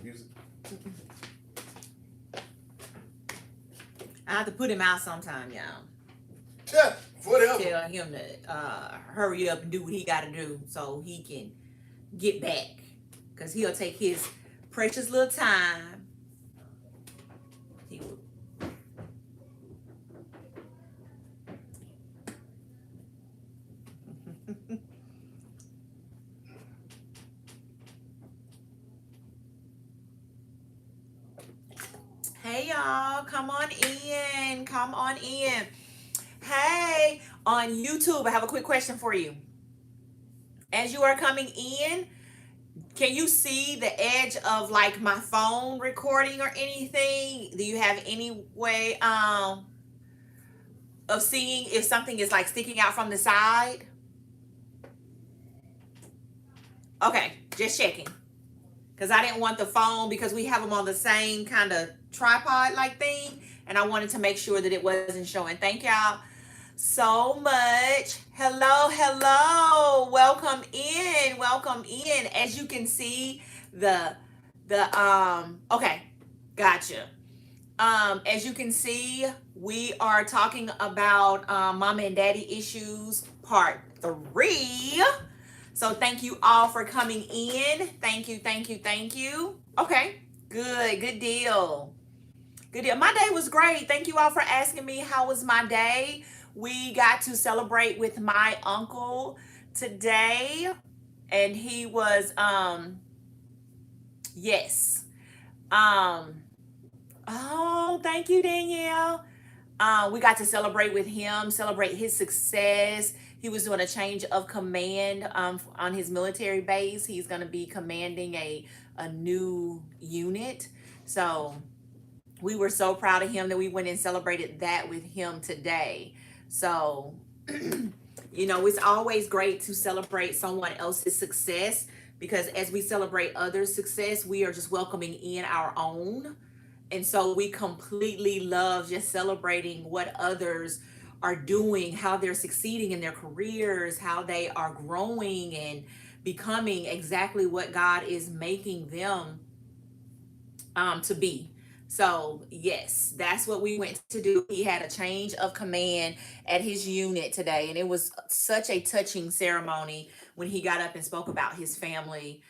Music. I have to put him out sometime, y'all. Yeah, whatever. Tell him to hurry up and do what he got to do so he can get back. Because he'll take his precious little time. He will. Hey, y'all. Come on in. Come on in. Hey, on YouTube, I have a quick question for you. As you are coming in, can you see the edge of like my phone recording or anything? Do you have any way of seeing if something is like sticking out from the side? Okay, just checking. Because I didn't want the phone, because we have them on the same kind of tripod like thing, and I wanted to make sure that it wasn't showing. Thank y'all so much. Hello, hello. Welcome in. Welcome in. As you can see, the okay, gotcha. As you can see, we are talking about mama and daddy issues part 3. So thank you all for coming in. Thank you, thank you, thank you. Okay, good deal. Good deal. My day was great. Thank you all for asking me how was my day. We got to celebrate with my uncle today, and he was yes. Um oh, thank you, Danielle. We got to celebrate with him, celebrate his success. He was doing a change of command on his military base. He's going to be commanding a new unit. So we were so proud of him that we went and celebrated that with him today. So, it's always great to celebrate someone else's success, because as we celebrate others' success, we are just welcoming in our own. And so we completely love just celebrating what others are doing, how they're succeeding in their careers, how they are growing and becoming exactly what God is making them to be. So yes, that's what we went to do. He had a change of command at his unit today, and it was such a touching ceremony when he got up and spoke about his family.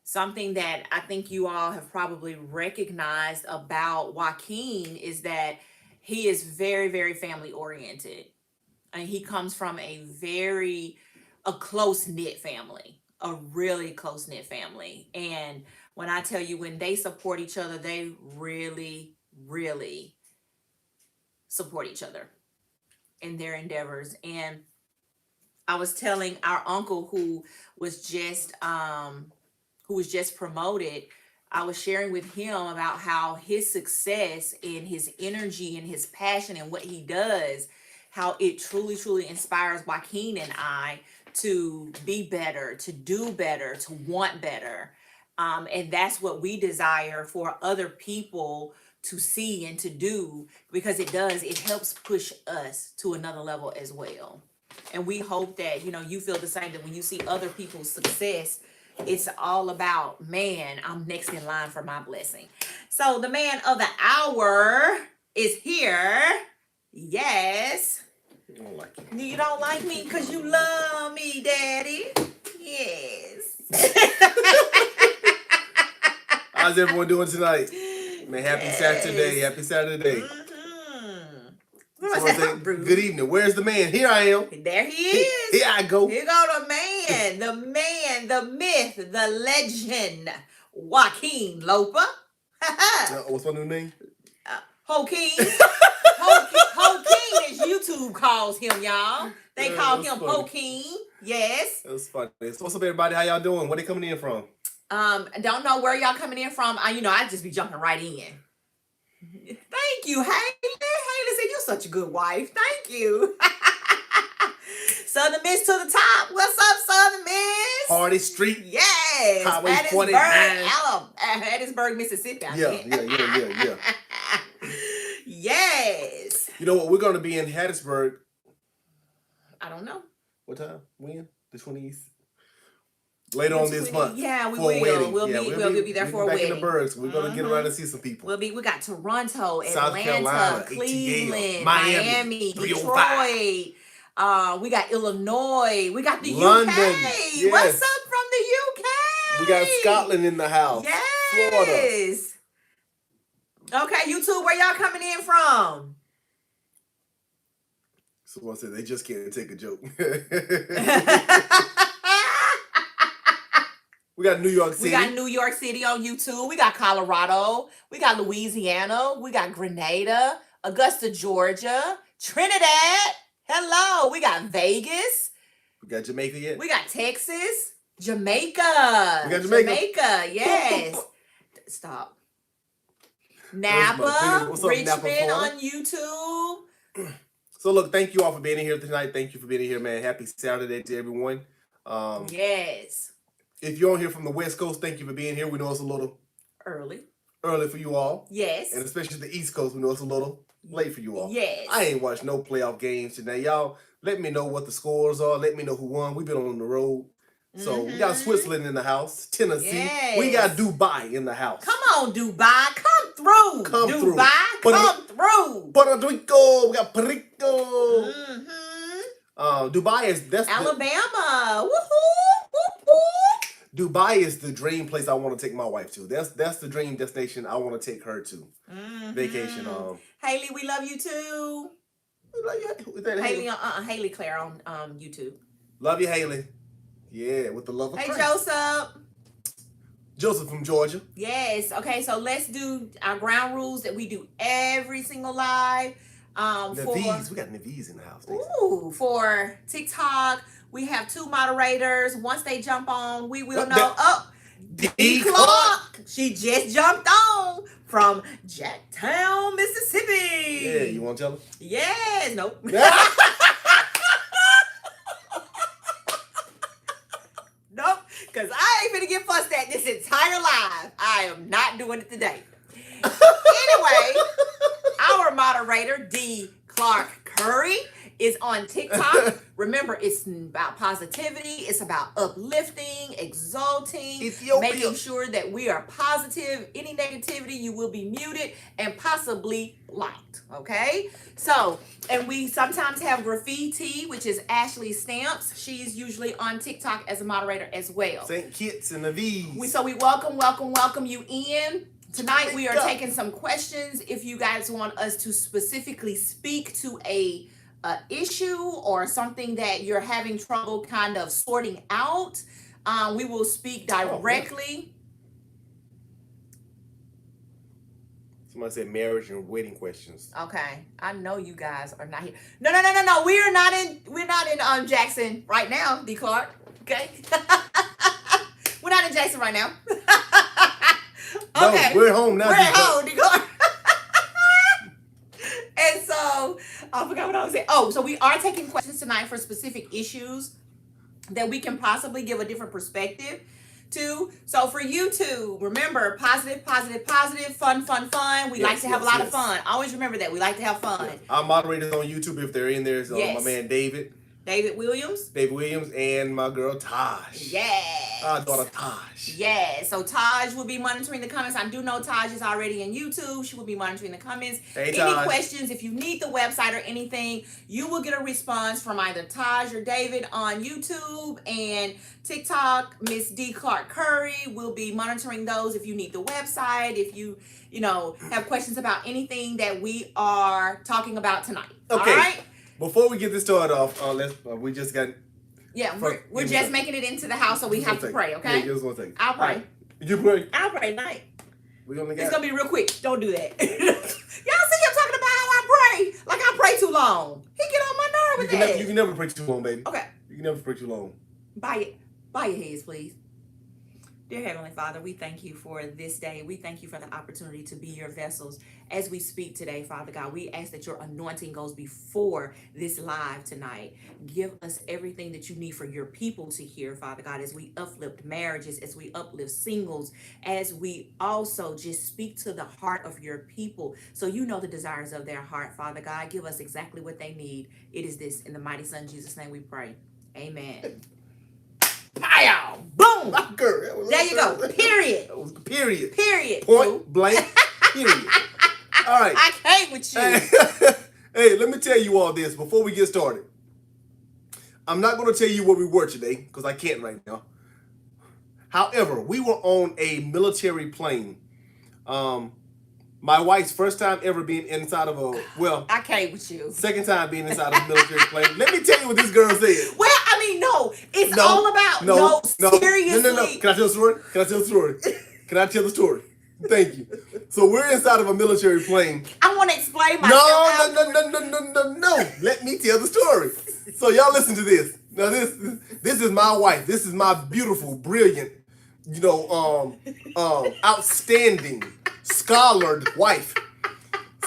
Something that I think you all have probably recognized about Joaquin is that he is very, very family oriented, and he comes from a close knit family, a really close knit family. And when I tell you, when they support each other, they really, really support each other in their endeavors. And I was telling our uncle was just who was just promoted, I was sharing with him about how his success and his energy and his passion and what he does, how it truly, truly inspires Joaquin and I to be better, to do better, to want better. And that's what we desire for other people to see and to do, because it helps push us to another level as well. And we hope that, you feel the same, that when you see other people's success, it's all about, man, I'm next in line for my blessing. So the man of the hour is here. Yes. You don't like it. You don't like me because you love me, daddy. Yes. How's everyone doing tonight? Man, happy Saturday. Happy Saturday. Good evening. Where's the man? Here I am. There he is. Here I go. Here go the man, the myth, the legend, Joaquin Loper. What's my new name? Joaquin. Joaquin is YouTube calls him, y'all. They call him Joaquin. Yes. That was funny. So what's up, everybody? How y'all doing? Where they coming in from? Don't know where y'all coming in from. I just be jumping right in. Thank you, Haley. Haley said, you're such a good wife. Thank you. Southern Miss to the top. What's up, Southern Miss? Hardy Street. Yes. Highway 49. Hattiesburg, Mississippi. Yeah. Yes. You know what? We're going to be in Hattiesburg. I don't know. What time? When? The 20th? later on this month. Yeah, we for a will. wedding. We'll Yeah, be there for a back wedding. in the Bergs. We're gonna get around and see some people. We got Toronto, South Atlanta, Carolina, Cleveland, ATL, Miami, 305. Detroit. We got Illinois. We got the London. UK. Yes. What's up from the UK? We got Scotland in the house. Florida. Yes. Okay, YouTube, where y'all coming in from? Someone said they just can't take a joke. We got New York City. We got New York City on YouTube. We got Colorado. We got Louisiana. We got Grenada, Augusta, Georgia, Trinidad. Hello. We got Vegas. We got Jamaica yet? We got Texas, Jamaica. We got Jamaica. Yes. Stop. Napa, What's up, Richmond Napa, on YouTube. So look, thank you all for being here tonight. Thank you for being here, man. Happy Saturday to everyone. Yes. If you're on here from the West Coast, thank you for being here. We know it's a little Early. for you all. Yes. And especially the East Coast, we know it's a little late for you all. Yes. I ain't watched no playoff games today. Y'all let me know what the scores are. Let me know who won. We've been on the road. So we got Switzerland in the house, Tennessee. Yes. We got Dubai in the house. Come on, Dubai. Come through. Come through. Dubai, come through. Puerto Rico. We got Puerto Rico. Mm-hmm. Dubai is Alabama. Woohoo. Woo-hoo. Dubai is the dream place I want to take my wife to. That's the dream destination I want to take her to. Vacation. Haley, we love you too. Is that Haley? Haley Claire on YouTube. Love you, Haley. Yeah, with the love of Christ. Joseph. Joseph from Georgia. Yes. Okay, so let's do our ground rules that we do every single live. Navees. We got Navees in the house. Ooh, for TikTok, we have 2 moderators. Once they jump on, we will know. D Clark. She just jumped on from Jacktown, Mississippi. Yeah, you want to tell her? Yes. Nope. Nope. Because I ain't finna get fussed at this entire live. I am not doing it today. Anyway, our moderator, D Clark Curry, is on TikTok. Remember, it's about positivity. It's about uplifting, exalting, Ethiopia. making sure that we are positive. Any negativity, you will be muted and possibly blocked. Okay? So, and we sometimes have Graffiti, which is Ashley Stamps. She's usually on TikTok as a moderator as well. St. Kitts and Navees. So we welcome you in. Tonight we are taking some questions. If you guys want us to specifically speak to a issue or something that you're having trouble kind of sorting out, we will speak directly. Somebody said marriage and wedding questions. Okay, I know you guys are not here. No. We're not in Jackson right now, D Clark. Okay, we're not in Jackson right now. Okay, no, we're home now. We're at home, D Clark. And so I forgot what I was saying. Oh, so we are taking questions tonight for specific issues that we can possibly give a different perspective to. So for YouTube, remember, positive, fun. We like to have a lot of fun. Always remember that. We like to have fun. Our moderators on YouTube, if they're in there, is my man David Williams, and my girl Taj. Yes. Our daughter Taj. Yes. So Taj will be monitoring the comments. I do know Taj is already in YouTube. She will be monitoring the comments. Hey, Any Taj. questions, if you need the website or anything, you will get a response from either Taj or David on YouTube and TikTok. Miss D Clark Curry will be monitoring those if you need the website, if you have questions about anything that we are talking about tonight. Okay. All right? Before we get this started off, we just got. Yeah, we're just making it into the house, so we have to pray, okay? Yeah, just one second. I'll pray. Right. You pray? I'll pray tonight. We only got. It's gonna be real quick. Don't do that. Y'all see him talking about how I pray? Like I pray too long. He get on my nerve with that. You can never pray too long, baby. Okay. You can never pray too long. Bow your heads, please. Dear Heavenly Father, we thank you for this day. We thank you for the opportunity to be your vessels as we speak today, Father God. We ask that your anointing goes before this live tonight. Give us everything that you need for your people to hear, Father God, as we uplift marriages, as we uplift singles, as we also just speak to the heart of your people. So you know the desires of their heart, Father God. Give us exactly what they need. It is this in the mighty Son, Jesus' name we pray. Amen. Pow! Boom! My girl. That was There you go. Period. That was period. Period. Point blank. Period. All right. I can't with you. Hey, let me tell you all this before we get started. I'm not going to tell you where we were today because I can't right now. However, we were on a military plane. My wife's first time ever being inside of I can't with you. second time being inside of a military plane. Let me tell you what this girl said. Well, I mean, no. It's all about seriously. No. Can I tell the story? Can I tell the story? Thank you. So we're inside of a military plane. I want to explain myself. No. Let me tell the story. So y'all listen to this. Now this is my wife. This is my beautiful, brilliant, outstanding, scholared wife.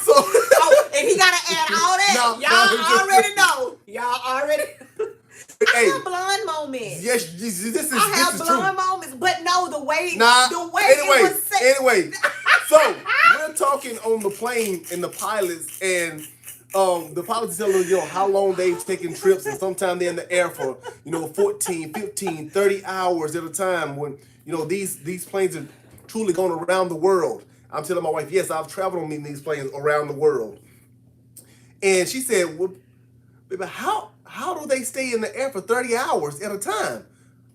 So And he gotta add all that. Y'all already know. Y'all already. I have blonde moments. Yes, this is I have true. blonde moments, but no, the way Anyway, it was said. so we're talking on the plane and the pilots and the pilots tell them, how long they've taken trips, and sometimes they're in the air for, 14, 15, 30 hours at a time when, these planes are truly going around the world. I'm telling my wife, yes, I've traveled on these planes around the world. And she said, well, baby, how do they stay in the air for 30 hours at a time?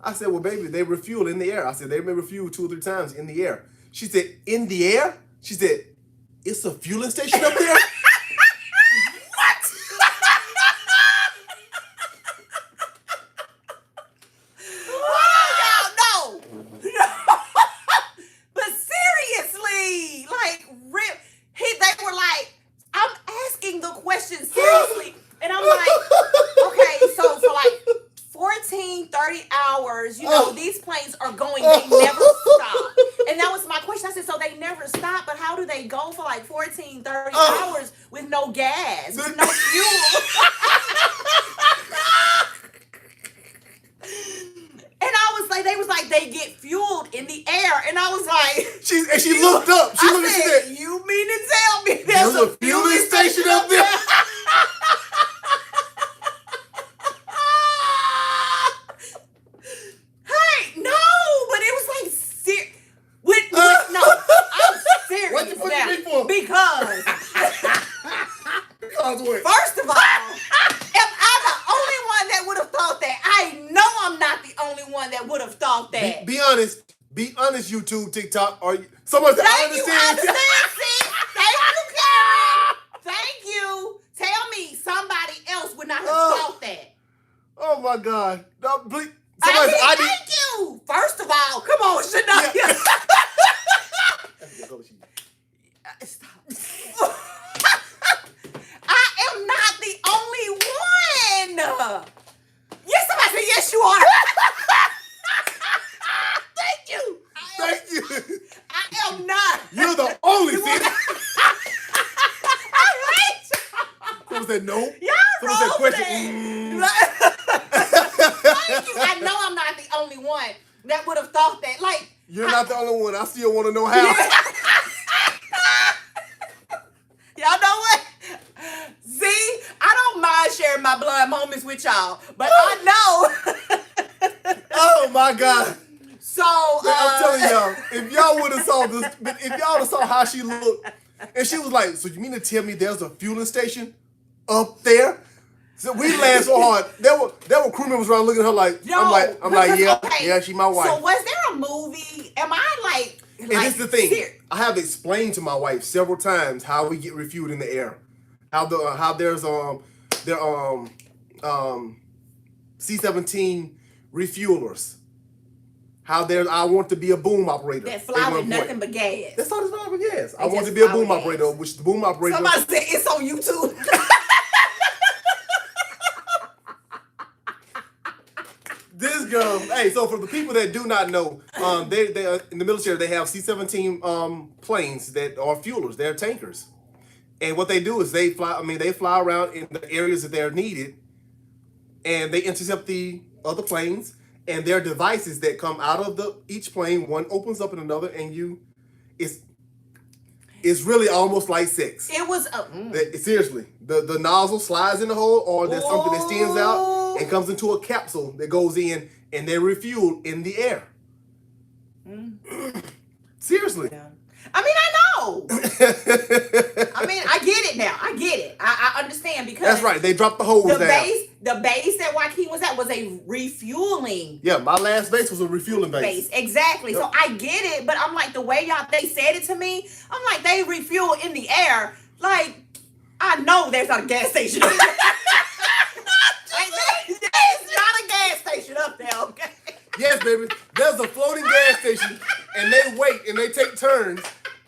I said, well, baby, they refuel in the air. I said, they may refuel 2 or 3 times in the air. She said, in the air? She said, it's a fueling station up there? What? Oh, y'all know. But seriously, they were like, I'm asking the question seriously. And I'm like, okay, so for 14, 30 hours, these planes are going, they never stop. And that was my question. I said, so they never stop, but how do they go for 14, 30 hours with no gas, with no fuel? And I was like, they get fueled in the air. And I was like, she looked up. She said, you mean to tell me there's a fueling station up there? What you put me for? Because what? First of all, if I'm the only one that would have thought that, I know I'm not the only one that would have thought that. Be honest. Be honest, YouTube, TikTok. Someone said, I understand. See? Thank you, Karen. Thank you. Tell me somebody else would not have thought that. Oh my God. No, please. Thank you. First of all, come on, Shania. Yeah. Stop. I am not the only one. Yes, somebody said yes, you are. Thank you. Thank you. I am not. You're the only thing. I hate you. Someone said no. Y'all Someone said wrong question. Thank you. I know I'm not the only one that would have thought that. You're not the only one. I still want to know how. Y'all know what? See, I don't mind sharing my blood moments with y'all, but I know. Oh my God. So I'm telling y'all, if y'all would have saw this, if y'all would have saw how she looked, and she was like, so you mean to tell me there's a fueling station up there? So we laughed so hard. There were crew members around looking at her like, I'm like, yeah, she my wife. So was there a movie? Am I and this is the thing. I have explained to my wife several times how we get refueled in the air. How there's C-17 refuelers. How I want to be a boom operator. That fly with nothing but gas. That's all that's fly with gas. I want to be a boom operator, which the boom operator. Somebody said it's on YouTube. This girl, hey, so for the people that do not know, they in the military, they have C-17 planes that are fuelers. They're tankers. And what they do is they fly around in the areas that they're needed, and they intercept the other planes, and there are devices that come out of each plane. One opens up in another, and it's really almost like sex. It was seriously, the nozzle slides in the hole, or there's something that stands out, and comes into a capsule that goes in, and they refuel in the air. Seriously. Yeah. I mean, I know. I mean, I get it now. I get it. I understand because That's right. They dropped the hose down. The base that Joaquin was at was a refueling. Yeah, my last base was a refueling base. Exactly. Yep. So I get it, but I'm like, the way they said it to me, I'm like, they refuel in the air. Like, I know there's not a gas station. There's not a gas station up there, okay? Yes, baby. There's a floating gas station, and they wait and they take turns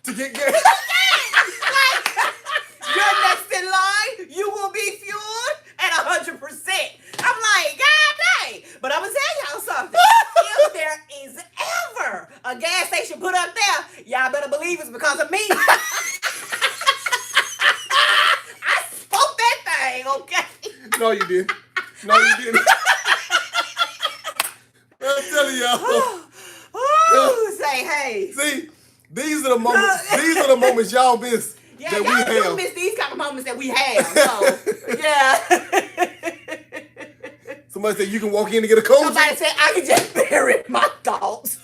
to get gas. You're next in line. You will be fueled at 100%. I'm like, God dang. But I'm gonna tell y'all something. If there is ever a gas station put up there, y'all better believe it's because of me. I spoke that thing, okay? No, you didn't. No, you didn't. I'm telling y'all. Say hey. See, these are the moments. These are the moments y'all miss. Yeah, that y'all we do miss these kind of moments that we have. So yeah. Somebody said you can walk in and get a cold. Somebody said I can just bury my thoughts.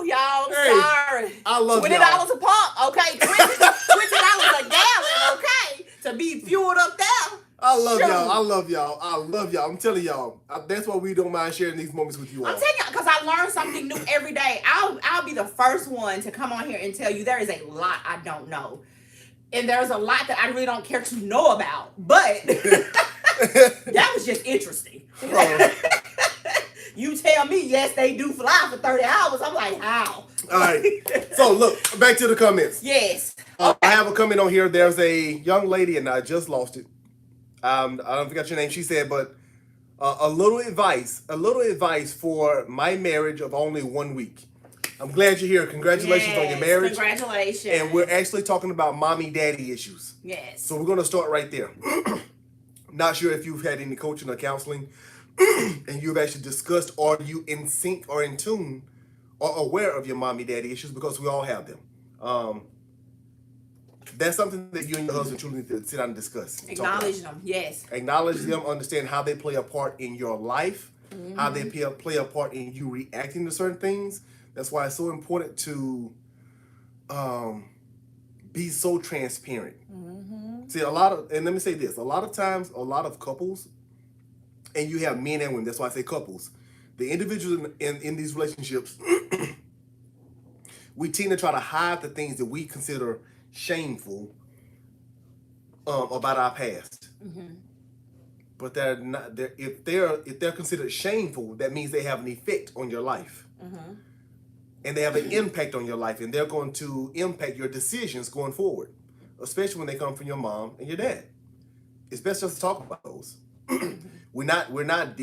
Y'all, I'm sorry. I love $20 a pump, okay? $20 a gallon, okay? To be fueled up there. I love y'all. I love y'all. I love y'all. I'm telling y'all. That's why we don't mind sharing these moments with you all. I'm telling y'all because I learn something new every day. I'll be the first one to come on here and tell you there is a lot I don't know. And there's a lot that I really don't care to know about. But that was just interesting. You tell me, yes, they do fly for 30 hours. I'm like, how? All right. So, look, back to the comments. Yes. I have a comment on here. There's a young lady, and I just lost it. I don't forget your name. She said, but a little advice for my marriage of only 1 week. I'm glad you're here. Congratulations on your marriage. Congratulations. And we're actually talking about mommy-daddy issues. Yes. So we're going to start right there. Not sure if you've had any coaching or counseling and you've actually discussed, are you in sync or in tune or aware of your mommy-daddy issues, because we all have them. That's something that you and your husband truly need to sit down and discuss. Acknowledge them, yes. Acknowledge them, understand how they play a part in your life, how they play a part in you reacting to certain things. That's why it's so important to be so transparent. See, and let me say this, a lot of times, a lot of couples, and you have men and women, that's why I say couples, the individuals in these relationships, we tend to try to hide the things that we consider shameful about our past. But they're not. If they're considered shameful, that means they have an effect on your life, and they have an impact on your life, and they're going to impact your decisions going forward, especially when they come from your mom and your dad. It's best just to talk about those. We're not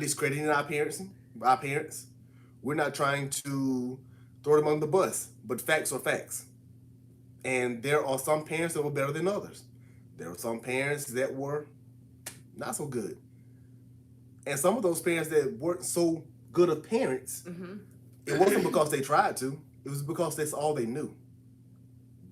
discrediting our parents. We're not trying to throw them under the bus, but facts are facts. And there are some parents that were better than others. There are some parents that were not so good. And some of those parents that weren't so good of parents, it wasn't because they tried to. It was because that's all they knew.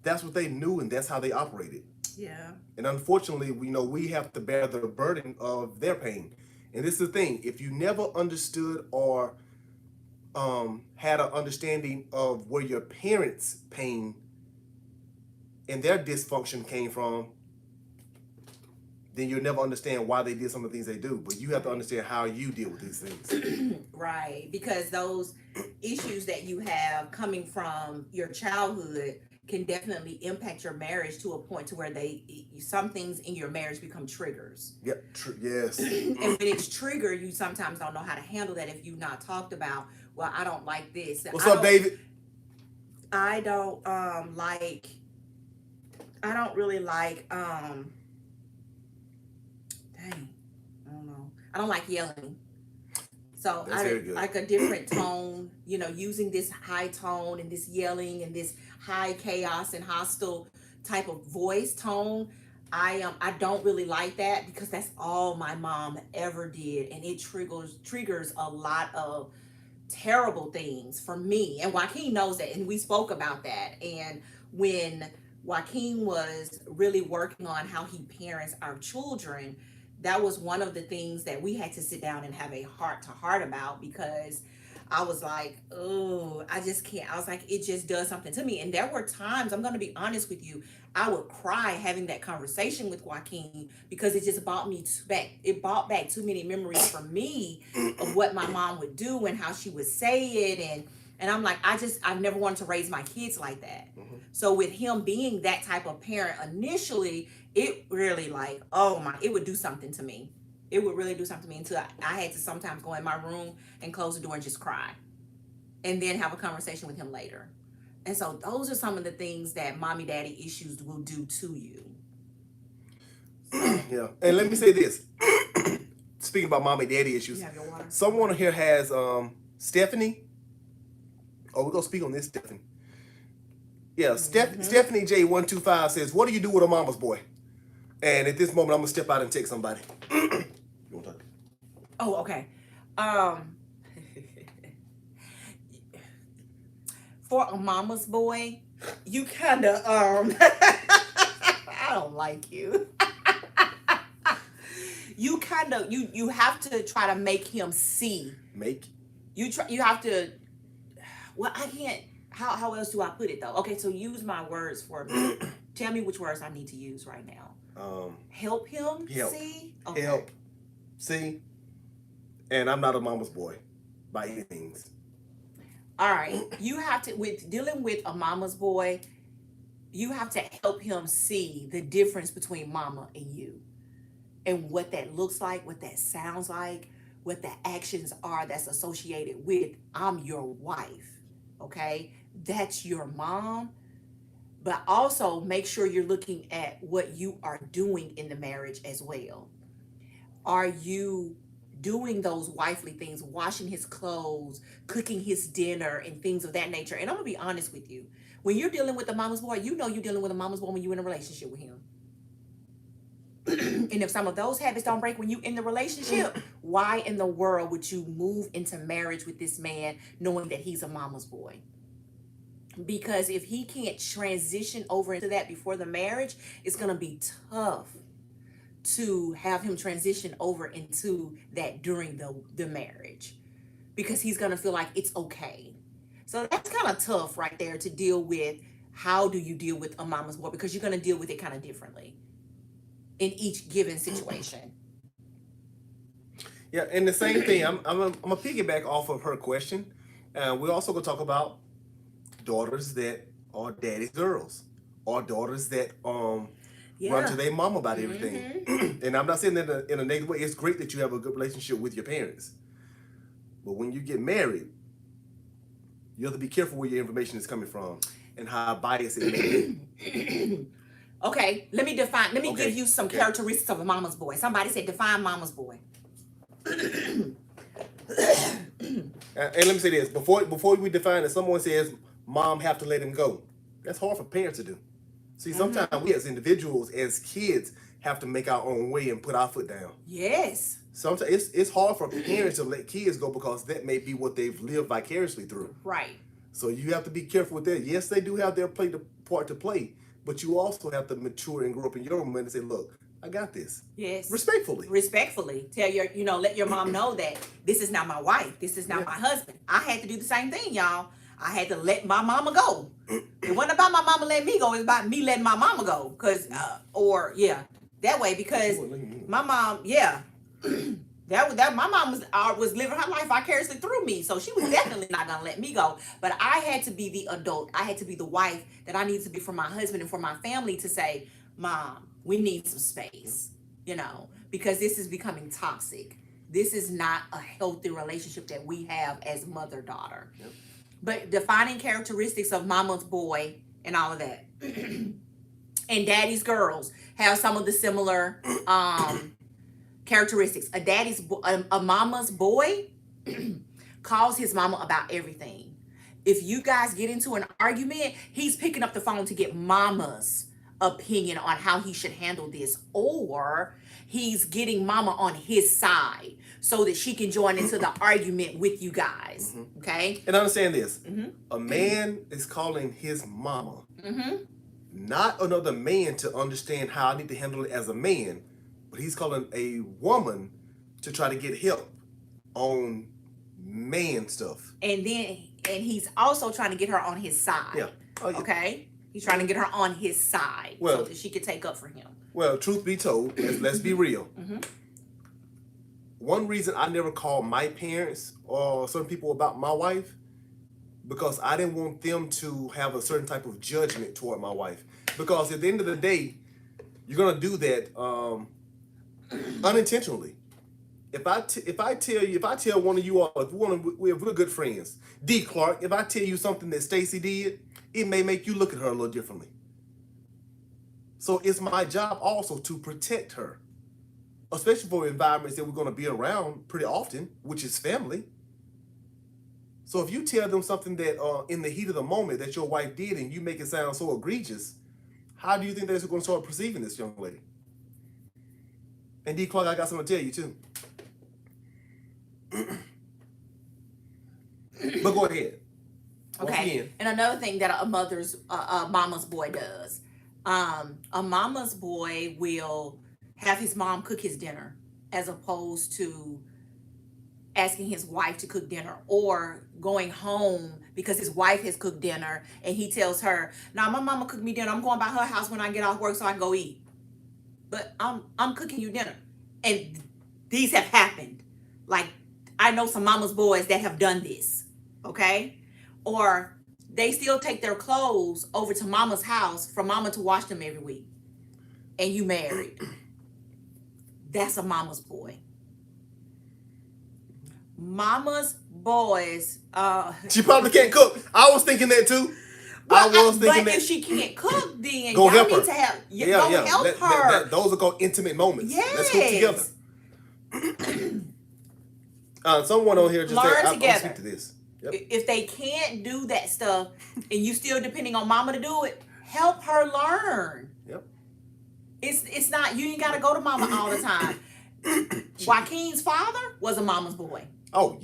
That's what they knew, and that's how they operated. Yeah. And unfortunately, we have to bear the burden of their pain. And this is the thing. If you never understood or had an understanding of where your parents' pain and their dysfunction came from, then you'll never understand why they did some of the things they do. But you have to understand how you deal with these things. Right. Because those issues that you have coming from your childhood can definitely impact your marriage to a point to where some things in your marriage become triggers. Yep. Yes. And when it's triggered, you sometimes don't know how to handle that if you've not talked about, well, I don't like this. What's up, David? I don't really like I don't like yelling. So I like a different tone, using this high tone and this yelling and this high chaos and hostile type of voice tone. I don't really like that because that's all my mom ever did, and it triggers a lot of terrible things for me. And Joaquin knows that, and we spoke about that. And when Joaquin was really working on how he parents our children, that was one of the things that we had to sit down and have a heart to heart about, because I was like, oh, I just can't. I was like, it just does something to me. And there were times, I'm going to be honest with you, I would cry having that conversation with Joaquin, because it just brought me back. It brought back too many memories for me of what my mom would do and how she would say it. And I'm like, I've never wanted to raise my kids like that. So with him being that type of parent initially, it really like, oh my, it would do something to me. It would really do something to me, until I had to sometimes go in my room and close the door and just cry, and then have a conversation with him later. And so those are some of the things that mommy daddy issues will do to you. Yeah. And let me say this. Speaking about mommy daddy issues, You have your water? someone here has Stephanie. Oh, we're gonna speak on this, Stephanie. Yeah, Stephanie J125 says, "What do you do with a mama's boy?" And at this moment, I'm gonna step out and take somebody. You want to talk? Oh, okay. For a mama's boy, you kind of I don't like you. You kind of you have to try to make him see. You have to. Well, I can't. How else do I put it though? Okay, so use my words for me. Tell me which words I need to use right now. Help him see. Okay. Help see. And I'm not a mama's boy by any means. All right, you have to, with dealing with a mama's boy, you have to help him see the difference between mama and you, and what that looks like, what that sounds like, what the actions are that's associated with, I'm your wife, okay? That's your mom. But also make sure you're looking at what you are doing in the marriage as well. Are you doing those wifely things, washing his clothes, cooking his dinner, and things of that nature? And I'm gonna be honest with you. When you're dealing with a mama's boy, you know you're dealing with a mama's boy when you're in a relationship with him. And if some of those habits don't break when you in the relationship, why in the world would you move into marriage with this man knowing that he's a mama's boy? Because if he can't transition over into that before the marriage, it's gonna be tough to have him transition over into that during the marriage, because he's gonna feel like it's okay. So that's kind of tough right there to deal with. How do you deal with a mama's boy? Because you're gonna deal with it kind of differently in each given situation. Yeah, and the same thing. I'm gonna piggyback off of her question. We're also gonna talk about daughters that are daddy's girls, or daughters that run to their mom about everything. And I'm not saying that in a negative way. It's great that you have a good relationship with your parents, but when you get married, you have to be careful where your information is coming from and how biased it may be. Okay, let me give you some characteristics of a mama's boy. Somebody said define mama's boy. And let me say this, before we define it, someone says mom have to let him go. That's hard for parents to do. See, sometimes we as individuals, as kids, have to make our own way and put our foot down. Yes. Sometimes it's hard for parents to let kids go, because that may be what they've lived vicariously through. Right. So you have to be careful with that. Yes, they do have their part to play, but you also have to mature and grow up in your moment and say, look, I got this. Yes. Respectfully. Tell let your mom know that this is not my wife. This is not my husband. I had to do the same thing, y'all. I had to let my mama go. It wasn't about my mama letting me go. It was about me letting my mama go. That way, because my mom, my mom was living her life vicariously through me. So she was definitely not going to let me go. But I had to be the adult. I had to be the wife that I needed to be for my husband and for my family, to say, Mom, we need some space, because this is becoming toxic. This is not a healthy relationship that we have as mother-daughter. Yep. But defining characteristics of mama's boy and all of that. And daddy's girls have some of the similar characteristics. A mama's boy calls his mama about everything. If you guys get into an argument, he's picking up the phone to get mama's opinion on how he should handle this, or he's getting mama on his side. so that she can join into the argument with you guys. Okay. And understand this: a man is calling his mama, not another man, to understand how I need to handle it as a man, but he's calling a woman to try to get help on man stuff. And he's also trying to get her on his side. Yeah. Oh, yeah. Okay. He's trying to get her on his side so that she can take up for him. Well, truth be told, let's be real. One reason I never called my parents or certain people about my wife, because I didn't want them to have a certain type of judgment toward my wife. Because at the end of the day, you're gonna do that unintentionally. If I tell one of you all, if we're good friends, D. Clark, if I tell you something that Stacy did, it may make you look at her a little differently. So it's my job also to protect her, especially for environments that we're going to be around pretty often, which is family. So if you tell them something that in the heat of the moment that your wife did and you make it sound so egregious, how do you think they're going to start perceiving this young lady? And D. Clark, I got something to tell you too. But go ahead. Okay. And another thing that a mama's boy does, a mama's boy will have his mom cook his dinner as opposed to asking his wife to cook dinner, or going home because his wife has cooked dinner and he tells her, "Nah, my mama cooked me dinner. I'm going by her house when I get off work so I can go eat. But I'm cooking you dinner." And these have happened. Like, I know some mama's boys that have done this. Okay? Or they still take their clothes over to mama's house for mama to wash them every week. And you married. That's a mama's boy. Mama's boys. She probably can't cook. I was thinking that too. Well, but if she can't cook, then go y'all help need her. to help her. Those are called intimate moments. Yes. Let's cook together. Someone on here just Learn said, I'll together. speak to this. Yep. If they can't do that stuff and you still depending on mama to do it, help her learn. Yep. It's not, you ain't gotta go to mama all the time. Joaquin's father was a mama's boy. Oh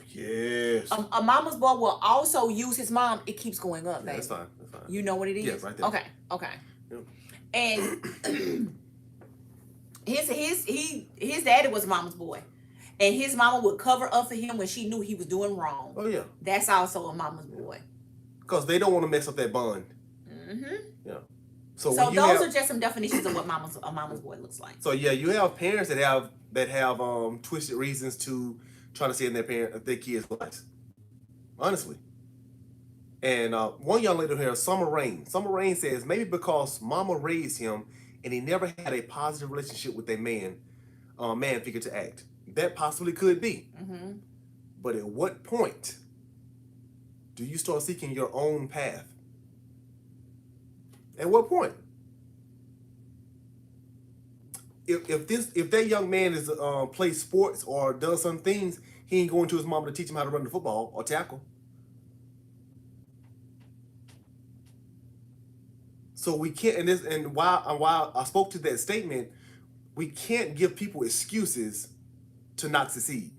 yes. A mama's boy will also use his mom. It keeps going up, baby. That's fine. You know what it is? Yeah, right there. Okay. Yep. And his daddy was a mama's boy. And his mama would cover up for him when she knew he was doing wrong. Oh yeah. That's also a mama's boy. Because they don't want to mess up that bond. Yeah. So those are just some definitions of what a mama's boy looks like. So yeah, you have parents that have twisted reasons to try to stay in their kids' lives. Honestly. And one young lady here, Summer Rain. Summer Rain says maybe because mama raised him and he never had a positive relationship with a man figure to act. That possibly could be. But at what point do you start seeking your own path? At what point? If that young man is plays sports or does some things, he ain't going to his mama to teach him how to run the football or tackle. So we can't, and while I spoke to that statement, we can't give people excuses to not succeed.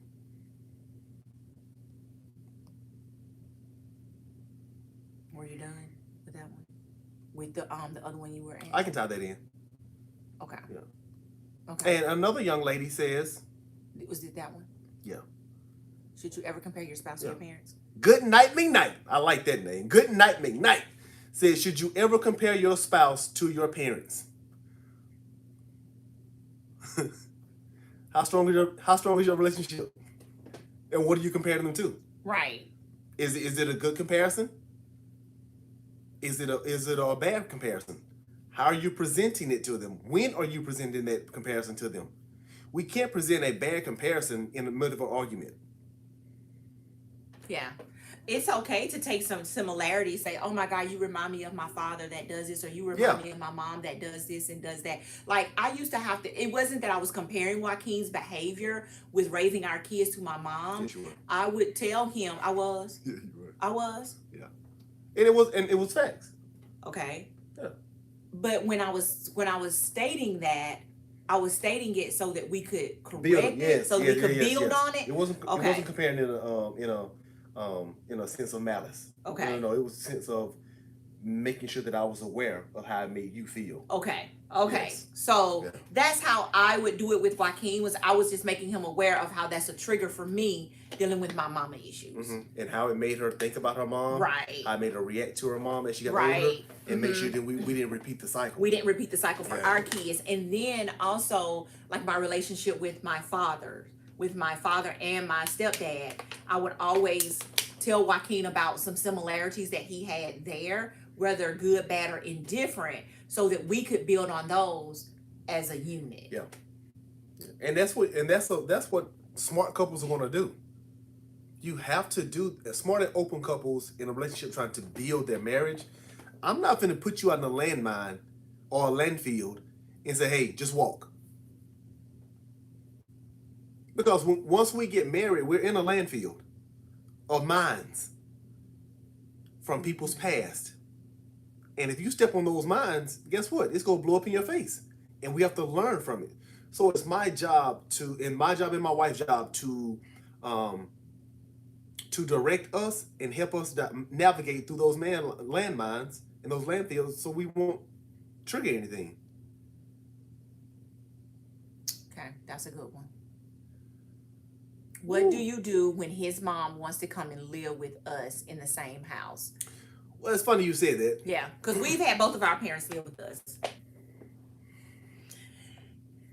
Were you done with that one? With the other one you were in? I can tie that in. Okay. Yeah. Okay. And another young lady says, was it that one? Yeah. Should you ever compare your spouse to your parents? Good Night McKnight. I like that name. Good Night McKnight says, should you ever compare your spouse to your parents? How strong is your relationship? And what do you compare them to? Right. Is it a good comparison? Is it a bad comparison? How are you presenting it to them? When are you presenting that comparison to them? We can't present a bad comparison in the middle of an argument. Yeah. It's okay to take some similarities, say, oh my God, you remind me of my father that does this, or you remind me of my mom that does this and does that. Like, I used to have to, it wasn't that I was comparing Joaquin's behavior with raising our kids to my mom. Yes, you were. I would tell him, I was. Yeah, you were. I was. Yeah. And it was facts. Okay. Yeah. But when I was stating that, I was stating it so that we could correct Build, it, yes, so yes, we yes, could yes, build yes. on it. It wasn't. It Okay. wasn't comparing in a sense of malice. Okay. No. It was a sense of making sure that I was aware of how it made you feel. Okay. Yes. So Yeah. that's how I would do it with Joaquin. Was I was just making him aware of how that's a trigger for me dealing with my mama issues. And how it made her think about her mom. Right. How it made her react to her mom as she got Right. older, and make sure that we didn't repeat the cycle. We didn't repeat the cycle for Yeah. our kids. And then also like my relationship with my father and my stepdad, I would always tell Joaquin about some similarities that he had there, whether good, bad, or indifferent, so that we could build on those as a unit. Yeah. And that's what smart couples are gonna do. You have to do smart and open couples in a relationship trying to build their marriage. I'm not gonna put you out in a landmine or a landfield and say, hey, just walk. Because once we get married, we're in a landfill of mines from people's past. And if you step on those mines, guess what? It's gonna blow up in your face. And we have to learn from it. So it's my job and my wife's job to direct us and help us navigate through those landmines and those landfills so we won't trigger anything. Okay, that's a good one. What do you do when his mom wants to come and live with us in the same house? Well, it's funny you said that. Yeah, because we've had both of our parents live with us.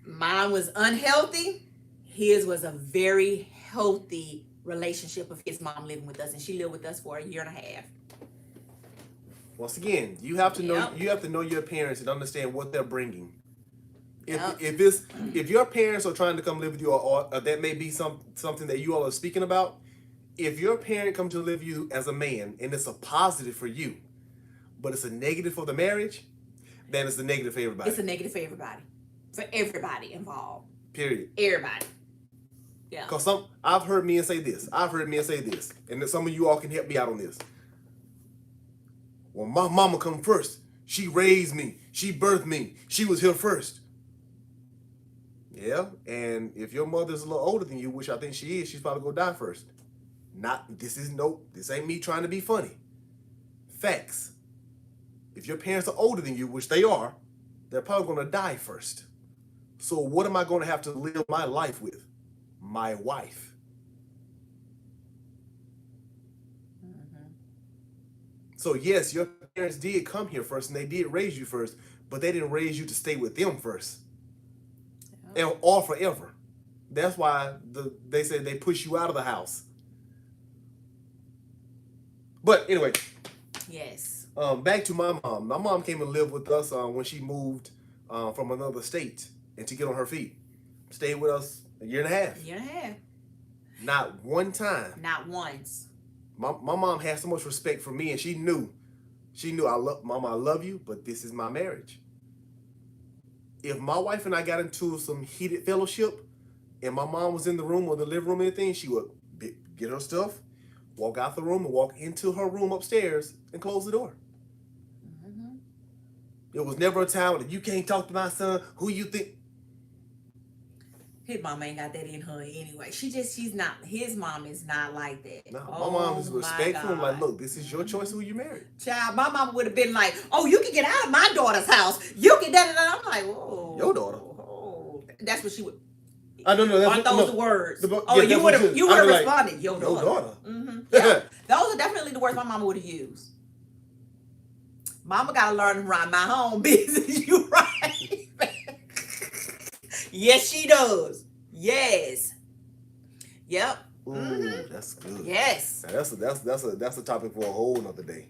Mine was unhealthy. His was a very healthy relationship of his mom living with us, and she lived with us for 1.5 years. Once again, you have to know Yep. you have to know your parents and understand what they're bringing. Yep. If your parents are trying to come live with you, or that may be something that you all are speaking about. If your parent comes to live with you as a man and it's a positive for you, but it's a negative for the marriage, then it's a negative for everybody. It's a negative for everybody. For everybody involved. Period. Everybody. Yeah. Because I've heard men say this. And then some of you all can help me out on this. Well, my mama come first. She raised me. She birthed me. She was here first. Yeah, and if your mother's a little older than you, which I think she is, she's probably gonna die first. This ain't me trying to be funny. Facts. If your parents are older than you, which they are, they're probably gonna die first. So what am I gonna have to live my life with? My wife. So yes, your parents did come here first and they did raise you first, but they didn't raise you to stay with them first. Or forever. That's why they say they push you out of the house. But anyway. Yes. Back to my mom. My mom came and lived with us when she moved from another state and to get on her feet. Stayed with us 1.5 years. 1.5 years. Not one time. Not once. My mom had so much respect for me, and she knew Mama, I love you, but this is my marriage. If my wife and I got into some heated fellowship and my mom was in the room or the living room or anything, she would get her stuff, walk out the room and walk into her room upstairs and close the door. Mm-hmm. It was never a time when you can't talk to my son. Who you think? His mom ain't got that in her anyway. She's not, his mom is not like that. No, my mom is respectful. I'm like, look, this is your choice who you marry. Child, my mama would have been like, oh, you can get out of my daughter's house. You can da-da-da. I'm like, whoa. Your daughter. Oh. That's what she would. I don't know. Aren't those the words? You would have responded, like, your daughter. Your daughter. Mm-hmm. Yeah. Those are definitely the words my mama would have used. Mama got to learn to run my own business. You right. Yes, she does. Yes. Yep. Ooh, that's good. Yes. Now that's a topic for a whole nother day.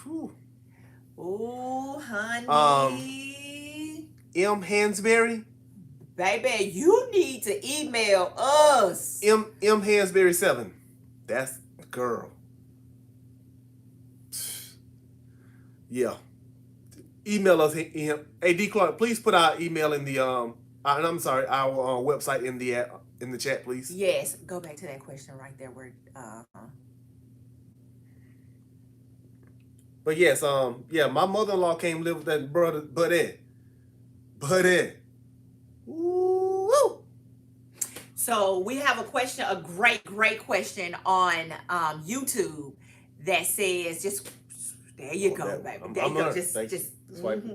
Whew. Ooh, honey. M. Hansberry. Baby, you need to email us. M. Hansberry 7. That's the girl. Yeah. Email us. Hey, D. Clark, please put our email in the our website in the chat, please. Yes, go back to that question right there where But yes, yeah, my mother-in-law came live with that brother, buddy. Woo! So we have a question, a great question on YouTube that says, just there you go, baby. There you go. Just swipe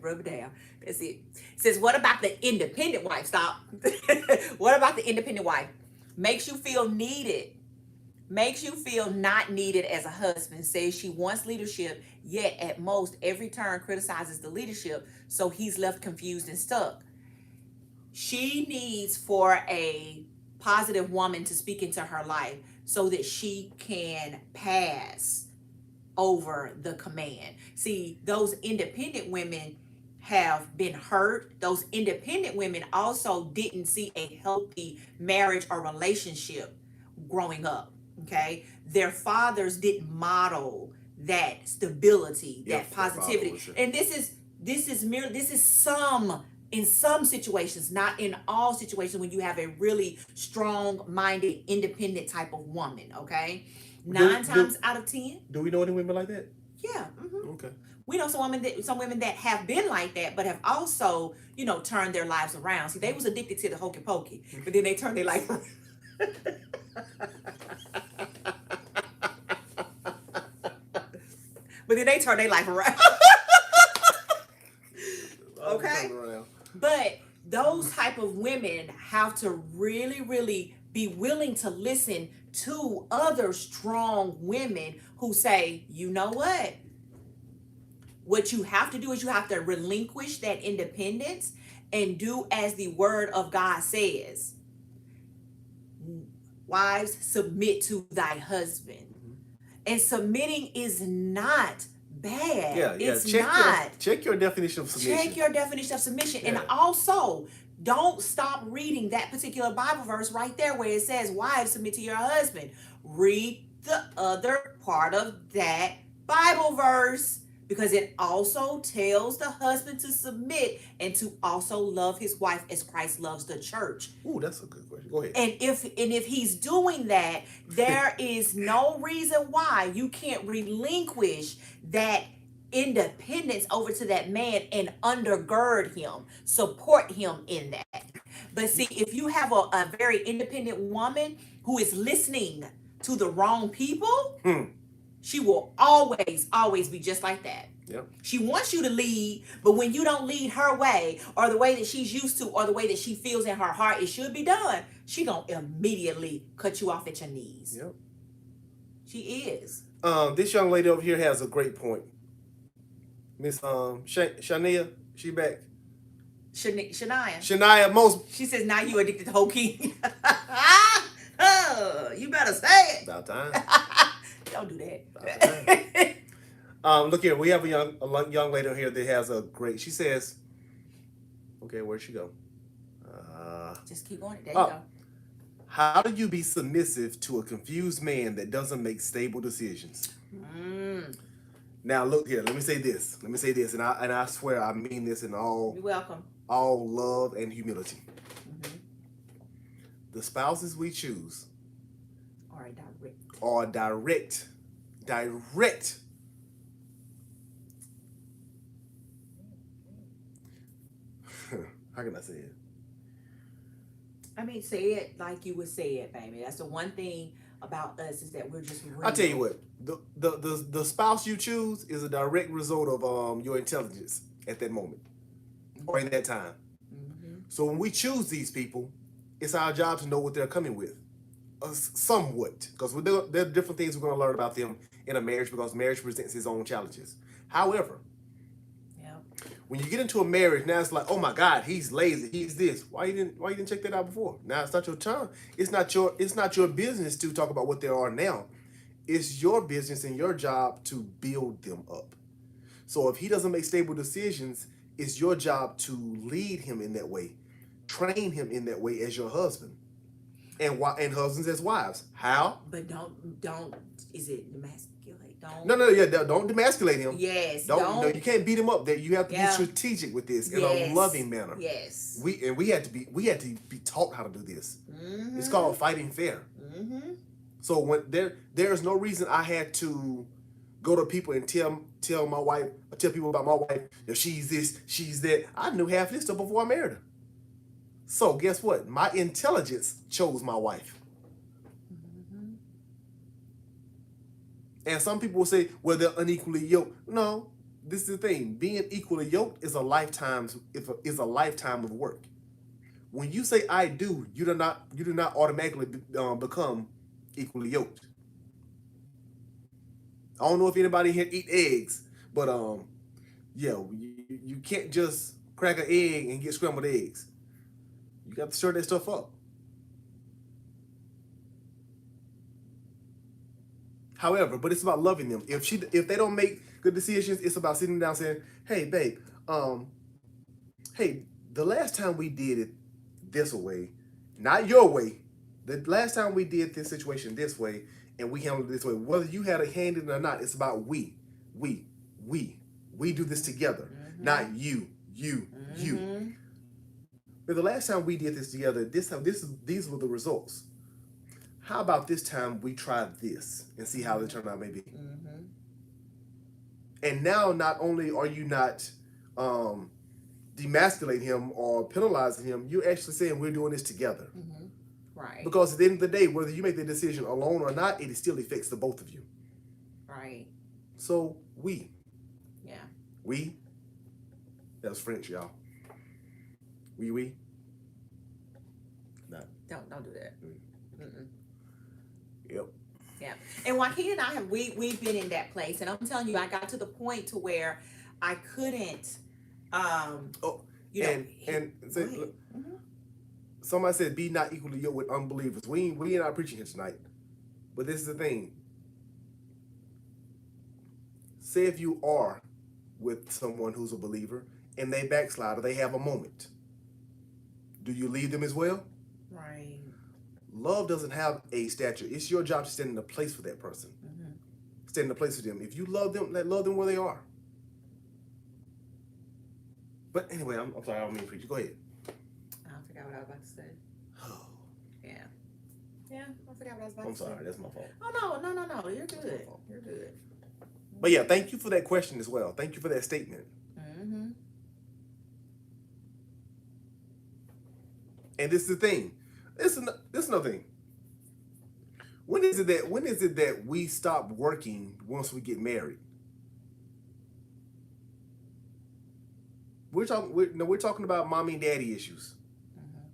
rub it down. That's it. It says, what about the independent wife? Stop. What about the independent wife? Makes you feel needed. Makes you feel not needed as a husband. Says she wants leadership, yet at most every turn criticizes the leadership, so he's left confused and stuck. She needs for a positive woman to speak into her life so that she can pass over the command. See, those independent women have been hurt. Those independent women also didn't see a healthy marriage or relationship growing up. Okay, their fathers didn't model that stability, that positivity, and this is some, in some situations, not in all situations, when you have a really strong-minded, independent type of woman. Okay, 9 times out of 10. Do we know any women like that? Yeah. Okay. We know some women that have been like that, but have also, turned their lives around. See, they was addicted to the hokey pokey, but then they turned their life around. But then they turn their life around. Okay? But those type of women have to really, really be willing to listen to other strong women who say, you know what you have to do is you have to relinquish that independence and do as the word of God says. Wives, submit to thy husband. And submitting is not bad. Yeah. It's not. Check your definition of submission. Check your definition of submission. Yeah. And also, don't stop reading that particular Bible verse right there where it says, wives, submit to your husband. Read the other part of that Bible verse, because it also tells the husband to submit and to also love his wife as Christ loves the church. Ooh, that's a good question. Go ahead. And if he's doing that, there is no reason why you can't relinquish that independence over to that man and undergird him, support him in that. But see, if you have a very independent woman who is listening to the wrong people, she will always be just like that. Yep. She wants you to lead, but when you don't lead her way or the way that she's used to or the way that she feels in her heart it should be done, she gonna immediately cut you off at your knees. Yep. She is. This young lady over here has a great point. Miss Shania, she back. Shania most. She says, now you addicted to hokey. Oh, you better say it. About time. Don't do that. Look here, we have a young lady here that has a great. She says, okay, where'd she go? Just keep going. There you go. How do you be submissive to a confused man that doesn't make stable decisions? Now look here. Let me say this, and I swear I mean this in all. You're welcome. All love and humility. The spouses we choose are direct. How can I say it? I mean, say it like you would say it, baby. That's the one thing about us is that we're just real. I'll tell you what, the spouse you choose is a direct result of your intelligence at that moment or in that time. So when we choose these people, it's our job to know what they're coming with, somewhat, because there are different things we're going to learn about them in a marriage, because marriage presents its own challenges. However, when you get into a marriage, now it's like, oh my God, he's lazy, he's this. Why you didn't check that out before? Now it's not your turn. It's not your business to talk about what they are now. It's your business and your job to build them up. So if he doesn't make stable decisions, it's your job to lead him in that way, train him in that way as your husband, and husbands as wives. How? But don't. Is it demasculate? Don't. No. Don't demasculate him. Yes. Don't. No, you can't beat him up. That you have to be strategic with this in a loving manner. Yes. We had to be taught how to do this. It's called fighting fair. So when there is no reason I had to go to people and tell my wife, or tell people about my wife, that she's this, she's that. I knew half this stuff before I married her. So guess what? My intelligence chose my wife. Mm-hmm. And some people will say, well, they're unequally yoked. No, this is the thing. Being equally yoked is a lifetime of work. When you say I do, you do not automatically become equally yoked. I don't know if anybody here eat eggs, but yeah, you can't just crack an egg and get scrambled eggs. You got to stir that stuff up. However, but it's about loving them. If they don't make good decisions, it's about sitting down saying, "Hey, babe, hey, the last time we did it this way, not your way. The last time we did this situation this way, and we handled it this way, whether you had a hand in it or not, it's about we do this together, not you. Mm-hmm. But the last time we did this together, these were the results. How about this time we try this and see how the turnout may be? Mm-hmm. And now, not only are you not demasculating him or penalizing him, you're actually saying we're doing this together. Mm-hmm. Right. Because at the end of the day, whether you make the decision alone or not, it still affects the both of you. Right. So we. Yeah. We. That was French, y'all. We. No. Don't do that. Mm-mm. Yep. Yeah. And Joaquin and I we've been in that place, and I'm telling you, I got to the point to where I couldn't. Somebody said, "Be not equally yoked with unbelievers." We are not preaching here tonight, but this is the thing. Say if you are with someone who's a believer and they backslide or they have a moment, do you leave them as well? Right. Love doesn't have a stature. It's your job to stand in a place for that person. Mm-hmm. Stand in a place for them. If you love them, love them where they are. But anyway, I'm sorry, I don't mean to preach. Go ahead. I forgot what I was about to say. Yeah, I forgot what I was about to say. I'm sorry, that's my fault. Oh, no. You're good. You're good. But yeah, thank you for that question as well. Thank you for that statement. Mm-hmm. And this is the thing. This is another thing. When is it that we stop working once we get married? We're talking about mommy and daddy issues. Mm-hmm.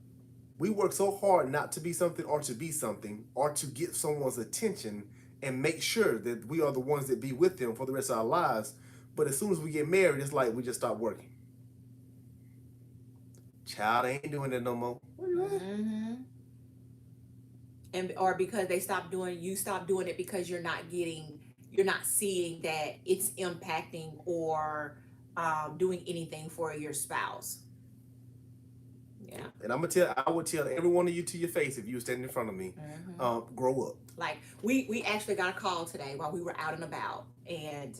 We work so hard not to be something or to be something or to get someone's attention and make sure that we are the ones that be with them for the rest of our lives. But as soon as we get married, it's like we just stop working. Child, I ain't doing that no more. Mm-hmm. Or because you stop doing it because you're not seeing that it's impacting or doing anything for your spouse. Yeah. And I would tell every one of you to your face if you were standing in front of me, grow up. Like we actually got a call today while we were out and about, and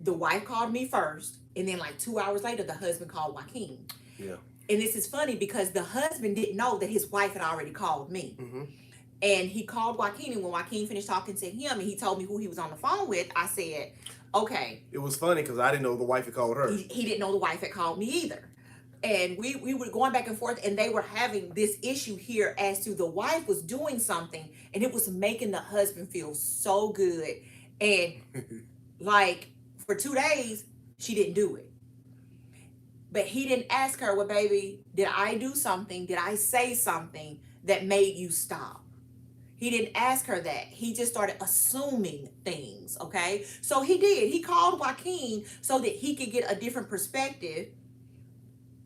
the wife called me first, and then like 2 hours later, the husband called Joaquin. Yeah. And this is funny because the husband didn't know that his wife had already called me. Mm-hmm. And he called Joaquin, and when Joaquin finished talking to him and he told me who he was on the phone with, I said, okay. It was funny because I didn't know the wife had called her. He didn't know the wife had called me either. And we were going back and forth, and they were having this issue here as to the wife was doing something, and it was making the husband feel so good. And like for 2 days, she didn't do it. But he didn't ask her, well, baby, did I do something? Did I say something that made you stop? He didn't ask her that. He just started assuming things, okay? So he did. He called Joaquin so that he could get a different perspective.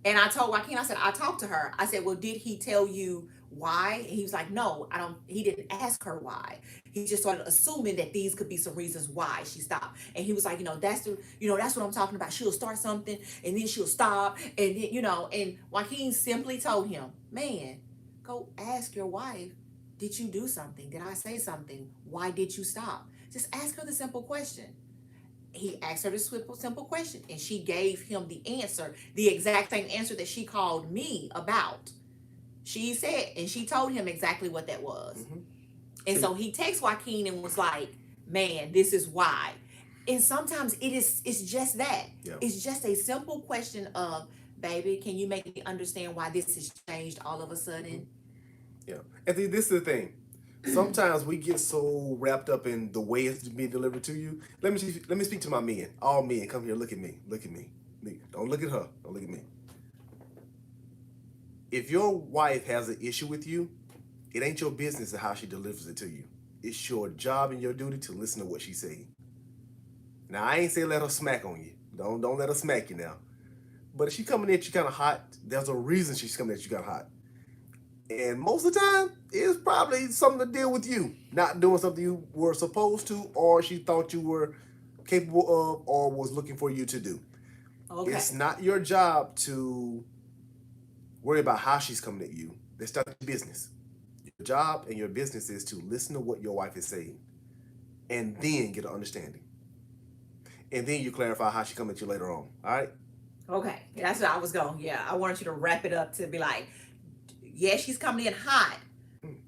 And I told Joaquin, I said, I talked to her. I said, well, did he tell you why? And he was like, no, he didn't ask her why. He just started assuming that these could be some reasons why she stopped. And he was like, that's what I'm talking about. She'll start something and then she'll stop. And then, and Joaquin simply told him, man, go ask your wife, did you do something? Did I say something? Why did you stop? Just ask her the simple question. He asked her the simple question, and she gave him the answer, the exact same answer that she called me about. She said, and she told him exactly what that was. Mm-hmm. And so he texted Joaquin and was like, man, this is why. And sometimes it's just that. Yeah. It's just a simple question of, baby, can you make me understand why this has changed all of a sudden? Yeah. And see, this is the thing. Sometimes we get so wrapped up in the way it's being delivered to you. Let me speak to my men. All men, come here, look at me. Look at me. Don't look at her. Don't look at me. If your wife has an issue with you, it ain't your business how she delivers it to you. It's your job and your duty to listen to what she's saying. Now, I ain't say let her smack on you. Don't let her smack you now. But if she coming at you kind of hot, there's a reason she's coming at you kind of hot. And most of the time, it's probably something to deal with you. Not doing something you were supposed to, or she thought you were capable of, or was looking for you to do. Okay. It's not your job to worry about how she's coming at you. That's not your business. Your job and your business is to listen to what your wife is saying and then get an understanding. And then you clarify how she come at you later on. All right? Okay. That's what I was going. Yeah. I wanted you to wrap it up to be like, yeah, she's coming in hot.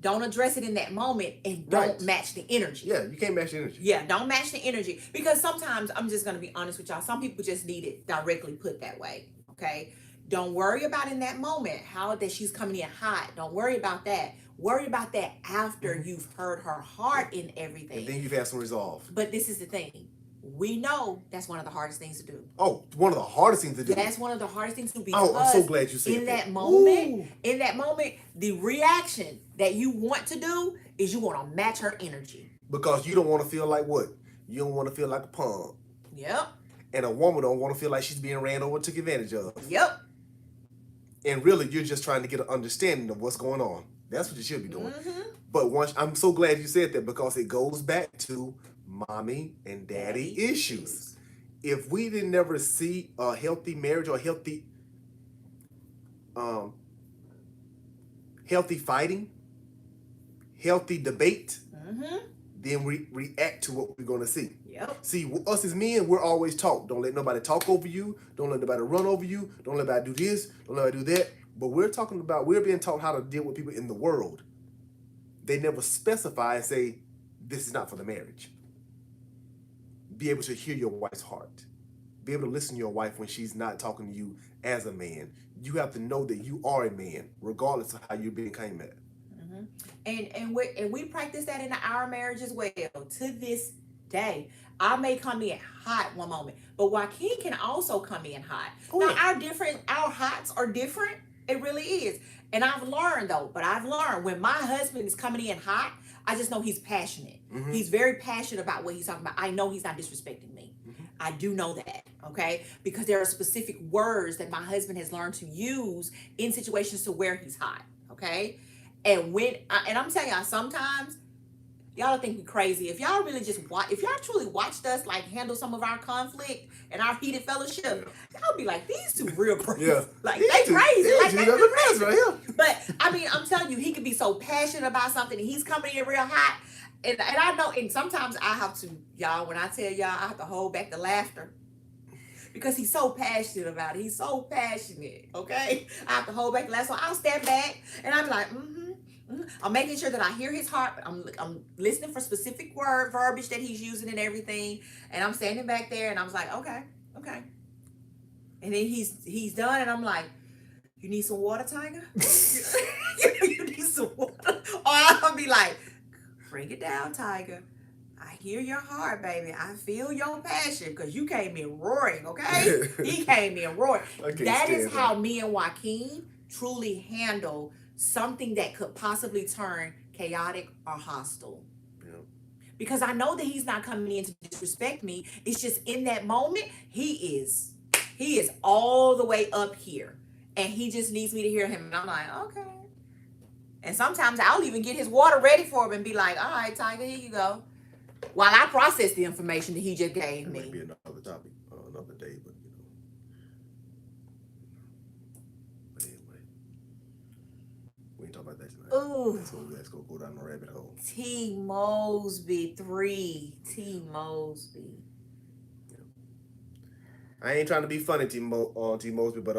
Don't address it in that moment and don't match the energy. Yeah, you can't match the energy. Yeah, don't match the energy. Because sometimes, I'm just going to be honest with y'all, some people just need it directly put that way. Okay? Don't worry about in that moment how that she's coming in hot. Don't worry about that. Worry about that after you've heard her heart in everything. And then you've had some resolve. But this is the thing. We know that's one of the hardest things to do. Oh, one of the hardest things to do. That's one of the hardest things to do because I'm so glad you said in that. In that moment, the reaction that you want to do is you want to match her energy. Because you don't want to feel like what? You don't want to feel like a punk. Yep. And a woman don't want to feel like she's being ran over, took advantage of. Yep. And really, you're just trying to get an understanding of what's going on. That's what you should be doing. But I'm so glad you said that because it goes back to mommy and daddy issues. If we didn't never see a healthy marriage or healthy fighting, healthy debate, then we react to what we're going to see. Yep. See, us as men, we're always taught. Don't let nobody talk over you. Don't let nobody run over you. Don't let nobody do this. Don't let nobody do that. But we're being taught how to deal with people in the world. They never specify and say, this is not for the marriage. Be able to hear your wife's heart. Be able to listen to your wife when she's not talking to you as a man. You have to know that you are a man, regardless of how you're being came at. And we practice that in our marriage as well. To this day, I may come in hot one moment, but Joaquin can also come in hot. Now, our hots are different. It really is. And I've learned when my husband is coming in hot, I just know he's passionate. He's very passionate about what he's talking about. I know he's not disrespecting me. I do know that, okay? Because there are specific words that my husband has learned to use in situations to where he's hot, okay? And I'm telling y'all, sometimes y'all think we crazy. If y'all really if y'all truly watched us like handle some of our conflict and our heated fellowship, y'all be like, these two real crazy. Yeah. Like they crazy. Like they crazy. Right here. But I mean, I'm telling you, he could be so passionate about something and he's coming in real hot. And I know, and sometimes I have to, y'all, when I tell y'all, I have to hold back the laughter. Because he's so passionate about it. He's so passionate, okay? I have to hold back the laughter. So I'll stand back and I'm like, I'm making sure that I hear his heart. I'm listening for specific verbiage that he's using and everything. And I'm standing back there and I was like, okay. And then he's done and I'm like, you need some water, Tiger? You need some water? Or I'll be like, bring it down, Tiger. I hear your heart, baby. I feel your passion because you came in roaring, okay? He came in roaring. That is how me and Joaquin truly handle something that could possibly turn chaotic or hostile. Yeah. Because I know that he's not coming in to disrespect me. It's just in that moment, he is all the way up here. And he just needs me to hear him. And I'm like, okay. And sometimes I'll even get his water ready for him and be like, all right, Tiger, here you go. While I process the information that he just gave me. It might be another topic, another day, but But anyway, we ain't talking about that tonight. Ooh. Let's go down the rabbit hole. T. Mosby 3. T. Mosby. Yeah. I ain't trying to be funny, T. Mosby, but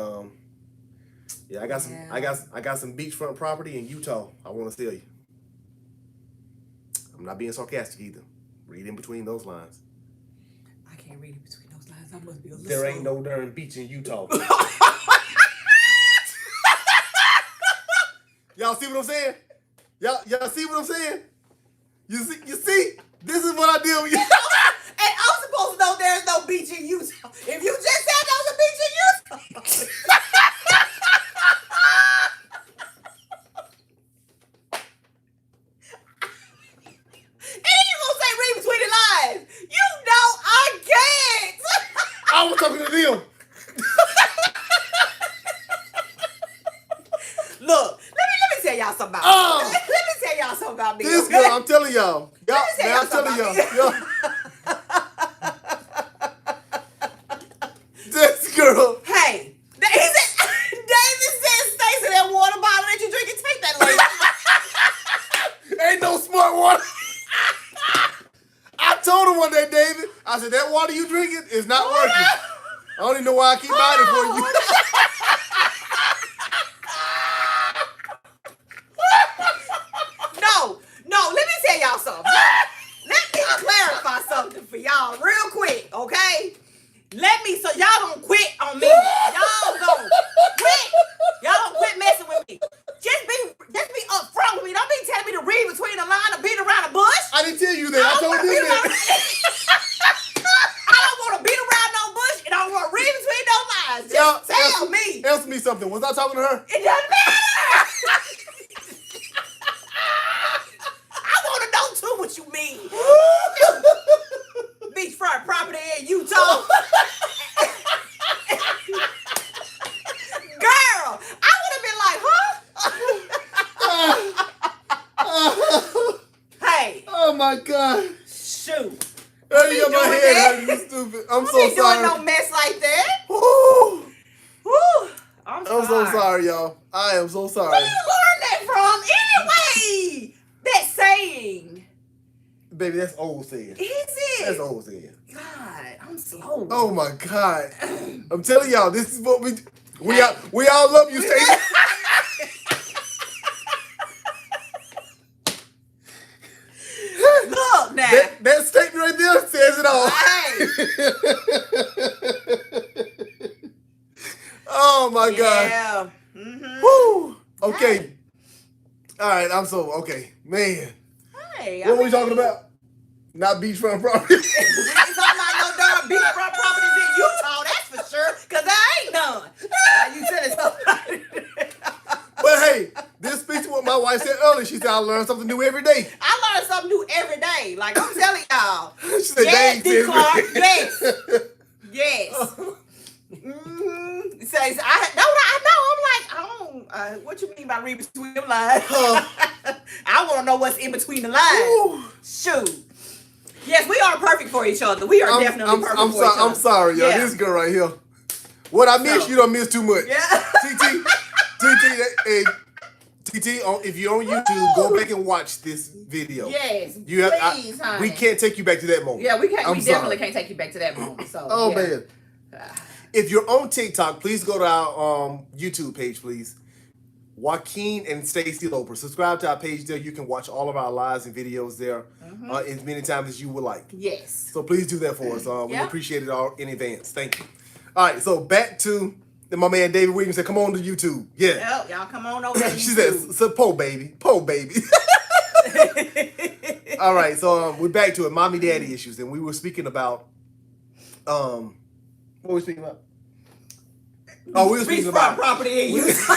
yeah, I got some beachfront property in Utah. I want to sell you. I'm not being sarcastic either. Read in between those lines. I can't read in between those lines. I must be a little There ain't slow. no darn beach in Utah. Y'all see what I'm saying? Y'all see what I'm saying? You see? This is what I deal with. And I'm supposed to know there's no beach in Utah. If you just said there was a beach in Utah. And you gonna say read between the lines. You know I can't. I was talking to them. Look, let me tell y'all something about me. Oh. Let me tell y'all something about me. This okay? girl, I'm telling y'all. Let me tell y'all I'm telling something y'all. This girl. Hey, David said, Stacey, that water bottle that you drinking, take that lady. Ain't no smart water. I told him one day, David. I said, that water you drinking is not working. I don't even know why I keep buying it for you. No, let me tell y'all something. Let me clarify something for y'all real quick, okay? So y'all don't quit on me. Y'all don't quit. Y'all don't quit messing with me. Just be upfront with me. Don't be telling me to read between the line or beat around the bush. I didn't tell you that. I told you that. I don't want to beat around no bush and I don't want to read between those lines. Just tell me. Answer me something. Was I talking to her? It doesn't matter. I want to know too what you mean. Beachfront property in Utah. Girl, I would have been like, huh? Hey. Oh my God. Shoot. Hey, you got my doing head that. hurting. You stupid. I'm I so ain't sorry. doing no mess like that. Woo. Whew. I'm I'm so sorry, y'all. I am so Where sorry. you learn that from anyway? That saying. Baby, that's old saying. Is it? That's old saying. God, I'm slow. Oh my God. I'm telling y'all, this is what we all love you, Stacey. Look now. That statement right there says it all. Oh my God. Yeah. Mm-hmm. Woo. Okay. Hey. All right, okay. Man. Hey, What were we talking about? Not beachfront property. We ain't talking about no darn beachfront properties in Utah, that's for sure, because there ain't none. You telling somebody. But hey, this speaks to what my wife said earlier. She said, I learn something new every day. I learn something new every day. Like I'm telling y'all. She said, Yes, dang, D-Clark, sis. yes. Yes. Mm-hmm. Says I know. I'm like, what you mean by read between them lines? I want to know what's in between the lines. Ooh. Shoot. Yes, we are perfect for each other. We are definitely perfect for each other. I'm sorry, y'all. Yeah. This girl right here. What I miss, you don't miss too much. Yeah. TT, hey, TT, if you're on YouTube, go back and watch this video. Yes. Please, honey. We can't take you back to that moment. Yeah, we can't. I'm We sorry. definitely can't take you back to that moment. So. Oh yeah. man. If you're on TikTok, please go to our YouTube page, please. Joaquin and Stacey Loper. Subscribe to our page there. You can watch all of our lives and videos there as many times as you would like. Yes. So please do that for us. We Yep. appreciate it all in advance. Thank you. All right, so back to my man David Williams said, come on to YouTube. Yeah. Yep, y'all come on over to YouTube. She said, po baby. All right, so we're back to it. Mommy daddy issues. And we were speaking about, what were we speaking about? Oh, we were speaking about property in Utah.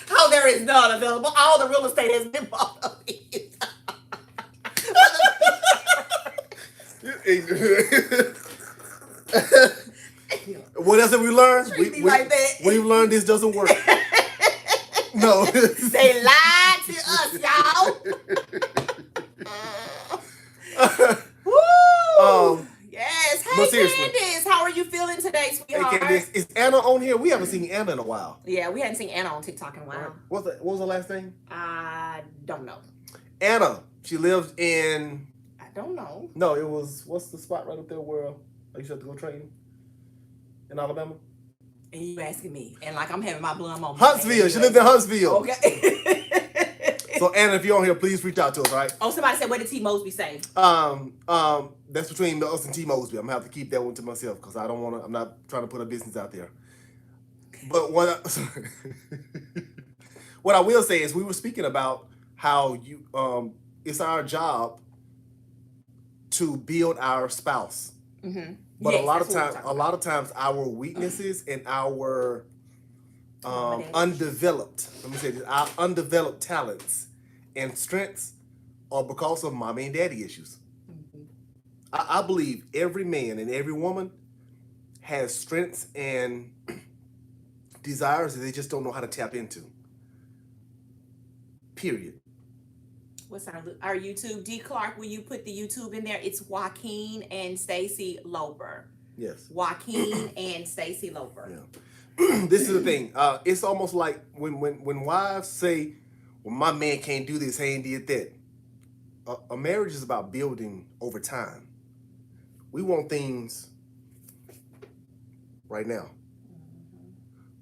How there is none available. All the real estate has been bought up in Utah. What else have we learned? Treat me like that. We've learned this doesn't work. No. They lied to us, y'all. Woo! Yes. but Hey, seriously. Candace, how are you feeling today, Hey, sweetheart? Candace, is Anna on here? We haven't seen Anna in a while. Yeah, we hadn't seen Anna on TikTok in a while. What was her last name? I don't know. Anna. She lives in... I don't know. No, it was... What's the spot right up there where I used to have to go train? In Alabama? And you asking me. And like I'm having my blood moment. Huntsville. She lived in Huntsville. Okay. So Anna, if you're on here, please reach out to us, right? Oh, somebody said, what did T. Mosby say? That's between us and T Mosby. I'm gonna have to keep that one to myself because I don't want to. I'm not trying to put a business out there. But what I will say is, we were speaking about how it's our job to build our spouse. Mm-hmm. But Yes, a lot that's of what we're times, talking a lot of times, our weaknesses and our Accommodations. undeveloped, let me say this, our undeveloped talents and strengths are because of mommy and daddy issues. Mhm. I believe every man and every woman has strengths and desires that they just don't know how to tap into. Period. What's our YouTube? D. Clark, will you put the YouTube in there? It's Joaquin and Stacy Loper. Yes. Joaquin and Stacy Loper. Yeah. This is the thing. It's almost like when wives say, "Well, my man can't do this, he ain't did that." A marriage is about building over time. We want things right now.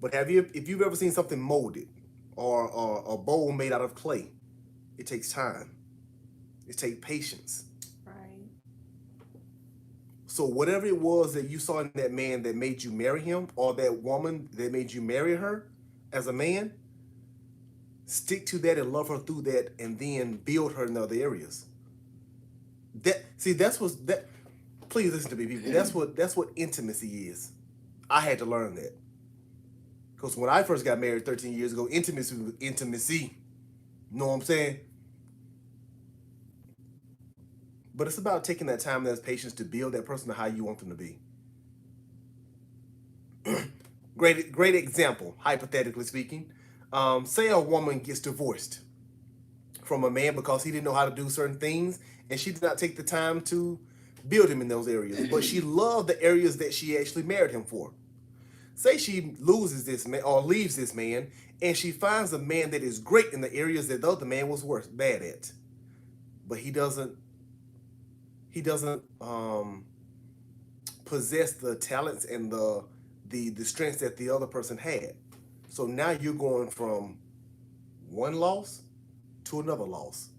But if you've ever seen something molded or a bowl made out of clay, it takes time. It takes patience. Right. So whatever it was that you saw in that man that made you marry him, or that woman that made you marry her as a man, stick to that and love her through that, and then build her in other areas. Please listen to me, people. That's what intimacy is. I had to learn that. Because when I first got married 13 years ago, intimacy was intimacy. You know what I'm saying? But it's about taking that time and that patience to build that person to how you want them to be. Great example, hypothetically speaking. Say a woman gets divorced from a man because he didn't know how to do certain things, and she did not take the time to build him in those areas. But she loved the areas that she actually married him for. Say she loses this man or leaves this man, and she finds a man that is great in the areas that the other man was bad at. But he doesn't possess the talents and the strengths that the other person had. So now you're going from one loss to another loss.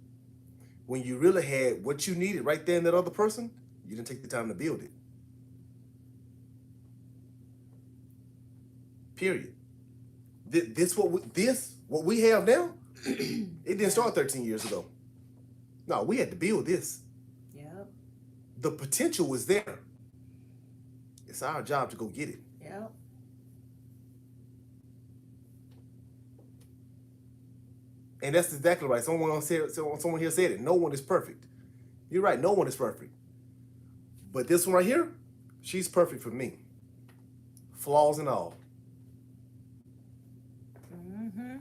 When you really had what you needed right there in that other person, you didn't take the time to build it. Period. What we have now, it didn't start 13 years ago. No, we had to build this. Yep. The potential was there. It's our job to go get it. Yep. And that's exactly right. Someone here said it. No one is perfect. You're right. No one is perfect. But this one right here, she's perfect for me. Flaws and all. Mm-hmm.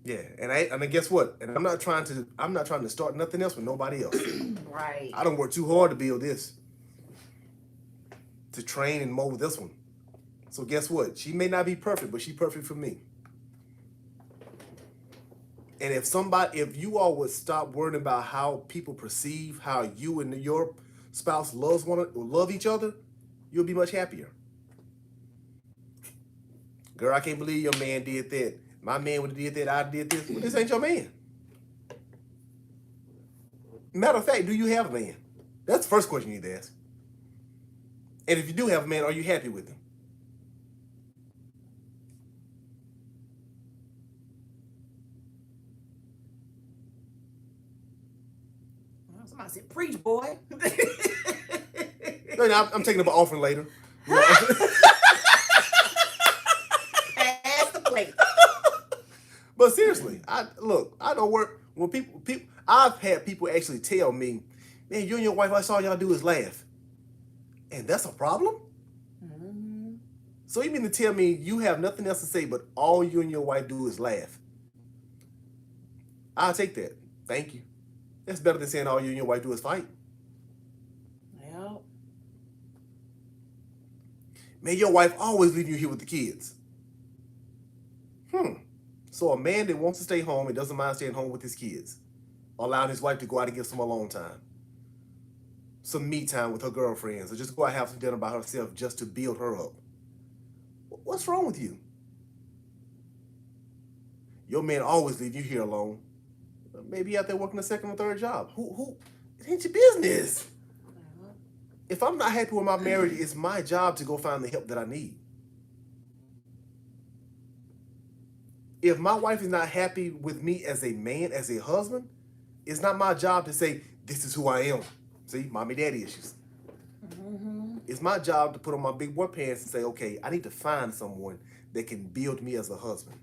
Yeah, and then guess what? And I'm not trying to start nothing else with nobody else. Right. I don't work too hard to build this, to train and mold this one. So guess what? She may not be perfect, but she's perfect for me. And if you all would stop worrying about how people perceive how you and your spouse love each other, you'll be much happier. Girl, I can't believe your man did that. My man would have did that. I did this. Well, this ain't your man. Matter of fact, do you have a man? That's the first question you need to ask. And if you do have a man, are you happy with him? Somebody said, preach, boy. No, I'm taking up an offering later. You know, Pass the plate. but seriously, I don't work when people. I've had people actually tell me, "Man, you and your wife, I saw y'all do is laugh," and that's a problem. Mm-hmm. So you mean to tell me you have nothing else to say, but all you and your wife do is laugh? I'll take that. Thank you. That's better than saying all you and your wife do is fight. Yep. Man, your wife always leaving you here with the kids. So a man that wants to stay home and doesn't mind staying home with his kids, allowing his wife to go out and get some alone time, some me time with her girlfriends, or just go out and have some dinner by herself just to build her up. What's wrong with you? Your man always leave you here alone. Maybe you out there working a second or third job. Who? It ain't your business. If I'm not happy with my marriage, it's my job to go find the help that I need. If my wife is not happy with me as a man, as a husband, it's not my job to say, this is who I am. See, mommy, daddy issues. It's my job to put on my big boy pants and say, okay, I need to find someone that can build me as a husband.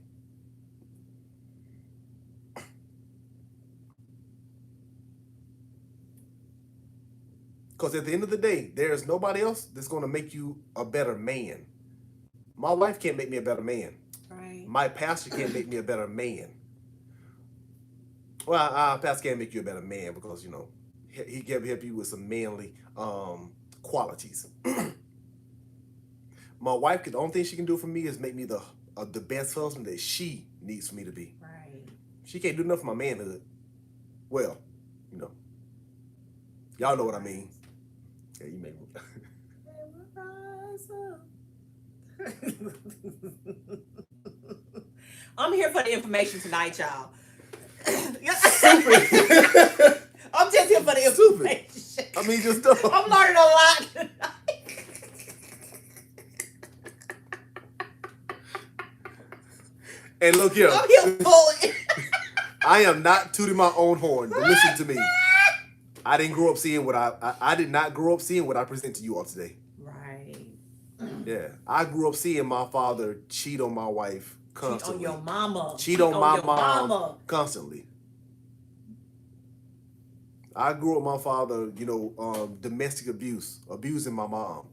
Because at the end of the day, there's nobody else that's going to make you a better man. My wife can't make me a better man. Right. My pastor can't make me a better man. Well, pastor can't make you a better man because, you know, he can help you with some manly qualities. My wife, the only thing she can do for me is make me the best husband that she needs for me to be. Right. She can't do nothing for my manhood. Well, you know, y'all know what I mean. Yeah, you make me. I'm here for the information tonight, y'all. Stupid. I'm just here for the Stupid. information. I mean, just dumb. I'm learning a lot tonight. And look here. I'm here for it. I am not tooting my own horn, but listen to me. I didn't grow up seeing what I did not grow up seeing what I present to you all today. Right. Yeah, I grew up seeing my father cheat on my wife constantly. Cheat on your mama. Cheat on my your mom constantly. I grew up with my father, you know, domestic abuse, abusing my mom.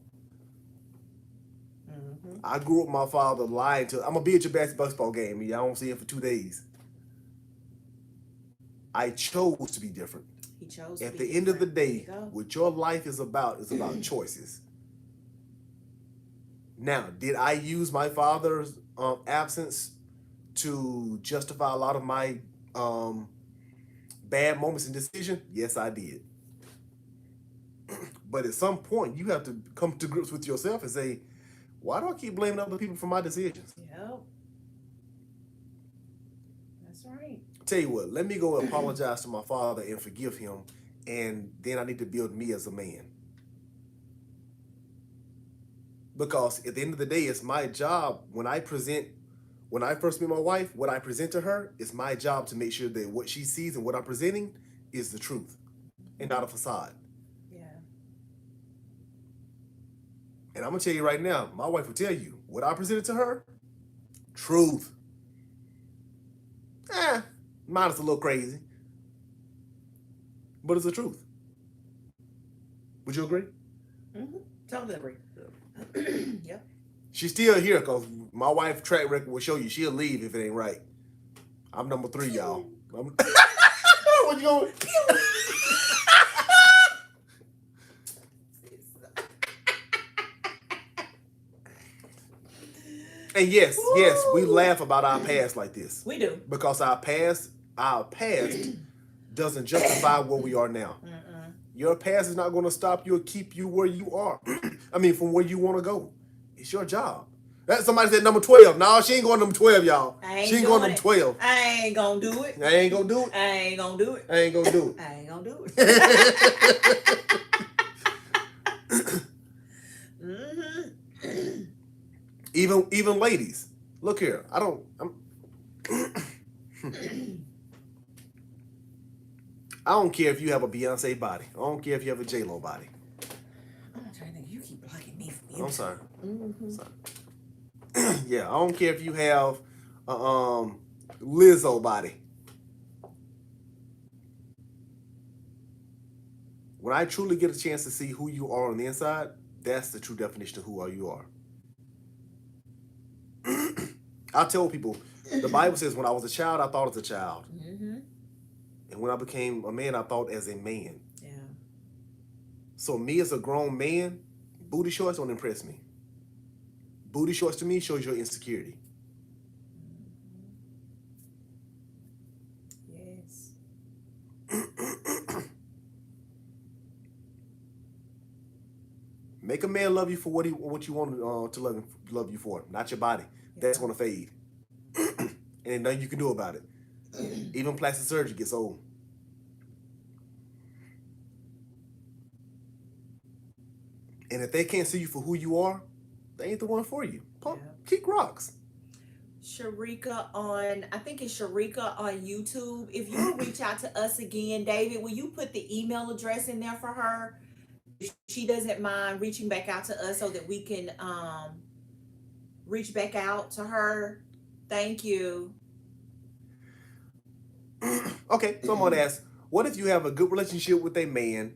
I grew up with my father lying to, I'm going to be at your basketball game. I don't see him for 2 days. I chose to be different. He chose At to the be end of the different. day, what your life is about choices. Now, did I use my father's absence to justify a lot of my bad moments and decisions? Yes, I did. But at some point, you have to come to grips with yourself and say, why do I keep blaming other people for my decisions? Yep. That's right. Tell you what, let me go apologize to my father and forgive him, and then I need to build me as a man. Because at the end of the day, it's my job when I first meet my wife, what I present to her, it's my job to make sure that what she sees and what I'm presenting is the truth and not a facade. Yeah. And I'm going to tell you right now, my wife will tell you, what I presented to her, truth. Mine is a little crazy, but it's the truth. Would you agree? Totally agree. Yep. She's still here because my wife's track record will show you she'll leave if it ain't right. I'm number 3, y'all. What you going? And yes, we laugh about our past like this. We do. Because our past doesn't justify where we are now. Your past is not going to stop you or keep you where you are. I mean, from where you want to go. It's your job. Somebody said number 12. No, she ain't going number 12, y'all. She ain't going number 12. I ain't gonna do it. I ain't gonna do it. I ain't gonna do it. I ain't gonna do it. I ain't gonna do it. Even ladies. Look here. I don't care if you have a Beyonce body. I don't care if you have a J-Lo body. I'm trying to think. You keep blocking me from you. I'm sorry. Sorry. Yeah, I don't care if you have a Lizzo body. When I truly get a chance to see who you are on the inside, that's the true definition of who you are. I tell people, the Bible says when I was a child, I thought as a child. And when I became a man, I thought as a man. Yeah. So me as a grown man, booty shorts don't impress me. Booty shorts to me shows your insecurity. Yes. Make a man love you for what you want to love you for, not your body. That's gonna fade, and ain't nothing you can do about it. Even plastic surgery gets old. And if they can't see you for who you are, they ain't the one for you. Pump, kick rocks. Sharika I think it's Sharika on YouTube. If you reach out to us again, David, will you put the email address in there for her? If she doesn't mind reaching back out to us so that we can reach back out to her. Thank you. Okay, so I'm gonna ask, what if you have a good relationship with a man,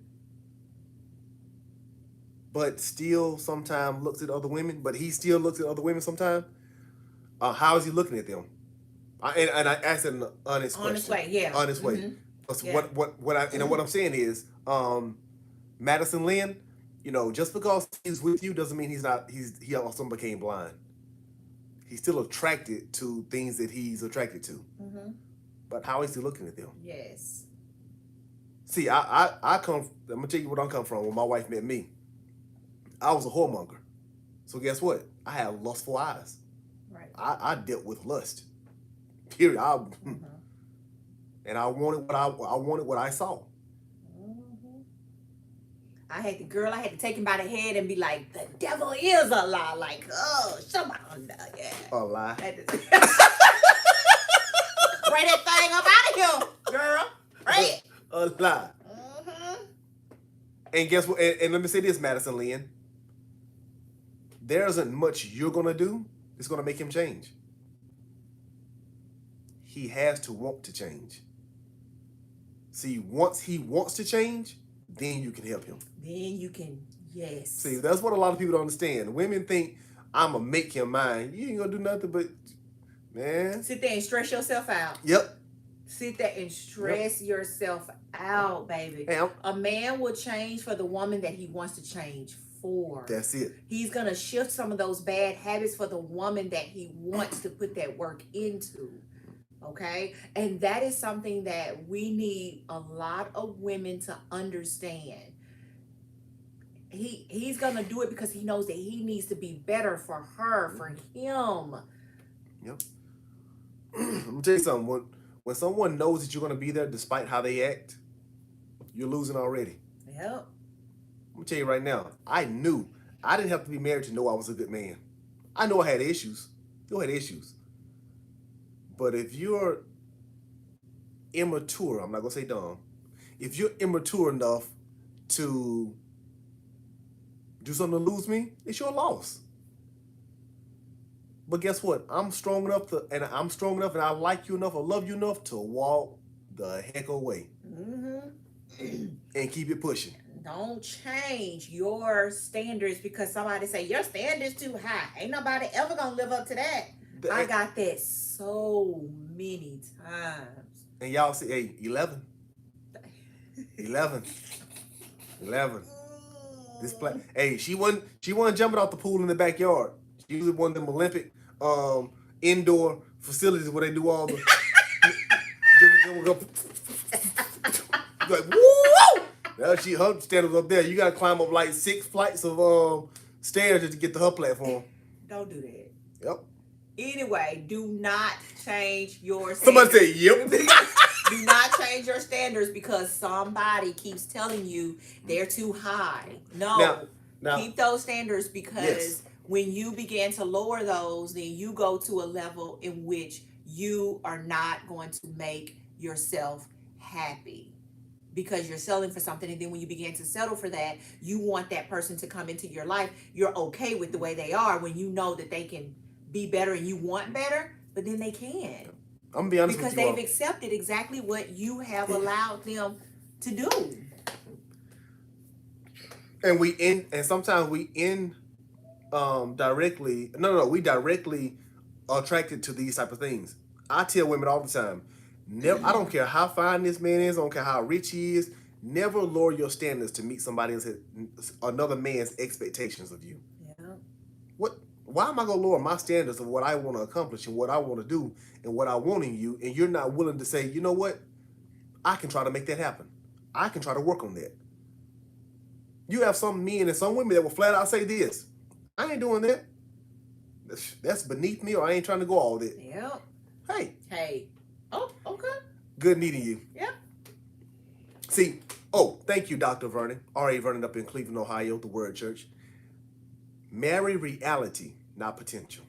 but still sometimes looks at other women, but he still looks at other women sometimes? How is he looking at them? And I asked it in an honest question. Honest way, yeah. Honest way. Mhm. Because Yeah. what I'm saying is, Madison Lynn, just because he's with you doesn't mean he also became blind. He's still attracted to things that he's attracted to. Mm-hmm. But how is he looking at them? Yes. See, I'm gonna tell you where I come from. When my wife met me, I was a whoremonger. So guess what? I had lustful eyes. Right. I dealt with lust. Period. Mm-hmm. And I wanted what I saw. Mm-hmm. I had to take him by the head and be like, the devil is a lie. Like, oh, somebody, yeah. A lie. Pray that thing up out of here, girl. Pray it. A lie. Mm-hmm. And guess what? And let me say this, Madison Lynn. There isn't much you're gonna do that's gonna make him change. He has to want to change. See, once he wants to change, then you can help him. Then you can, yes. See, that's what a lot of people don't understand. Women think, I'm gonna make him mine. You ain't gonna do nothing but, man. Sit there and stress yourself out. Yep. Sit there and stress yourself out, baby. Hey, a man will change for the woman that he wants to change for. That's it. He's going to shift some of those bad habits for the woman that he wants to put that work into. Okay? And that is something that we need a lot of women to understand. He's going to do it because he knows that he needs to be better for her, for him. Yep. I'm going to tell you something. When someone knows that you're going to be there despite how they act, you're losing already. Yep. I'm going to tell you right now, I knew I didn't have to be married to know I was a good man. I know I had issues. Still had issues. But if you're immature, I'm not going to say dumb, if you're immature enough to do something to lose me, it's your loss. But guess what? I'm strong enough and I like you enough, I love you enough to walk the heck away. Mm-hmm. And keep it pushing. Don't change your standards because somebody say your standards too high. Ain't nobody ever gonna live up to that. I got that so many times. And y'all say, hey, 11. 11. Hey, she wasn't jumping off the pool in the backyard. She was one of them Olympic indoor facilities where they do all the like, woo! Now her stand was up there. You gotta climb up like 6 flights of stairs just to get to her platform. Don't do that. Yep. Anyway, do not change your standards. Somebody say, yep. Do not change your standards because somebody keeps telling you they're too high. No. Now keep those standards because when you begin to lower those, then you go to a level in which you are not going to make yourself happy because you're settling for something. And then when you begin to settle for that, you want that person to come into your life. You're okay with the way they are when you know that they can be better and you want better, but then they can. I'm gonna be honest because with you. They've accepted exactly what you have allowed them to do. And sometimes we directly attracted to these type of things. I tell women all the time, never. I don't care how fine this man is. I don't care how rich he is. Never lower your standards to meet another man's expectations of you. Yeah. Why am I gonna lower my standards of what I want to accomplish and what I want to do and what I want in you, and you're not willing to say, you know what? I can try to make that happen. I can try to work on that. You have some men and some women that will flat out say this: I ain't doing that. That's beneath me, or I ain't trying to go all that. Yep. Hey. Oh, okay. Good meeting you. Yep. See, thank you, Dr. Vernon. R.A. Vernon up in Cleveland, Ohio, the Word Church. Marry reality, not potential.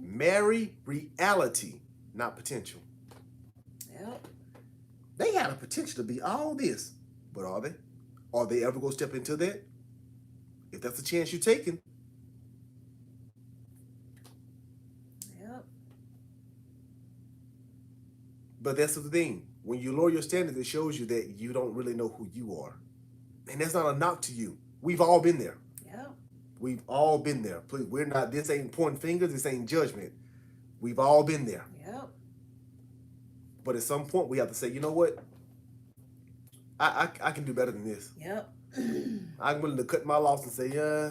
Marry reality, not potential. Yep. They had a potential to be all this, but are they? Are they ever going to step into that? If that's a chance you're taking. Yep. But that's the thing. When you lower your standards, it shows you that you don't really know who you are. And that's not a knock to you. We've all been there. Yep. We've all been there. Please, this ain't pointing fingers, this ain't judgment. We've all been there. Yep. But at some point, we have to say, you know what? I can do better than this. Yep. I'm willing to cut my loss and say, yeah.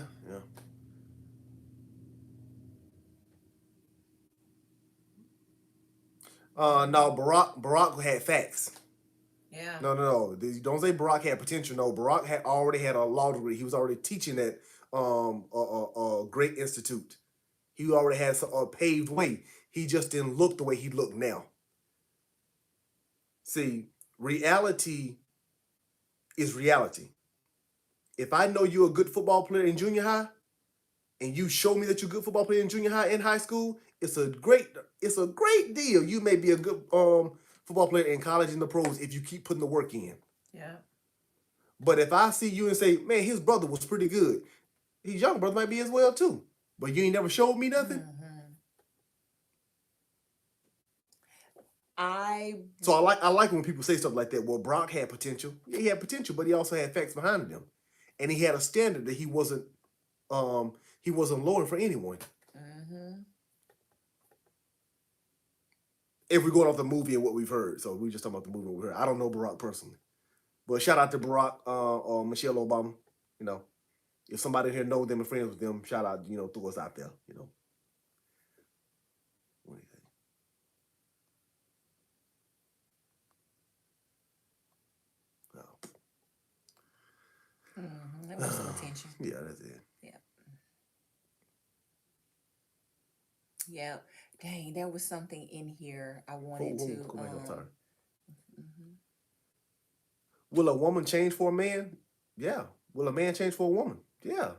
No, Barack had facts. Yeah. No. Don't say Barack had potential. No, Barack already had a law degree. He was already teaching at a great institute. He already has a paved way. He just didn't look the way he looked now. See, reality is reality. If I know you're a good football player in junior high, and you show me that you're a good football player in junior high and high school, it's a great deal. You may be a good football player in college and the pros if you keep putting the work in. Yeah. But if I see you and say, man, his brother was pretty good, his younger brother might be as well too, but you ain't never showed me nothing. So I like when people say stuff like that. Well, Brock had potential. Yeah, he had potential, but he also had facts behind him, and he had a standard that he wasn't lowering for anyone. If we're going off the movie and what we've heard, so we just talking about the movie and what we heard. I don't know Barack personally, but shout out to Barack or Michelle Obama. You know, if somebody here knows them and friends with them, shout out. You know, throw us out there. You know. What do you think? That was some attention. Yeah, that's it. Yeah. Dang, there was something in here I wanted to. Go back, I'm sorry. Will a woman change for a man? Yeah. Will a man change for a woman? Yeah.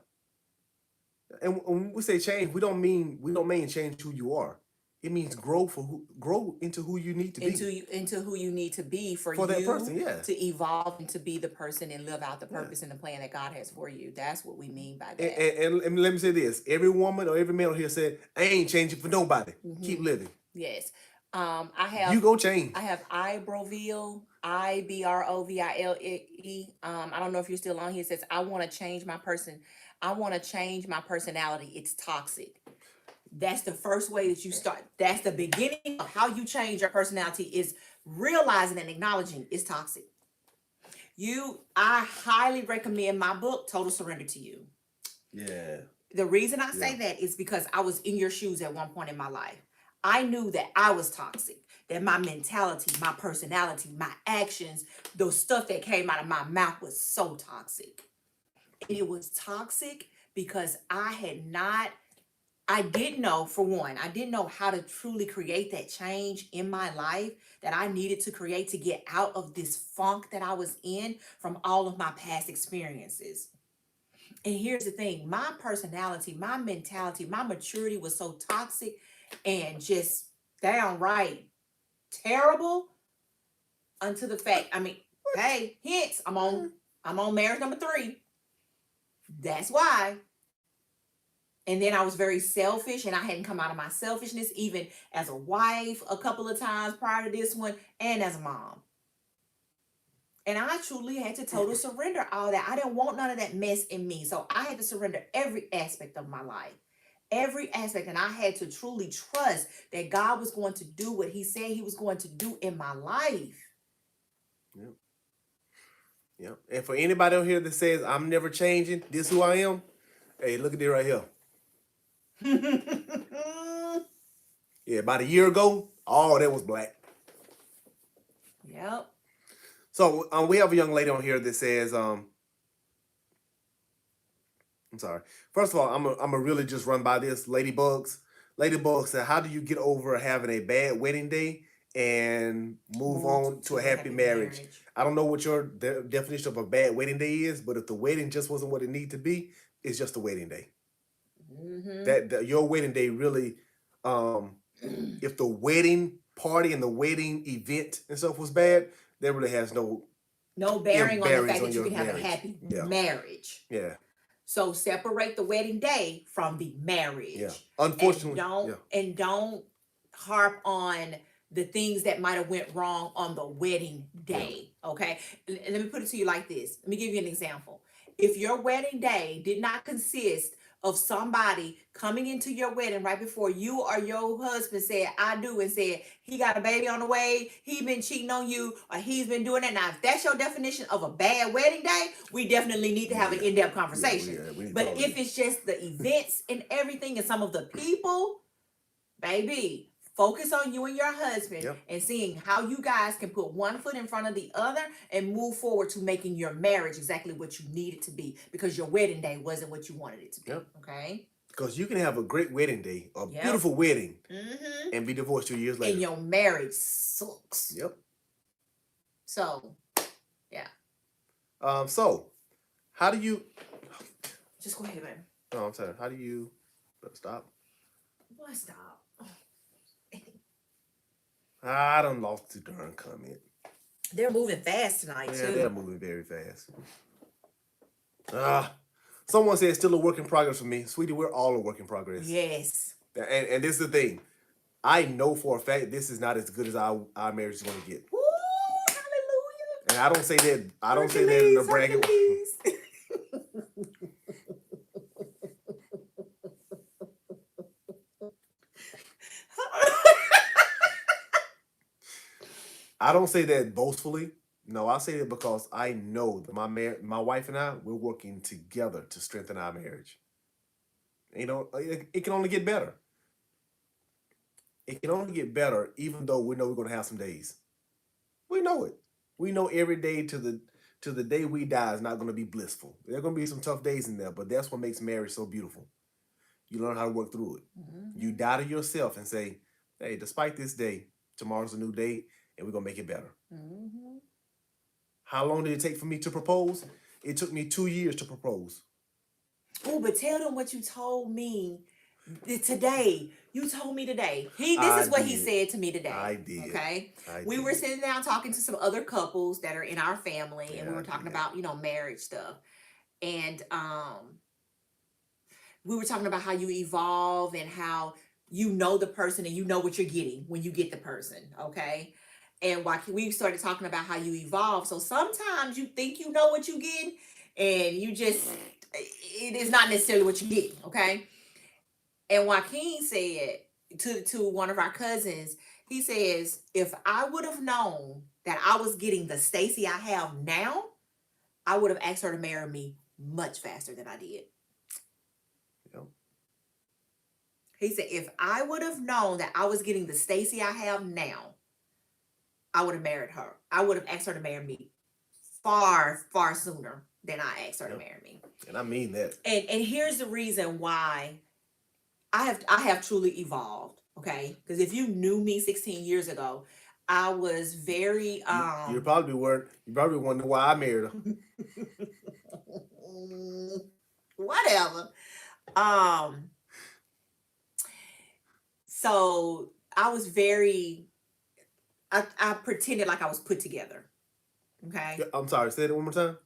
And when we say change, we don't mean change who you are. It means grow into who you need to be. Into who you need to be for that you person, yeah. to evolve and to be the person and live out the purpose and the plan that God has for you. That's what we mean by that. And let me say this: every woman or every man here said, "I ain't changing for nobody. Keep living." Yes. I have. You go change. I have Ibroville, Ibroville. I don't know if you're still on here. It says, "I want to change my person. I want to change my personality. It's toxic." That's the first way that you start. That's the beginning of how you change your personality, is realizing and acknowledging it's toxic. I highly recommend my book, Total Surrender to You. Yeah. The reason I say that is because I was in your shoes at one point in my life. I knew that I was toxic, that my mentality, my personality, my actions, those stuff that came out of my mouth was so toxic. And it was toxic because I didn't know, for one, I didn't know how to truly create that change in my life that I needed to create to get out of this funk that I was in from all of my past experiences. And here's the thing, my personality, my mentality, my maturity was so toxic and just downright terrible unto the fact, hey, hence, I'm on marriage number 3. That's why. And then I was very selfish, and I hadn't come out of my selfishness, even as a wife a couple of times prior to this one, and as a mom. And I truly had to total surrender all that. I didn't want none of that mess in me. So I had to surrender every aspect of my life. Every aspect. And I had to truly trust that God was going to do what he said he was going to do in my life. Yep. Yep. And for anybody out here that says, I'm never changing, this is who I am, hey, look at it right here. Yeah, about a year ago, all that was black. Yep. So we have a young lady on here that says, I'm sorry. First of all, I'm a really just run by this. Ladybug said, how do you get over having a bad wedding day and move on to a happy marriage. I don't know what your definition of a bad wedding day is, but if the wedding just wasn't what it needed to be, it's just a wedding day. That your wedding day really, if the wedding party and the wedding event and stuff was bad, that really has no bearing on the fact on that you your can have a marriage. happy Yeah. marriage. Yeah. So separate the wedding day from the marriage. Yeah. Unfortunately, and don't harp on the things that might have went wrong on the wedding day. Okay. Let me put it to you like this. Let me give you an example. If your wedding day did not consist of somebody coming into your wedding right before you or your husband said "I do" and said he got a baby on the way, he been cheating on you, or he's been doing it. Now, if that's your definition of a bad wedding day, we definitely need to have an in-depth conversation. But if it's just the events and everything and some of the people, baby, focus on you and your husband and seeing how you guys can put one foot in front of the other and move forward to making your marriage exactly what you need it to be, because your wedding day wasn't what you wanted it to be. Okay? Because you can have a great wedding day, a beautiful wedding, and be divorced 2 years later. And your marriage sucks. Yep. So, yeah. So, how do you... Just go ahead, man. No, I'm sorry. How do you... Stop. What stop? I done lost the darn comment. They're moving fast tonight, too. Yeah, they're moving very fast. Someone said it's still a work in progress for me. Sweetie, we're all a work in progress. Yes. And this is the thing. I know for a fact this is not as good as our marriage is going to get. Woo! Hallelujah! And I don't say that. I don't say that in a bragging. I don't say that boastfully. No, I say that because I know that my wife and I, we're working together to strengthen our marriage. You know, it can only get better. It can only get better, even though we know we're going to have some days. We know it. We know every day to the day we die is not going to be blissful. There are going to be some tough days in there, but that's what makes marriage so beautiful. You learn how to work through it. You die to yourself and say, hey, despite this day, tomorrow's a new day, and we're going to make it better. How long did it take for me to propose? It took me 2 years to propose. Oh, but tell them what you told me today. You told me today. This is what he said to me today. I did. Okay. We were sitting down talking to some other couples that are in our family, and we were talking about, marriage stuff. And we were talking about how you evolve and how you know the person and you know what you're getting when you get the person. Okay. And we started talking about how you evolve. So sometimes you think you know what you get, and it is not necessarily what you get. Okay. And Joaquin said to one of our cousins, he says, if I would have known that I was getting the Stacy I have now, I would have asked her to marry me much faster than I did. Yep. He said, if I would have known that I was getting the Stacy I have now, I would have married her. I would have asked her to marry me far, far sooner than I asked her to marry me. And I mean that. And here's the reason why I have truly evolved. Okay, because if you knew me 16 years ago, I was very You probably weren't. You probably wondering why I married her. Whatever. So I was very. I pretended like I was put together. Okay. I'm sorry. Say it one more time.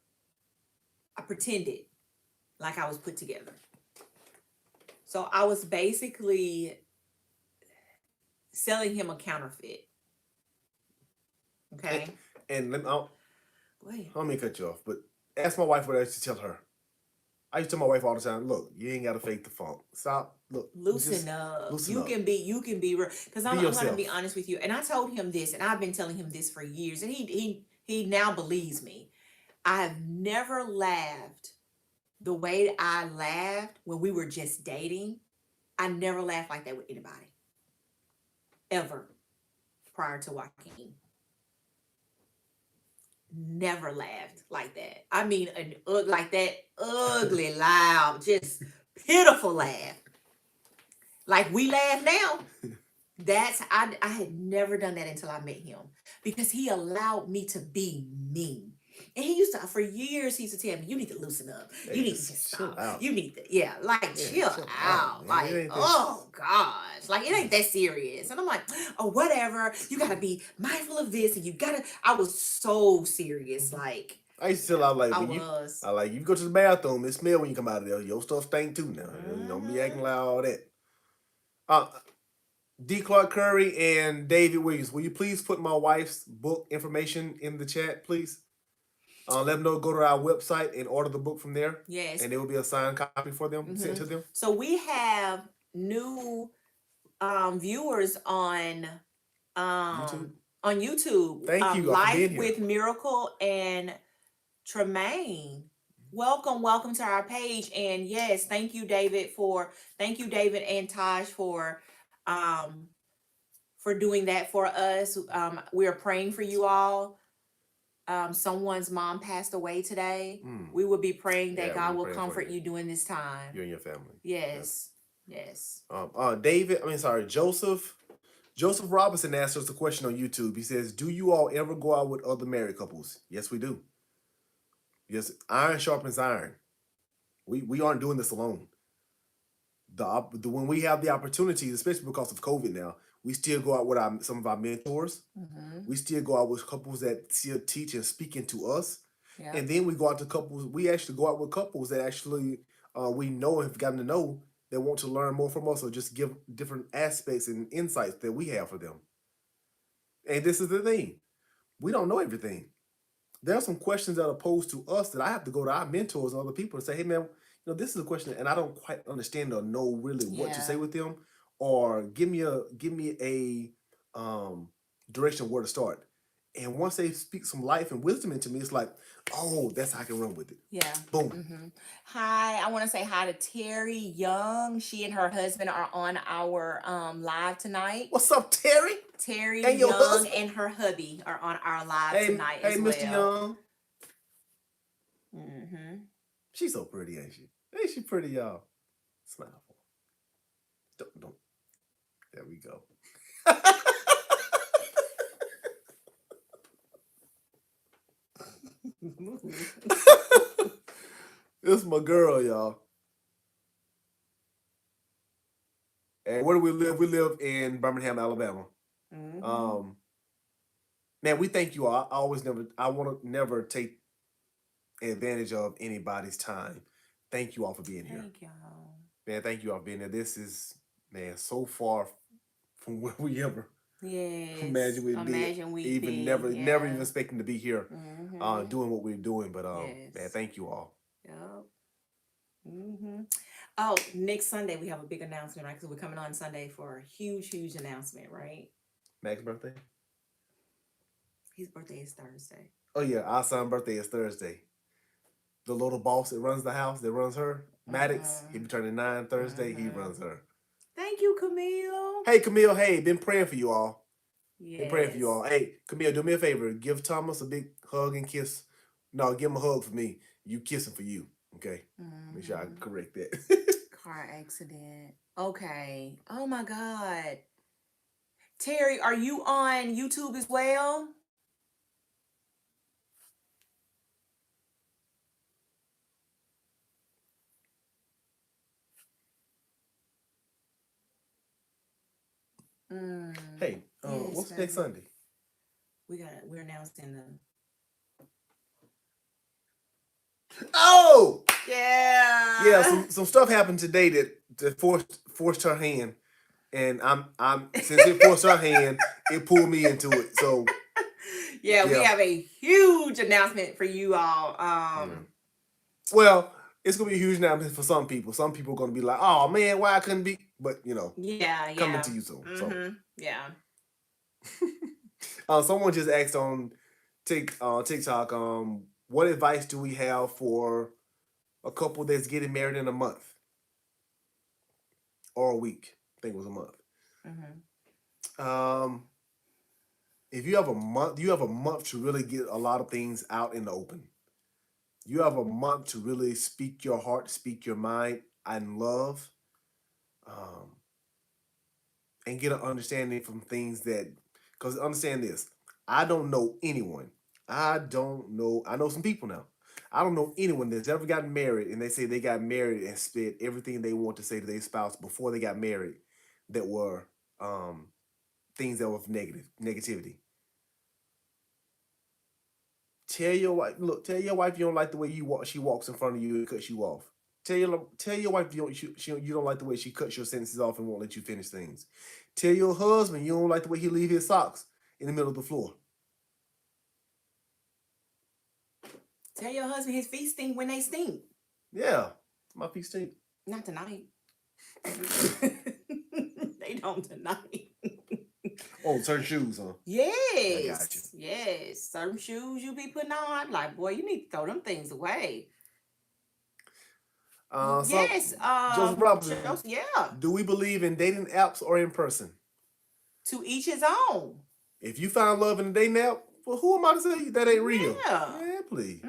I pretended like I was put together. So I was basically selling him a counterfeit. Okay. And let me, Go ahead. let me cut you off, but ask my wife what I used to tell her. I used to tell my wife all the time, look, you ain't got to fake the funk. Stop. Look. Loosen up. Loosen you up. can be real. Because I'm going to yourself. be honest with you. And I told him this, and I've been telling him this for years, and he now believes me. I have never laughed the way I laughed when we were just dating. I never laughed like that with anybody. Ever. Prior to Joaquin. Never laughed like that. I mean, like that ugly, loud, just pitiful laugh. Like we laugh now. I had never done that until I met him, because he allowed me to be me. And he used to, for years, he used to tell me, you need to loosen up. Hey, You need to just just chill stop. out. You need to, yeah, like Yeah, chill chill out, out. man. It Like, ain't that. oh gosh, like it ain't that serious. And I'm like, oh, whatever. You gotta be mindful of this, and you gotta, I was so serious. Like, I used to chill out like I when you. was. I like you go to the bathroom. It smell when you come out of there. Your stuff stink too now. Don't be acting Mhm. like all that. Uh, D. Clark Curry and David Williams, will you please put my wife's book information in the chat, please? Let them know, go to our website and order the book from there, Yes. and there will be a signed copy for them sent Hmm. to them. So we have new viewers YouTube. on YouTube. Thank you all for Life being here. with Miracle and Tremaine. Welcome, welcome to our page. And yes, thank you, David and Taj, um for doing that for us. We are praying for you all. Someone's mom passed away today. We will be praying that Yeah, God we're will praying for comfort you. you during this time. You and your family. Yes. Yes. David, I mean, sorry, Joseph. Joseph Robinson asked us a question on YouTube. He says, "Do you all ever go out with other married couples?" Yes, we do. Yes, iron sharpens iron. We aren't doing this alone. When we have the opportunities, especially because of COVID now, we still go out with some of our mentors. Mm-hmm. We still go out with couples that still teach and speaking to us, Yeah. and then we go out to couples. We actually go out with couples that actually we know and have gotten to know that want to learn more from us, or just give different aspects and insights that we have for them. And this is the thing: we don't know everything. There are some questions that are posed to us that I have to go to our mentors and other people and say, "Hey, man, this is a question, and I don't quite understand or know really what to say Yeah. with them, or give me a direction where to start." And once they speak some life and wisdom into me, it's like, oh, that's how I can run with it. Yeah. Boom. Mm-hmm. Hi, I want to say hi to Terry Young. She and her husband are on our live tonight. What's up, Terry? Terry And your Young husband? and her hubby are on our live Hey, tonight hey, as Mr. well. Young. Mm-hmm. She's so pretty, ain't she? Ain't she pretty, y'all? Smile for her. Don't. There we go. This is my girl, y'all. And where do we live? We live in Birmingham, Alabama. Mm-hmm. Man, we thank you all. I want to never take advantage of anybody's time. Thank you all for being here. Thank y'all. Man, thank you all for being here. This is, man, so far from where we ever Yes. imagine we'd be. Even never even expecting to be here doing what we're doing. But man, thank you all. Yep. Mm-hmm. Oh, next Sunday we have a big announcement, right? Because we're coming on Sunday for a huge, huge announcement, right? Max's birthday? His birthday is Thursday. Oh yeah, our son's birthday is Thursday. The little boss that runs the house, that runs her, Maddox, he be turning 9 Thursday. He runs her. Thank you, Camille. Hey, Camille. Hey, been praying for you all. Yes. Been praying for you all. Hey, Camille, do me a favor. Give Thomas a big hug and kiss. No, give him a hug for me. You kiss him for you. Okay? Make sure I correct that. Car accident. Okay. Oh my God. Terry, are you on YouTube as well? Hey, what's next Sunday? We're announcing the. Oh! Yeah. Yeah, some stuff happened today that forced her hand. And I'm since it forced her hand, it pulled me into it. So yeah, we have a huge announcement for you all. Well, it's gonna be a huge announcement for some people. Some people are gonna be like, "Oh man, why I couldn't be?" But coming to you soon. So yeah. Someone just asked on TikTok, what advice do we have for a couple that's getting married in a month or a week? I think it was a month. If you have a month to really get a lot of things out in the open. You have a month to really speak your heart, speak your mind, and love. and get an understanding from things that, because understand this, I don't know anyone. I don't know. I know some people now. I don't know anyone that's ever gotten married and they say they got married and said everything they want to say to their spouse before they got married that were things that were negativity. Tell your wife, look, tell your wife you don't like the way you walk. She walks in front of you and cuts you off. Tell your wife you don't like the way she cuts your sentences off and won't let you finish things. Tell your husband you don't like the way he leave his socks in the middle of the floor. Tell your husband his feet stink when they stink. Yeah, my feet stink. Not tonight. They don't tonight. Oh, certain shoes, huh? Yes. I got you. Yes. Certain shoes you be putting on, I'm like, boy, you need to throw them things away. Yes. Joseph Robinson. Yeah. Do we believe in dating apps or in person? To each his own. If you find love in a dating app, well, who am I to say that ain't real? Yeah, please.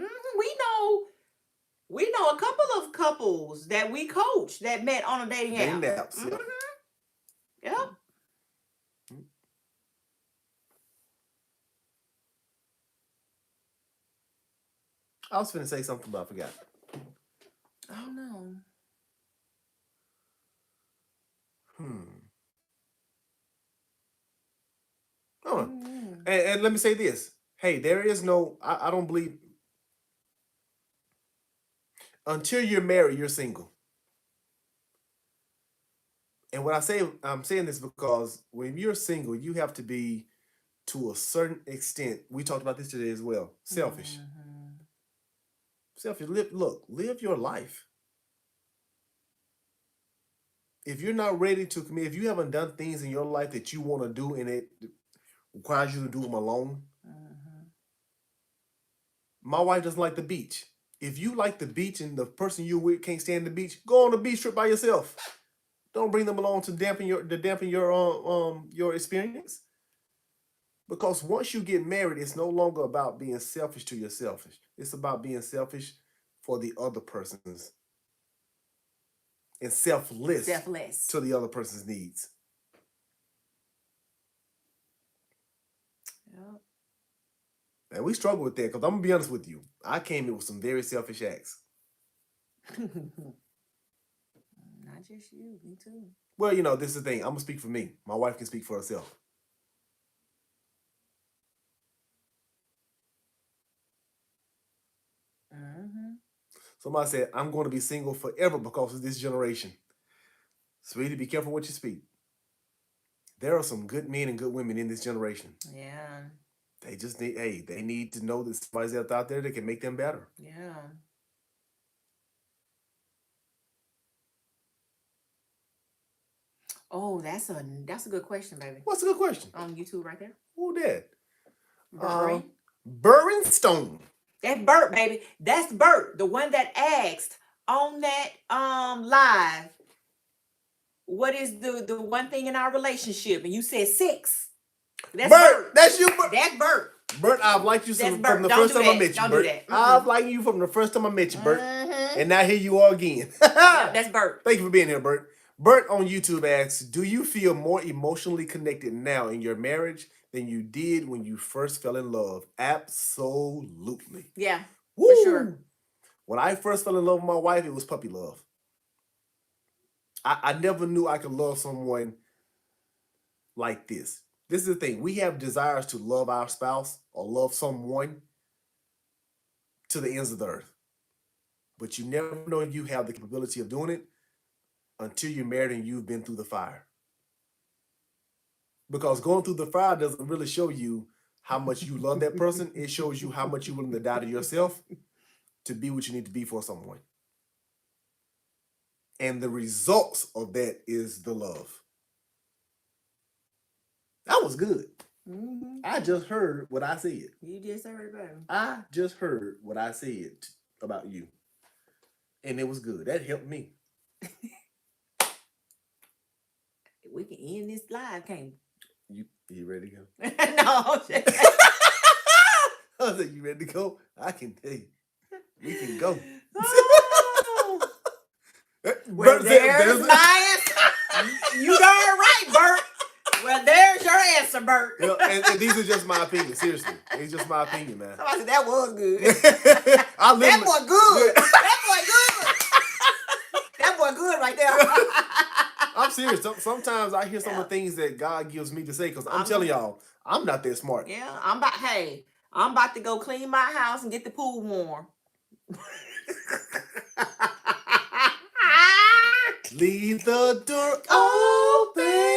We know a couple of couples that we coach that met on a dating app. Dating apps. Mm-hmm. Yep. I was finna say something, but I forgot. Oh no. Oh, and let me say this. Hey, there is no. I don't believe. Until you're married, you're single. And what I'm saying this because when you're single, you have to be, to a certain extent. We talked about this today as well. Selfish. Selfish. Live your life. If you're not ready to commit, if you haven't done things in your life that you want to do and it requires you to do them alone. My wife doesn't like the beach. If you like the beach and the person you're with can't stand the beach, go on a beach trip by yourself. Don't bring them along to dampen your experience. Because once you get married, it's no longer about being selfish to yourself. It's about being selfish for the other person's and selfless to the other person's needs. Yep. And we struggle with that because I'm gonna be honest with you. I came in with some very selfish acts. Not just you, me too. Well, this is the thing. I'm gonna speak for me. My wife can speak for herself. Somebody said, I'm going to be single forever because of this generation. Sweetie, be careful what you speak. There are some good men and good women in this generation. Yeah. They just they need to know that somebody's out there that can make them better. Yeah. Oh, that's a good question, baby. What's a good question? On YouTube right there. Who that? Bert Stone. That's Bert, baby. That's Bert, the one that asked on that live, what is the one thing in our relationship? And you said 6. That's Bert. That's you, Bert. That's Bert. Bert, I've liked you from the first time I met you, Bert. I've liked you from the first time I met you, Bert. And now here you are again. Yeah, that's Bert. Thank you for being here, Bert. Bert on YouTube asks, do you feel more emotionally connected now in your marriage than you did when you first fell in love? Absolutely. Yeah, Woo! for sure. When I first fell in love with my wife, it was puppy love. I never knew I could love someone like this. This is the thing. We have desires to love our spouse or love someone to the ends of the earth. But you never know if you have the capability of doing it until you're married and you've been through the fire. Because going through the fire doesn't really show you how much you love that person. It shows you how much you're willing to die to yourself to be what you need to be for someone. And the results of that is the love. That was good. I just heard what I said. You just heard about him. I just heard what I said about you. And it was good. That helped me. We can end this live, can't we? You ready to go? No. I said, you ready to go? I can tell you. We can go. Well, there's my answer. You darn right, Bert. Professor Burt. And these are just my opinion. Seriously, it's just my opinion, man. Somebody said that was good. I That literally, boy good. That boy good. That boy good right there. I'm serious. Sometimes I hear some of the things that God gives me to say because I'm telling y'all, I'm not that smart. Yeah, I'm about to go clean my house and get the pool warm. Leave the door open.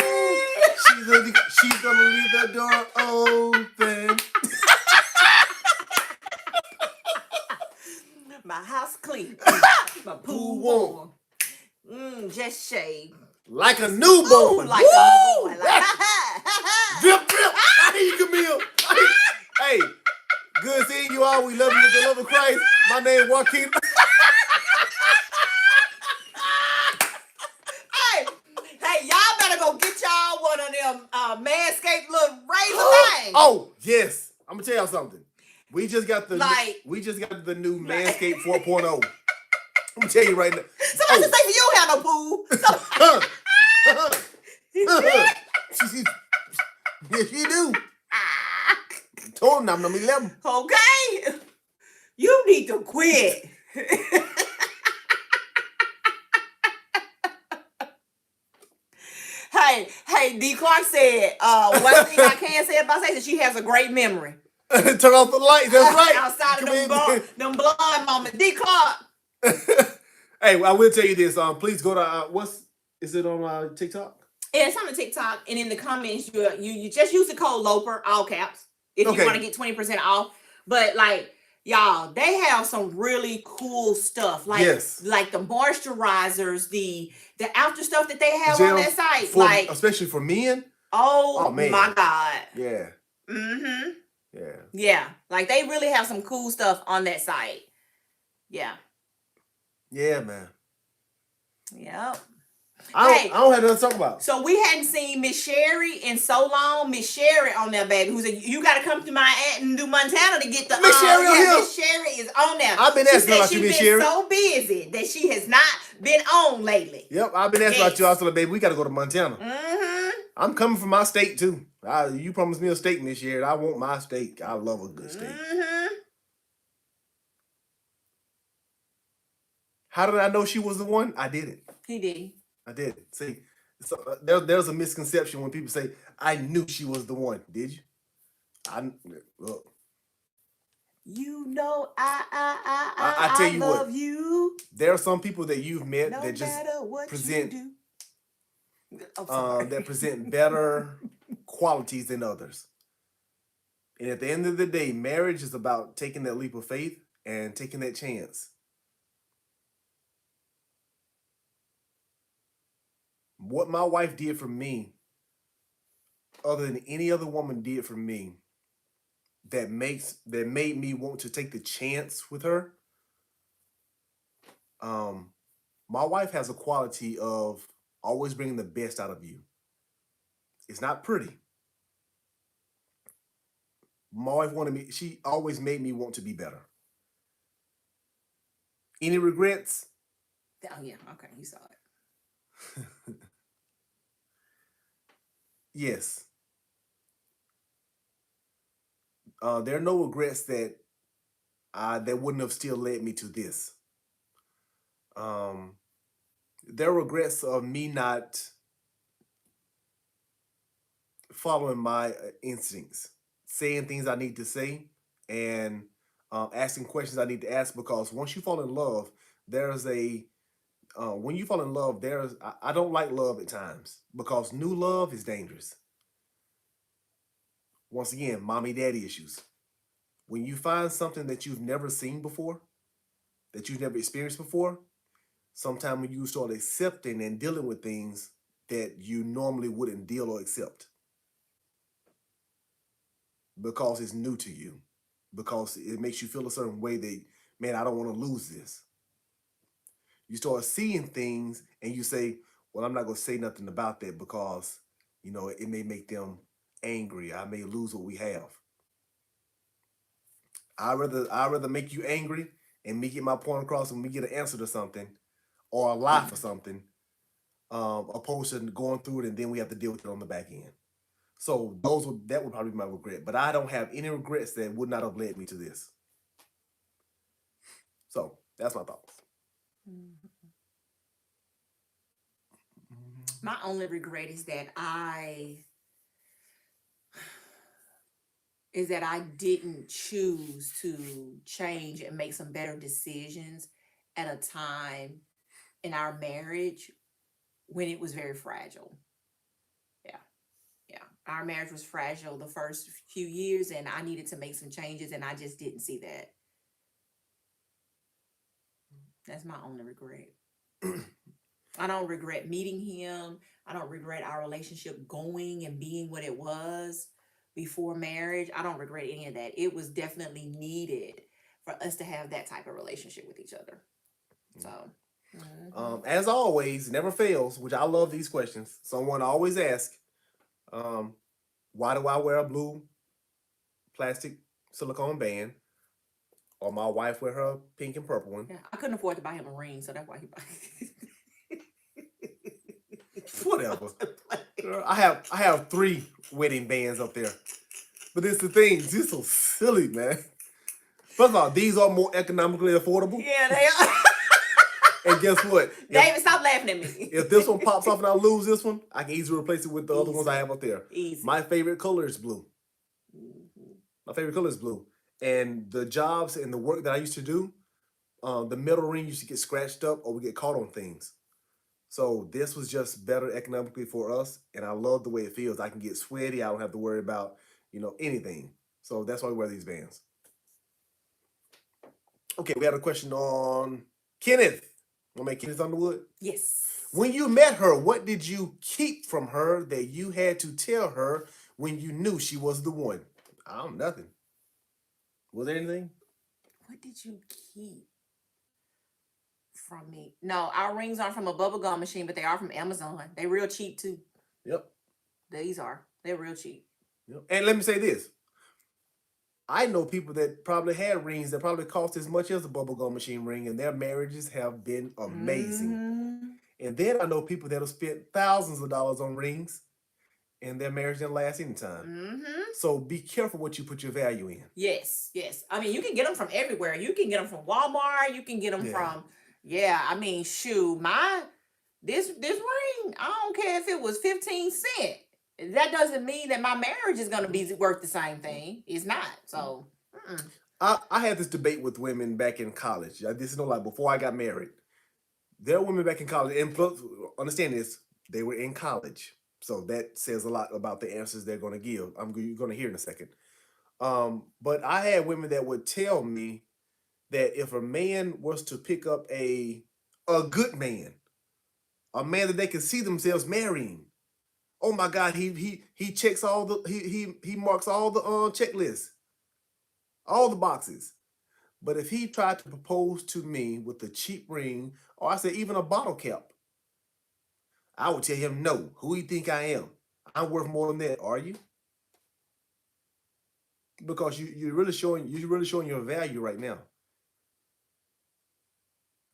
She's gonna leave the door open. My house clean. My pool warm. Just shave. Like a newborn. Like a newborn. Like, drip, drip. I hear you, Camille. Hey, good seeing you all. We love you with the love of Christ. My name Joaquin. Hey, y'all better go get y'all one of them Manscaped little razor things. Oh, yes. I'm gonna tell y'all something. We just got the new Manscaped 4.0. I'm gonna tell you right now. Somebody say for you don't have no pool. Yes, you do. Told them I'm number 11. Okay. You need to quit. Hey, D. Clark said, one thing I can say about Stacey, she has a great memory. Turn off the lights. That's right. Outside of them blonde moments. D. Clark. Hey, I will tell you this. Please go to is it on TikTok? Yeah, it's on the TikTok, and in the comments, you just use the code LOPER, all caps, if you want to get 20% off. But like, y'all, they have some really cool stuff, like the moisturizers, the after stuff that they have on that site, especially for men. Oh man. My God. Yeah. Mm-hmm. Yeah. Yeah. Like they really have some cool stuff on that site. Yeah. Yeah, man. Yep. I don't have nothing to talk about. So we hadn't seen Miss Sherry in so long. Miss Sherry on there, baby, who said, you got to come to my aunt and do Montana to get the... Miss Sherry on here. Miss Sherry is on there. I've been asking about you, Miss Sherry. She's been so busy that she has not been on lately. Yep, I've been asking about you also, baby. We got to go to Montana. Mm-hmm. I'm coming from my state, too. You promised me a steak, Miss Sherry. I want my steak. I love a good steak. Mm-hmm. How did I know she was the one? I didn't. He did. I did. See, so there's a misconception when people say, I knew she was the one. Did you? Look. You know, I tell you love what, you. There are some people that you've met no that just present that present better qualities than others. And at the end of the day, marriage is about taking that leap of faith and taking that chance. What my wife did for me, other than any other woman did for me, that made me want to take the chance with her. My wife has a quality of always bringing the best out of you. It's not pretty. My wife she always made me want to be better. Any regrets? Oh yeah, okay, you saw it. Yes. There are no regrets that wouldn't have still led me to this. There are regrets of me not following my instincts, saying things I need to say, and asking questions I need to ask, because once you fall in love, when you fall in love, I don't like love at times, because new love is dangerous. Once again, mommy daddy issues. When you find something that you've never seen before, that you've never experienced before, sometimes when you start accepting and dealing with things that you normally wouldn't deal or accept, because it's new to you, because it makes you feel a certain way that, man, I don't want to lose this. You start seeing things and you say, well, I'm not going to say nothing about that because, it may make them angry. I may lose what we have. I'd rather make you angry and me get my point across and we get an answer to something or a lie for something, opposed to going through it and then we have to deal with it on the back end. So that would probably be my regret. But I don't have any regrets that would not have led me to this. So that's my thoughts. My only regret is that I didn't choose to change and make some better decisions at a time in our marriage when it was very fragile. Yeah. Yeah. Our marriage was fragile the first few years, and I needed to make some changes, and I just didn't see that. That's my only regret. I don't regret meeting him. I don't regret our relationship going and being what it was before marriage. I don't regret any of that. It was definitely needed for us to have that type of relationship with each other. So, As always, never fails, which I love these questions. Someone always asks, why do I wear a blue plastic silicone band? Or my wife wear her pink and purple one. yeah, I couldn't afford to buy him a ring, so that's why he bought Whatever. Girl, I have 3 wedding bands up there. But it's the thing, it's just so silly, man. First of all, these are more economically affordable. Yeah, they are. And guess what? David, stop laughing at me. If this one pops off and I lose this one, I can easily replace it with the other ones I have up there. Easy. My favorite color is blue. My favorite color is blue. And the jobs and the work that I used to do, the metal ring used to get scratched up or we get caught on things. So this was just better economically for us. And I love the way it feels. I can get sweaty. I don't have to worry about, anything. So that's why we wear these bands. Okay, we had a question on Kenneth. Want to make Kenneth Underwood? Yes. When you met her, what did you keep from her that you had to tell her when you knew she was the one? Nothing. Was there anything? What did you keep from me? No, our rings aren't from a bubblegum machine, but they are from Amazon. They real cheap too. Yep. These are. They're real cheap. Yep. And let me say this. I know people that probably had rings that probably cost as much as a bubblegum machine ring, and their marriages have been amazing. And then I know people that have spent thousands of dollars on rings, and their marriage didn't last any time. So be careful what you put your value in. Yes, yes. I mean, you can get them from everywhere. You can get them from Walmart. You can get them from, I mean, shoot, this ring, I don't care if it was 15 cents. That doesn't mean that my marriage is going to be worth the same thing. It's not. So, I had this debate with women back in college. This is before I got married. There are women back in college, and plus, understand this, they were in college. So that says a lot about the answers they're going to give. You're going to hear in a second. But I had women that would tell me that if a man was to pick up a good man, a man that they can see themselves marrying, oh my God, he checks all the he marks all the checklists, all the boxes. But if he tried to propose to me with a cheap ring, or I say even a bottle cap, I would tell him no. Who do you think I am? I'm worth more than that. Are you? Because you're really showing your value right now.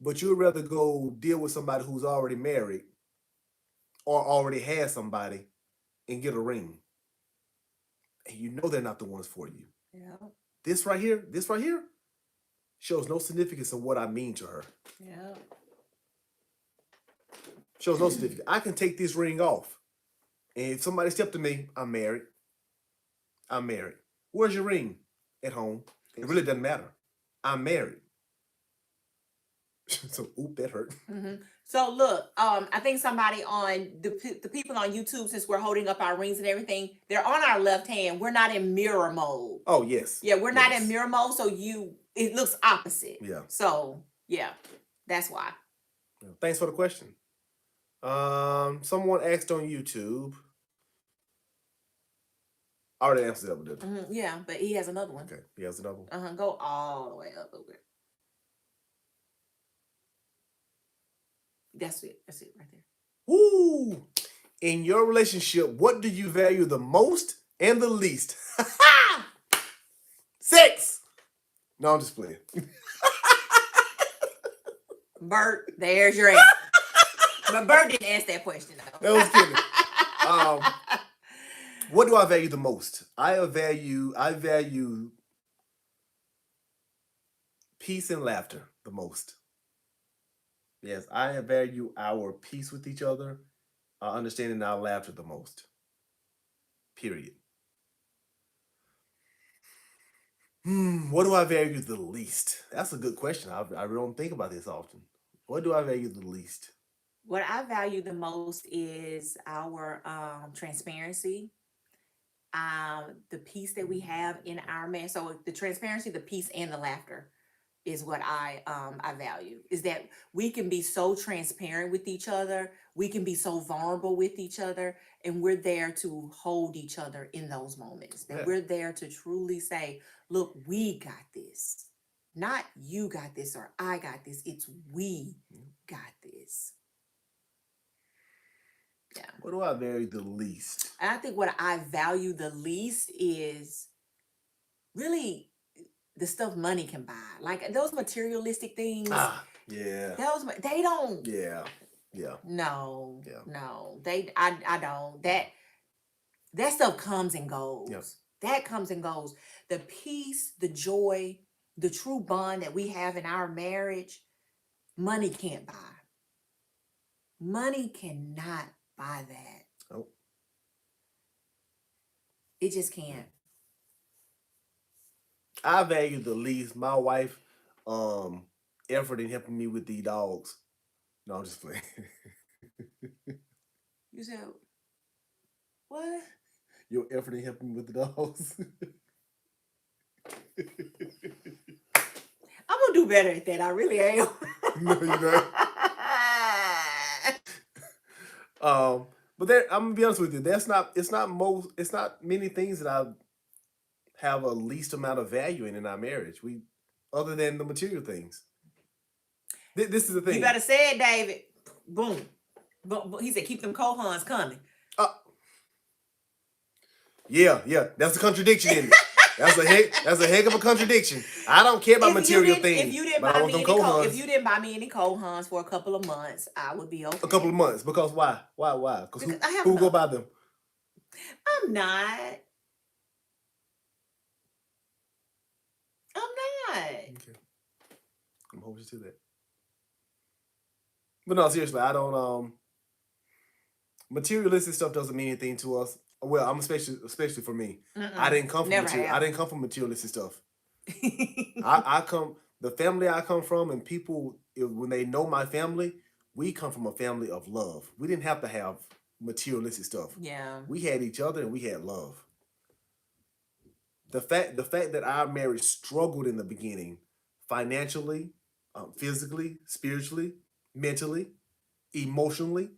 But you'd rather go deal with somebody who's already married or already has somebody and get a ring. And you know they're not the ones for you. yeah, This right here shows no significance of what I mean to her. yeah. Shows no significance. I can take this ring off. And if somebody stepped to me, I'm married. I'm married. Where's your ring? At home. It really doesn't matter. I'm married. So, that hurt. So look, I think somebody on the people on YouTube, since we're holding up our rings and everything, they're on our left hand. We're not in mirror mode. Oh, yes. Yeah, we're not in mirror mode, so it looks opposite. Yeah. So yeah, that's why. Thanks for the question. Someone asked on YouTube. I already answered that one, didn't I? Yeah, but he has another one. Okay, he has another one. Go all the way up over. That's it right there. Woo! In your relationship, what do you value the most and the least? Sex! No, I'm just playing. Bert, there's your answer. But Bert didn't ask that question though. That was kidding. What do do I value the most? I value peace and laughter the most. Yes, I value our peace with each other, our understanding, our laughter the most. Period. What do I value the least? That's a good question. I don't think about this often. What do I value the least? What I value the most is our transparency, the peace that we have in our man. So the transparency, the peace, and the laughter is what I value. Is that we can be so transparent with each other, we can be so vulnerable with each other, and we're there to hold each other in those moments. That Yeah. we're there to truly say, "Look, we got this. Not you got this or I got this. It's we got this." Yeah. What do I value the least? And I think what I value the least is really the stuff money can buy. Like those materialistic things, Yeah. they don't. Yeah. Yeah. No, Yeah. no, I don't. That stuff comes and goes. Yep. That comes and goes. The peace, the joy, the true bond that we have in our marriage, money can't buy. Money cannot buy that. Oh. It just can't. I value the least my wife effort in helping me with the dogs. No, I'm just playing. You said what? Your effort in helping me with the dogs. I'm gonna do better at that. I really am. No, you're not. But there, I'm gonna be honest with you. It's not many things that I have a least amount of value in our marriage. Other than the material things. This is the thing. You better say it, David. Boom. He said, "Keep them cohons coming." Yeah. That's a contradiction in it. That's a heck of a contradiction. I don't care about material things. If you didn't but I buy want me them any cohons. if you didn't buy me any cohons for a couple of months, I would be okay. A couple of months. Because why? Why? Because I have who go enough. buy them? I'm not. Okay. I'm holding you to that. But no, seriously, I don't materialistic stuff doesn't mean anything to us. Well, I'm especially for me. I didn't come from materialistic stuff. The family I come from, and people when they know my family, we come from a family of love. We didn't have to have materialistic stuff. Yeah. We had each other and we had love. The fact that our marriage struggled in the beginning, financially, physically, spiritually, mentally, emotionally.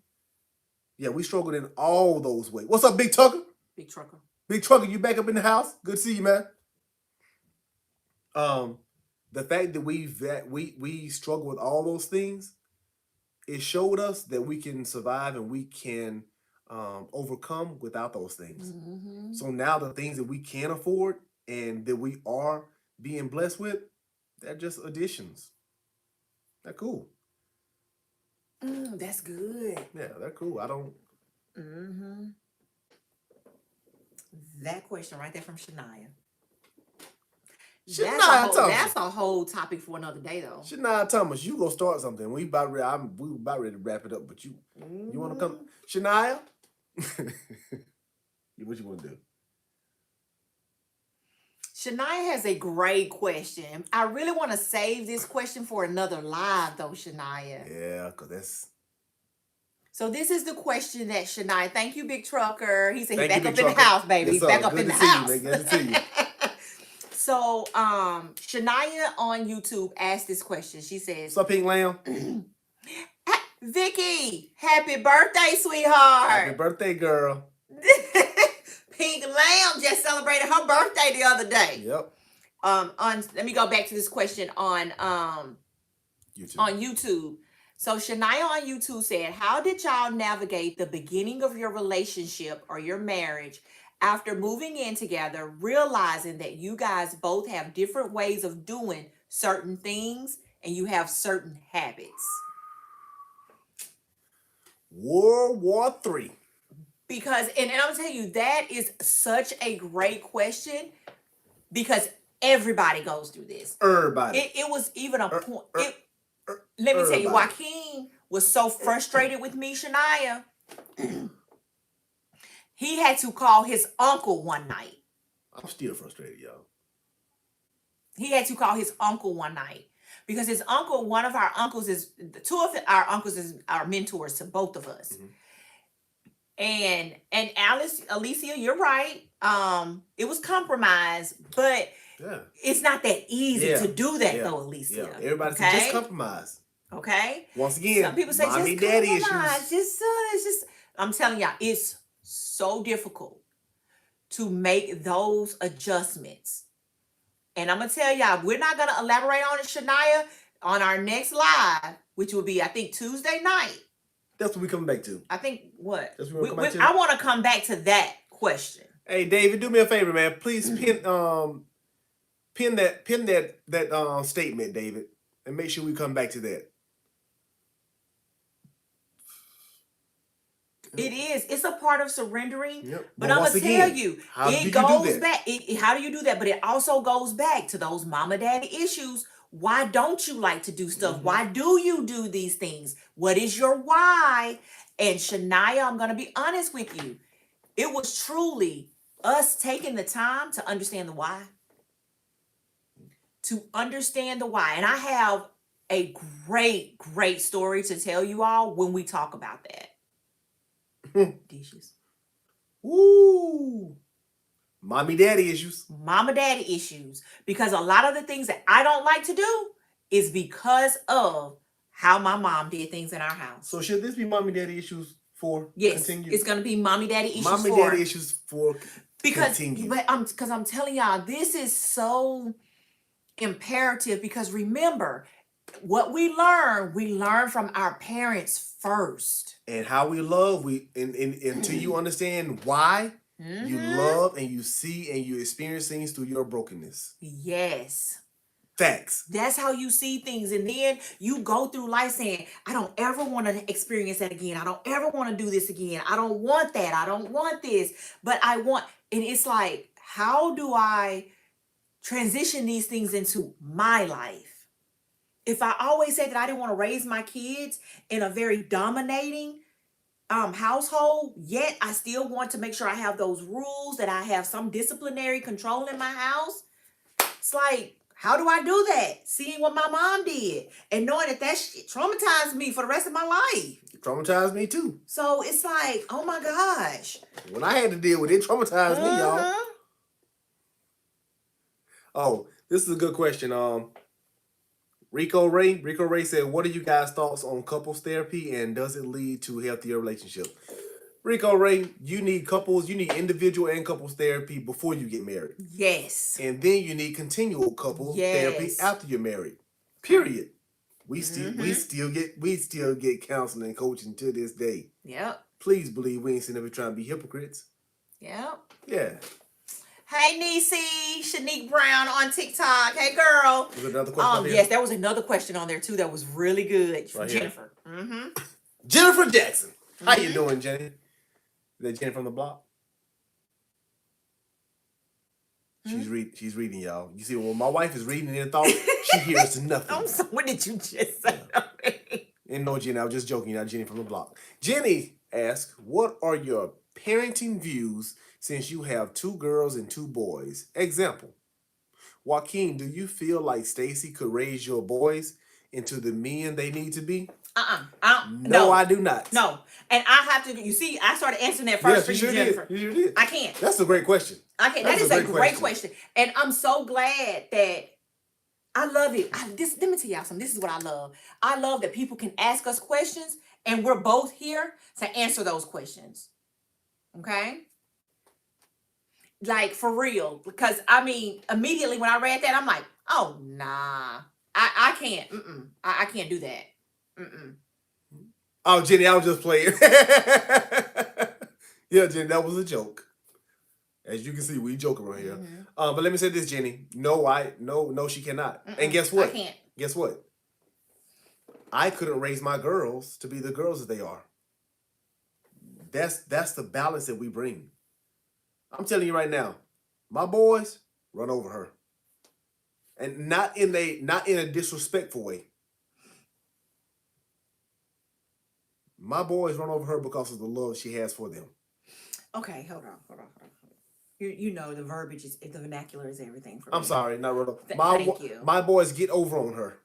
Yeah, we struggled in all those ways. What's up, Big Tucker? Big trucker. Big Trucker, you back up in the house? Good to see you, man. The fact that we struggle with all those things, it showed us that we can survive and we can overcome without those things. Mm-hmm. So now the things that we can afford and that we are being blessed with, they're just additions. They're cool. That's good. Yeah, they're cool. I don't. Mm-hmm. That question right there from Shania. That's a whole topic for another day, though. Shania Thomas, you go start something. We about ready to wrap it up, but you want to come, Shania? What you want to do? Shania has a great question. I really want to save this question for another live, though, Shania. Yeah, because that's... So this is the question that Shania... Thank you, Big Trucker. He said he's Thank back you, up in the house, baby. Yes, He's back up good in the to see house. you, man. Good to see you. So, Shania on YouTube asked this question. She says... What's up, Pink Lamb? Vicky, happy birthday, sweetheart. Happy birthday, girl. Pink Lamb just celebrated her birthday the other day. Yep. Let me go back to this question on YouTube. On YouTube. So Shania on YouTube said, "How did y'all navigate the beginning of your relationship or your marriage after moving in together, realizing that you guys both have different ways of doing certain things and you have certain habits?" World War III. Because, and I'm gonna tell you, that is such a great question because everybody goes through this. Everybody. It was even a point. Let me tell you, Everybody. Joaquin was so frustrated with me, Shania. He had to call his uncle one night. I'm still frustrated, y'all. He had to call his uncle one night because his uncle, one of our uncles is, two of our uncles is our mentors to both of us. And Alicia, you're right. It was compromised, but it's not that easy to do that though, Alicia. Yeah. Everybody said just compromise. Okay. Once again, some people say mommy, just daddy compromise. issues. It's just. I'm telling y'all, it's so difficult to make those adjustments. And I'm gonna tell y'all, we're not gonna elaborate on it, Shania, on our next live, which will be, I think, Tuesday night. That's what we coming back to. I think what? That's what we're coming back to. I want to come back to that question. Hey, David, do me a favor, man. Please pin that statement, David, and make sure we come back to that. It is. It's a part of surrendering. Yep. But I'm gonna tell you, it goes back. How do you do that? But it also goes back to those mama daddy issues. Why don't you like to do stuff? Why do you do these things? What is your why? And Shania, I'm gonna be honest with you. It was truly us taking the time to understand the why. To understand the why. And I have a great, great story to tell you all when we talk about that. Dishes. Woo! Mommy daddy issues. Mama daddy issues. Because a lot of the things that I don't like to do is because of how my mom did things in our house. So should this be mommy daddy issues for continue? It's going to be mommy daddy issues daddy issues for continue. But I'm telling y'all, this is so imperative because remember, what we learn from our parents first. And how we love, until you understand why you love and you see and you experience things through your brokenness. Yes. Facts. That's how you see things. And then you go through life saying, I don't ever want to experience that again. I don't ever want to do this again. I don't want that. I don't want this. But I want, and it's like, how do I transition these things into my life? If I always said that I didn't want to raise my kids in a very dominating household, yet I still want to make sure I have those rules, that I have some disciplinary control in my house. It's like, how do I do that? Seeing what my mom did and knowing that shit traumatized me for the rest of my life. It traumatized me too. So it's like, oh my gosh. When I had to deal with it, it traumatized me, y'all. Oh, this is a good question. Rico Ray said, what are you guys' thoughts on couples therapy and does it lead to healthier relationships? Rico Ray, you need individual and couples therapy before you get married. Yes. And then you need continual couples therapy after you're married. Period. We still get counseling and coaching to this day. Yep. Please believe we ain't sitting there trying to be hypocrites. Yep. Yeah. Hey, Niecy, Shanique Brown on TikTok. Hey, girl. Was another question? Yes, there was another question on there too that was really good from Jennifer. Jennifer Jackson. How you doing, Jenny? Is that Jenny from the block? She's reading, y'all. You see, when my wife is reading in thought, she hears nothing. I'm sorry. What did you just say? And no, Jenny, I was just joking. Not Jenny from the block. Jenny asks, what are your parenting views since you have 2 girls and 2 boys? Example, Joaquin, do you feel like Stacy could raise your boys into the men they need to be? No, I do not. No. And I have to, you see, I started answering that first for you, Jennifer. You sure did. I can't. That's a great question. I can't. That is a great question. And I'm so glad that I love it. Let me tell y'all something. This is what I love. I love that people can ask us questions and we're both here to answer those questions. Okay? Like, for real. Because, I mean, immediately when I read that, I'm like, oh, nah. I can't. I can't do that. Oh, Jenny, I was just playing. Yeah, Jenny, that was a joke. As you can see, we joke around here. But let me say this, Jenny. No, she cannot. And guess what? I can't. Guess what? I couldn't raise my girls to be the girls that they are. That's the balance that we bring. I'm telling you right now, my boys run over her, and not in a disrespectful way. My boys run over her because of the love she has for them. Okay, hold on. You know the verbiage is the vernacular is everything for me. I'm sorry, not run over. Thank you. My boys get over on her.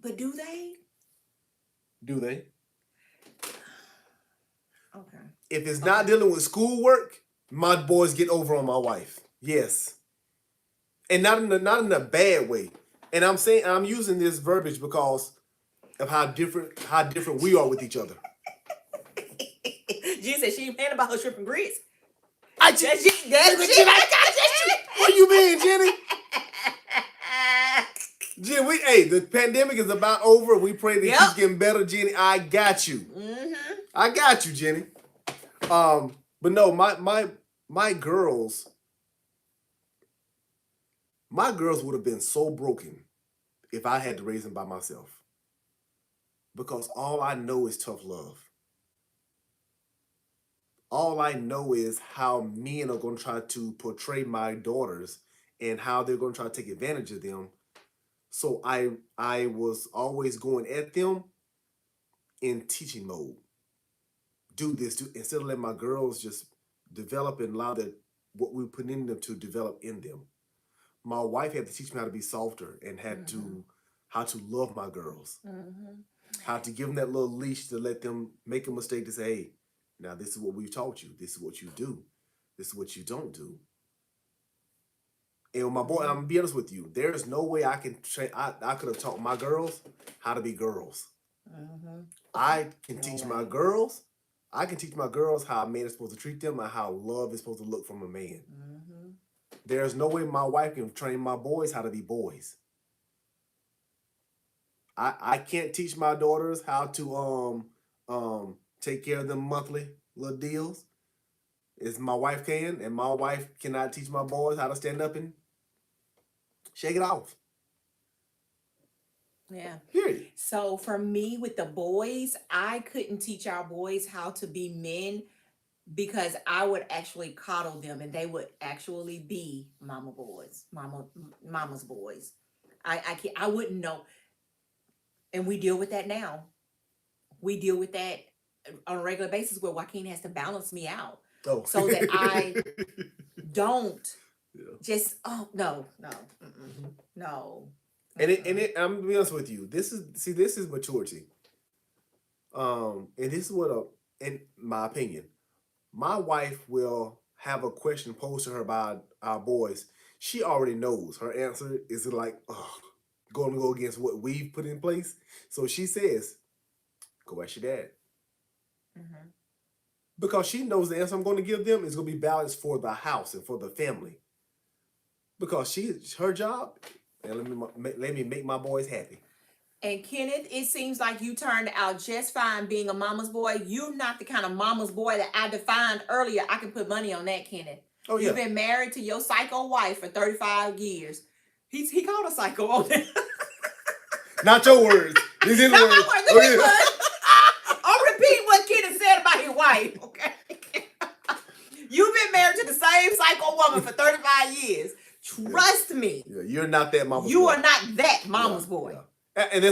But do they? Do they? Okay. If it's not dealing with schoolwork, my boys get over on my wife. Yes. And not in a bad way. And I'm using this verbiage because of how different we are with each other. Jen said she ain't mad about her shrimp and grits. What you mean, Jenny? Jen, the pandemic is about over. We pray that it keeps getting better, Jenny. I got you. Mm-hmm. I got you, Jenny. But no, my girls would have been so broken if I had to raise them by myself. Because all I know is tough love. All I know is how men are going to try to portray my daughters and how they're going to try to take advantage of them. So I was always going at them in teaching mode. Do this, instead of letting my girls just develop and allow what we put in them to develop in them. My wife had to teach me how to be softer and how to love my girls. Mm-hmm. How to give them that little leash to let them make a mistake to say, hey, now this is what we've taught you. This is what you do. This is what you don't do. And my boy, I'm gonna be honest with you. There's no way I can train. I could have taught my girls how to be girls. Mm-hmm. I can teach my girls. I can teach my girls how a man is supposed to treat them and how love is supposed to look from a man. Mm-hmm. There's no way my wife can train my boys how to be boys. I can't teach my daughters how to take care of them monthly little deals. As my wife can, and my wife cannot teach my boys how to stand up and shake it off. Yeah. Period. So for me with the boys, I couldn't teach our boys how to be men because I would actually coddle them and they would actually be mama's boys. I wouldn't know. And we deal with that now. We deal with that on a regular basis where Joaquin has to balance me out. Oh. So that I don't just no. And I'm gonna be honest with you. This is maturity. And this is what in my opinion, my wife will have a question posed to her by our boys. She already knows her answer is like, going to go against what we've put in place. So she says, go ask your dad. Mm-hmm. Because she knows the answer I'm going to give them is going to be balanced for the house and for the family. Because her job, and let me make my boys happy. And Kenneth, it seems like you turned out just fine being a mama's boy. You're not the kind of mama's boy that I defined earlier. I can put money on that, Kenneth. Oh, yeah. You've been married to your psycho wife for 35 years. He called a psycho on that. Not your words. These is Not words. my words. I'll repeat what Kenneth said about his wife, okay? You've been married to the same psycho woman for 35 years. Trust me. Yeah, you're not that mama's boy. You are not that mama's boy. Yeah. And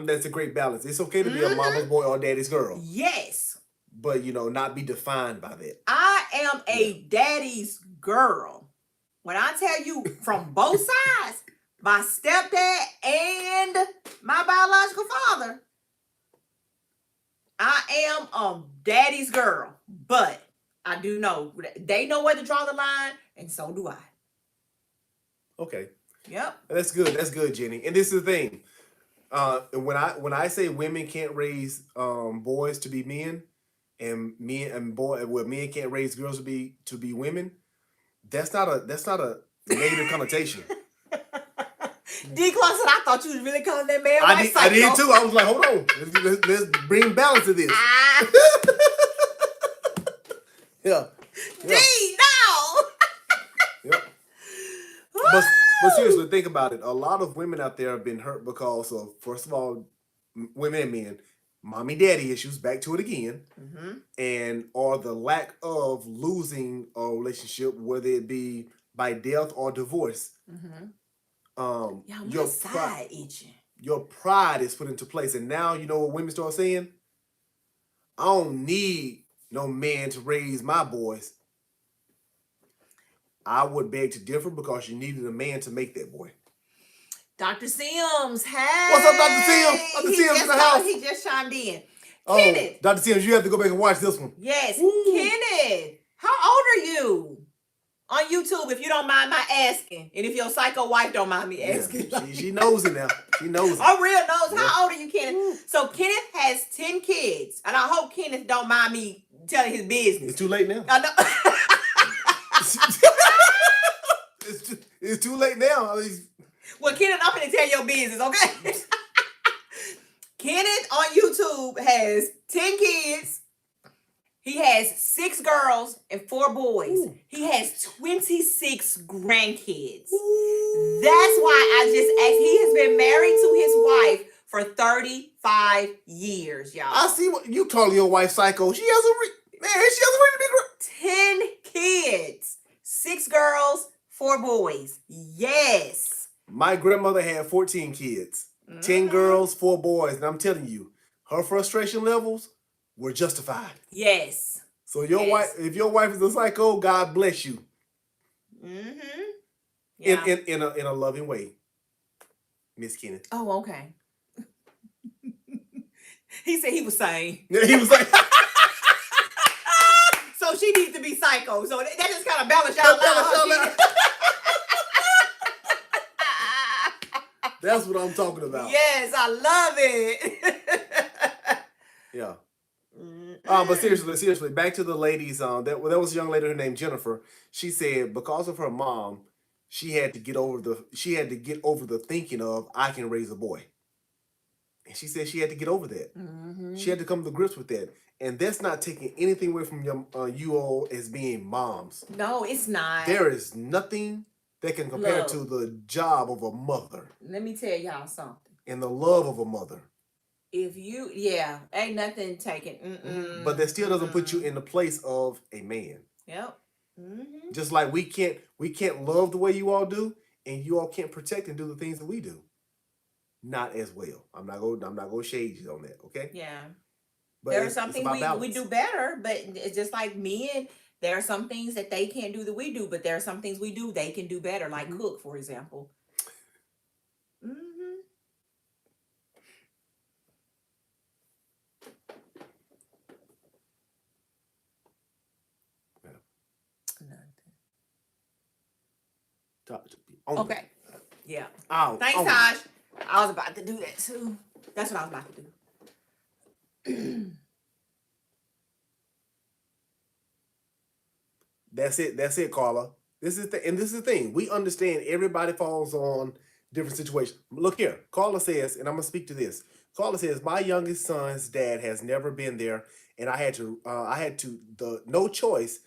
that's a great balance. It's okay to be a mama's boy or daddy's girl. Yes. But not be defined by that. I am a daddy's girl. When I tell you from both sides, my stepdad and my biological father, I am a daddy's girl. But I do know they know where to draw the line, and so do I. Okay. Yep. That's good. That's good, Jenny. And this is the thing. When I say women can't raise boys to be men, and men can't raise girls to be women, that's not a negative connotation. D. Clark said, I thought you was really calling that man I did too. I was like, hold on. Let's bring balance to this. Yeah. D, no. Yep. But seriously, think about it. A lot of women out there have been hurt because of, first of all, women and men, mommy daddy issues, back to it again, Mm-hmm. or the lack of losing a relationship, whether it be by death or divorce. Mm-hmm. Yeah, my Your side itching. your pride is put into place, and now you know what women start saying. I don't need no man to raise my boys. I would beg to differ because you needed a man to make that boy. Dr. Sims, hey. What's up, Dr. Sims? Dr. Sims in the house. He just chimed in. Oh, Kenneth. Dr. Sims, you have to go back and watch this one. Yes. Woo. Kenneth, how old are you? On YouTube, if you don't mind my asking. And if your psycho wife don't mind me asking. Yeah, she knows it now. She knows it. Oh, real knows. How old are you, Kenneth? So Kenneth has 10 kids. And I hope Kenneth don't mind me telling his business. It's too late now. I know. It's too late now. Well, Kenneth, I'm going to tell your business, okay? Kenneth on YouTube has 10 kids. He has 6 girls and 4 boys. Ooh. He has 26 grandkids. Ooh. That's why I just asked. He has been married to his wife for 35 years, y'all. I see what you call your wife psycho. She has a 10 kids. 6 girls, 4 boys. Yes. My grandmother had 14 kids. 10 girls, 4 boys. And I'm telling you, her frustration levels were justified. Yes. So your wife, if your wife is a psycho, God bless you. Mm-hmm. Yeah. In a loving way, Miss Kenneth. Oh, okay. He said he was sane. Yeah, he was like. So she needs to be psycho. So that just kind of balance y'all out. That's what I'm talking about. Yes, I love it. Yeah. But seriously, back to the ladies. That was a young lady named Jennifer. She said because of her mom, she had to get over the thinking of I can raise a boy. And she said she had to get over that. Mm-hmm. She had to come to grips with that. And that's not taking anything away from you all as being moms. No, it's not. There is nothing that can compare to the job of a mother. Let me tell y'all something. And the love of a mother. Ain't nothing taken. Mm-mm. But that still doesn't put you in the place of a man. Yep. Mm-hmm. Just like we can't love the way you all do, and you all can't protect and do the things that we do. Not as well. I'm not gonna shade you on that, okay? Yeah. But there are some things we do better, but it's just like men. There are some things that they can't do that we do, but there are some things we do they can do better, like cook, for example. Mm-hmm. Okay. Yeah. Thanks, Tosh. I was about to do that too. That's what I was about to do. That's it, Carla. This is the thing. We understand everybody falls on different situations. Look here. Carla says, and I'm gonna speak to this. Carla says, my youngest son's dad has never been there, and I had no choice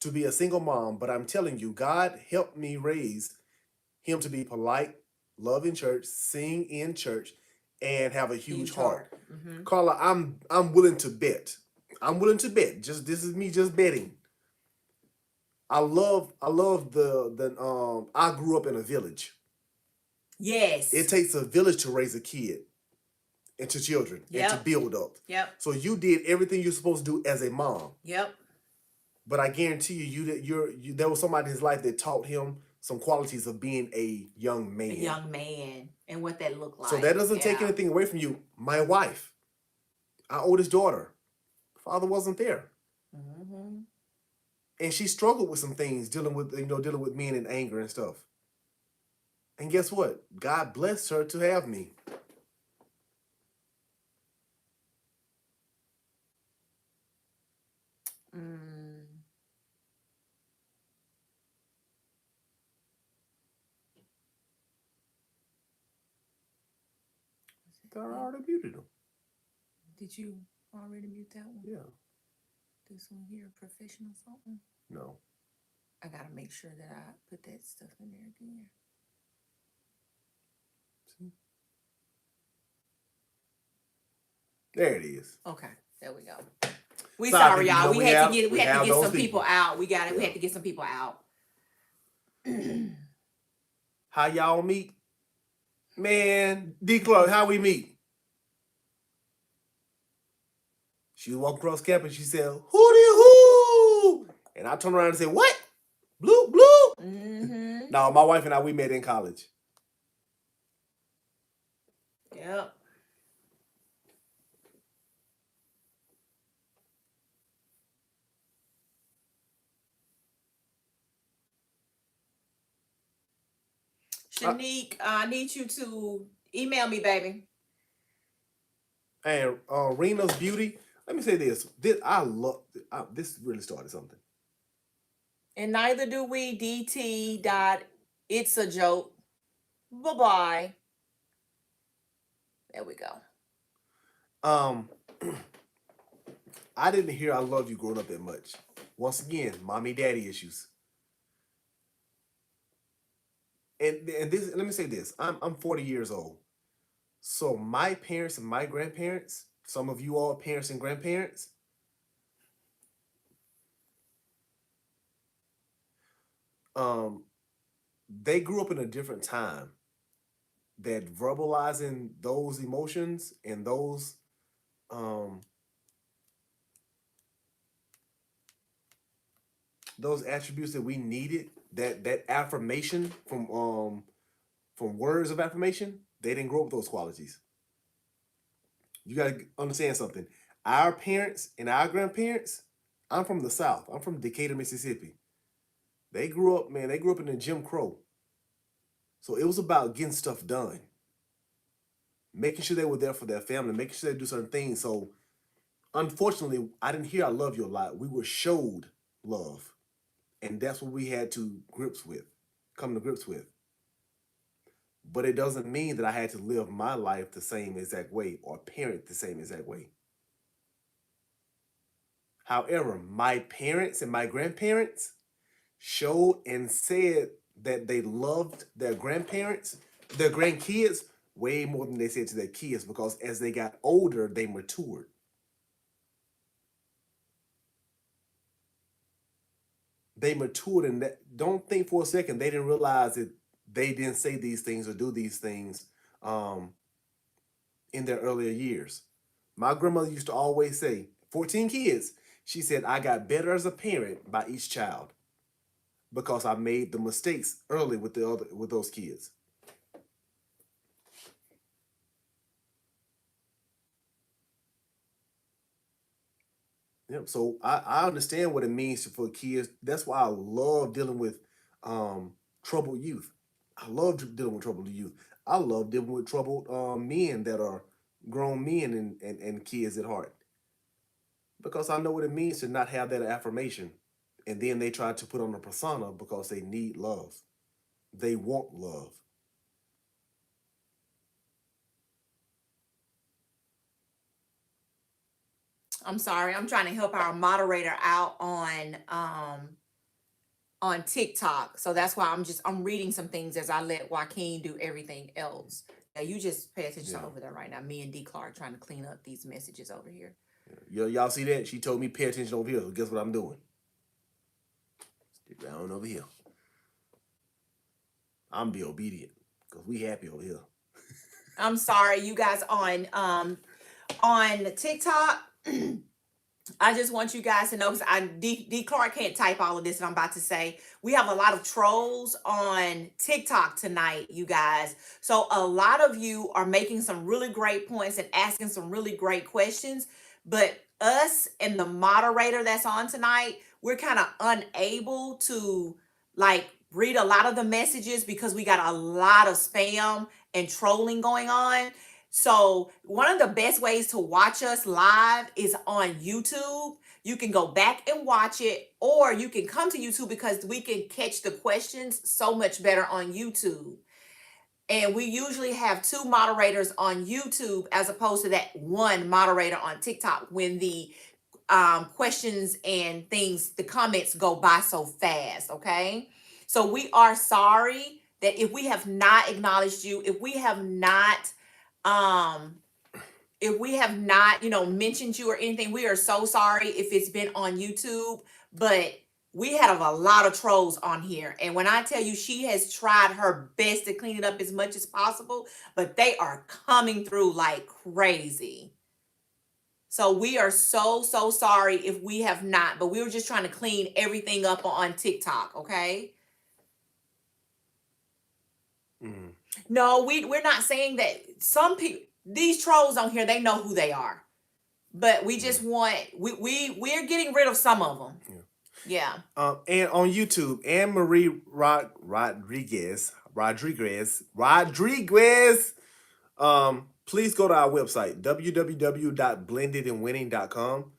to be a single mom, but I'm telling you, God helped me raise him to be polite, love in church, sing in church, and have a huge heart. Mm-hmm. Carla, I'm willing to bet. I'm willing to bet. This is me just betting. I love the I grew up in a village. Yes. It takes a village to raise a kid and to children and to build up. Yep. So you did everything you're supposed to do as a mom. Yep. But I guarantee you there was somebody in his life that taught him some qualities of being a young man. A young man and what that looked like. So that doesn't take anything away from you. My wife, our oldest daughter, father wasn't there. Mm-hmm. And she struggled with some things dealing with men and anger and stuff. And guess what? God blessed her to have me. I already muted him. Did you already mute that one? Yeah. This one here, professional something? No. I gotta make sure that I put that stuff in there again. See? There it is. Okay, there we go. We Sorry, sorry, people, y'all. you know, We had to get we have some those people people. out. We got it. We Yeah. had to get some people out. How y'all meet? Man, D Clark, how we meet? She walked across campus. She said, "Hootie hoo!" And I turned around and said, "What? Bloop bloop." Mm-hmm. No, my wife and I, we met in college. Yep. Shanique, I need you to email me, baby. And Rena's Beauty. Let me say this. I love this. Really started something. And neither do we. DT. Dot. It's a joke. Bye bye. There we go. I didn't hear "I love you" growing up that much. Once again, mommy daddy issues. And this, let me say this. I'm 40 years old. So my parents and my grandparents, some of you all parents and grandparents, they grew up in a different time that verbalizing those emotions and those attributes that we needed, that affirmation from words of affirmation, they didn't grow up with those qualities. You gotta understand something. Our parents and our grandparents, I'm from the South. I'm from Decatur, Mississippi. They grew up, man, they grew up in the Jim Crow. So it was about getting stuff done. Making sure they were there for their family, making sure they do certain things. So unfortunately, I didn't hear "I love you" a lot. We were showed love. And that's what we had to come to grips with. But it doesn't mean that I had to live my life the same exact way or parent the same exact way. However, my parents and my grandparents showed and said that they loved their grandparents, their grandkids, way more than they said to their kids, because as they got older, they matured. They matured, and don't think for a second they didn't realize that they didn't say these things or do these things in their earlier years. My grandmother used to always say, 14 kids, she said, "I got better as a parent by each child because I made the mistakes early with those kids." Yep. So I understand what it means for kids. That's why I love dealing with troubled youth. I love dealing with troubled youth. I love dealing with troubled men that are grown men and kids at heart, because I know what it means to not have that affirmation. And then they try to put on a persona because they need love. They want love. I'm sorry. I'm trying to help our moderator out on TikTok. So that's why I'm reading some things as I let Joaquin do everything else. Yeah, you just pay attention Yeah. over there right now. Me and D Clark trying to clean up these messages over here. Y'all see that? She told me pay attention over here. So guess what I'm doing? Stick around over here. I'm be obedient because we happy over here. I'm sorry, you guys on TikTok. I just want you guys to know, because D Clark can't type all of this that I'm about to say. We have a lot of trolls on TikTok tonight, you guys. So a lot of you are making some really great points and asking some really great questions. But us and the moderator that's on tonight, we're kind of unable to like read a lot of the messages because we got a lot of spam and trolling going on. So one of the best ways to watch us live is on YouTube. You can go back and watch it, or you can come to YouTube because we can catch the questions so much better on YouTube. And we usually have two moderators on YouTube as opposed to that one moderator on TikTok when the questions and things, the comments go by so fast, okay? So we are sorry that if we have not acknowledged you, if we have not if we have not, mentioned you or anything, we are so sorry if it's been on YouTube, but we have a lot of trolls on here. And when I tell you, she has tried her best to clean it up as much as possible, but they are coming through like crazy. So we are so, so sorry if we have not, but we were just trying to clean everything up on TikTok, okay? Mm. No, we're not saying that. Some people, these trolls on here, they know who they are. But we just want, we're getting rid of some of them. Yeah. And on YouTube, Anne Marie Rodriguez. Please go to our website, www.blendedandwinning.com.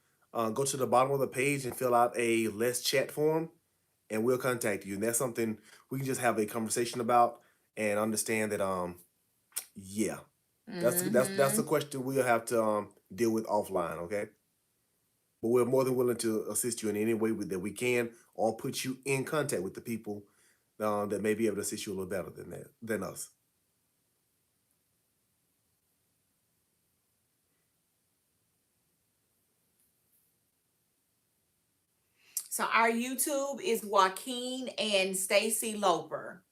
Go to the bottom of the page and fill out a Let's Chat form, and we'll contact you. And that's something we can just have a conversation about and understand that, yeah, that's the question we'll have to deal with offline, okay? But we're more than willing to assist you in any way that we can, or put you in contact with the people that may be able to assist you a little better than us. So our YouTube is Joaquin and Stacy Loper.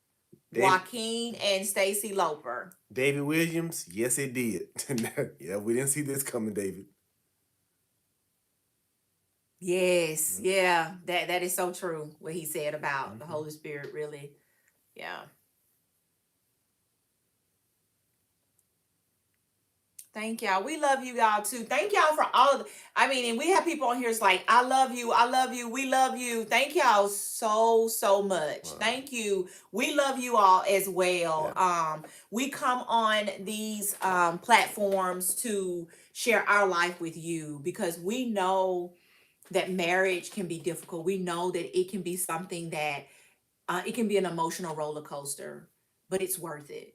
David, Joaquin and Stacy Loper. David Williams, yes, it did. Yeah, we didn't see this coming, David. Yes, yeah, that is so true. What he said about the Holy Spirit, really, yeah. Thank y'all. We love you y'all too. Thank y'all for all of and we have people on here. It's like, I love you, we love you. Thank y'all so much. Wow. Thank you. We love you all as well. Yeah. We come on these platforms to share our life with you because we know that marriage can be difficult. We know that it can be something that it can be an emotional roller coaster, but it's worth it.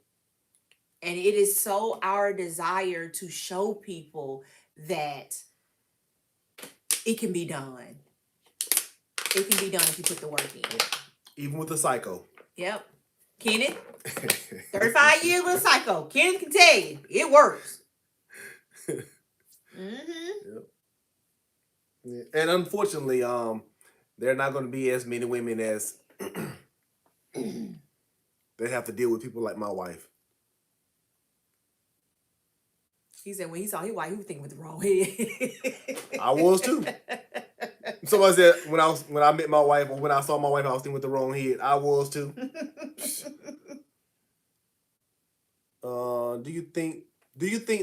And it is so our desire to show people that it can be done. It can be done if you put the work in. Even with a psycho. Yep. Kenneth, 35 years with a psycho. Kenneth can tell you, it works. Yep. Yeah. And unfortunately, there are not going to be as many women as they have to deal with people like my wife. He said when he saw his wife, he was thinking with the wrong head. I was too. Somebody said when I met my wife, or when I saw my wife, I was thinking with the wrong head. I was too. Do you think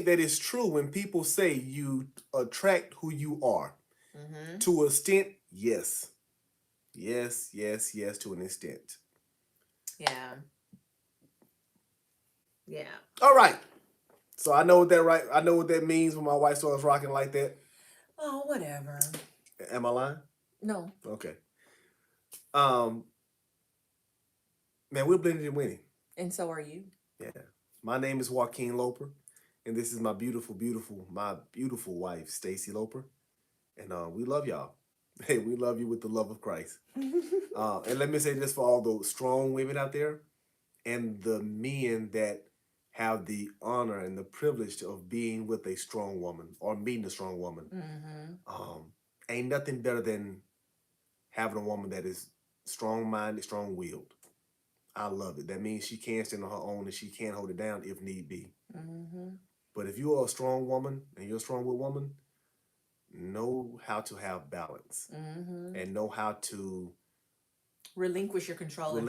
that it's true when people say you attract who you are? Mm-hmm. To an extent, yes. Yes, to an extent. Yeah. Yeah. All right. So I know what that means when my wife starts rocking like that. Oh, whatever. Am I lying? No. Okay. Man, we're blended and winning. And so are you. Yeah. My name is Joaquin Loper, and this is my beautiful wife, Stacy Loper. And we love y'all. Hey, we love you with the love of Christ. And let me say this for all those strong women out there and the men that have the honor and the privilege of being with a strong woman or meeting a strong woman. Mm-hmm. Ain't nothing better than having a woman that is strong-minded, strong-willed. I love it. That means she can stand on her own and she can hold it down if need be. Mm-hmm. But if you are a strong woman and you're a strong-willed woman, know how to have balance. Mm-hmm. And know how to relinquish your control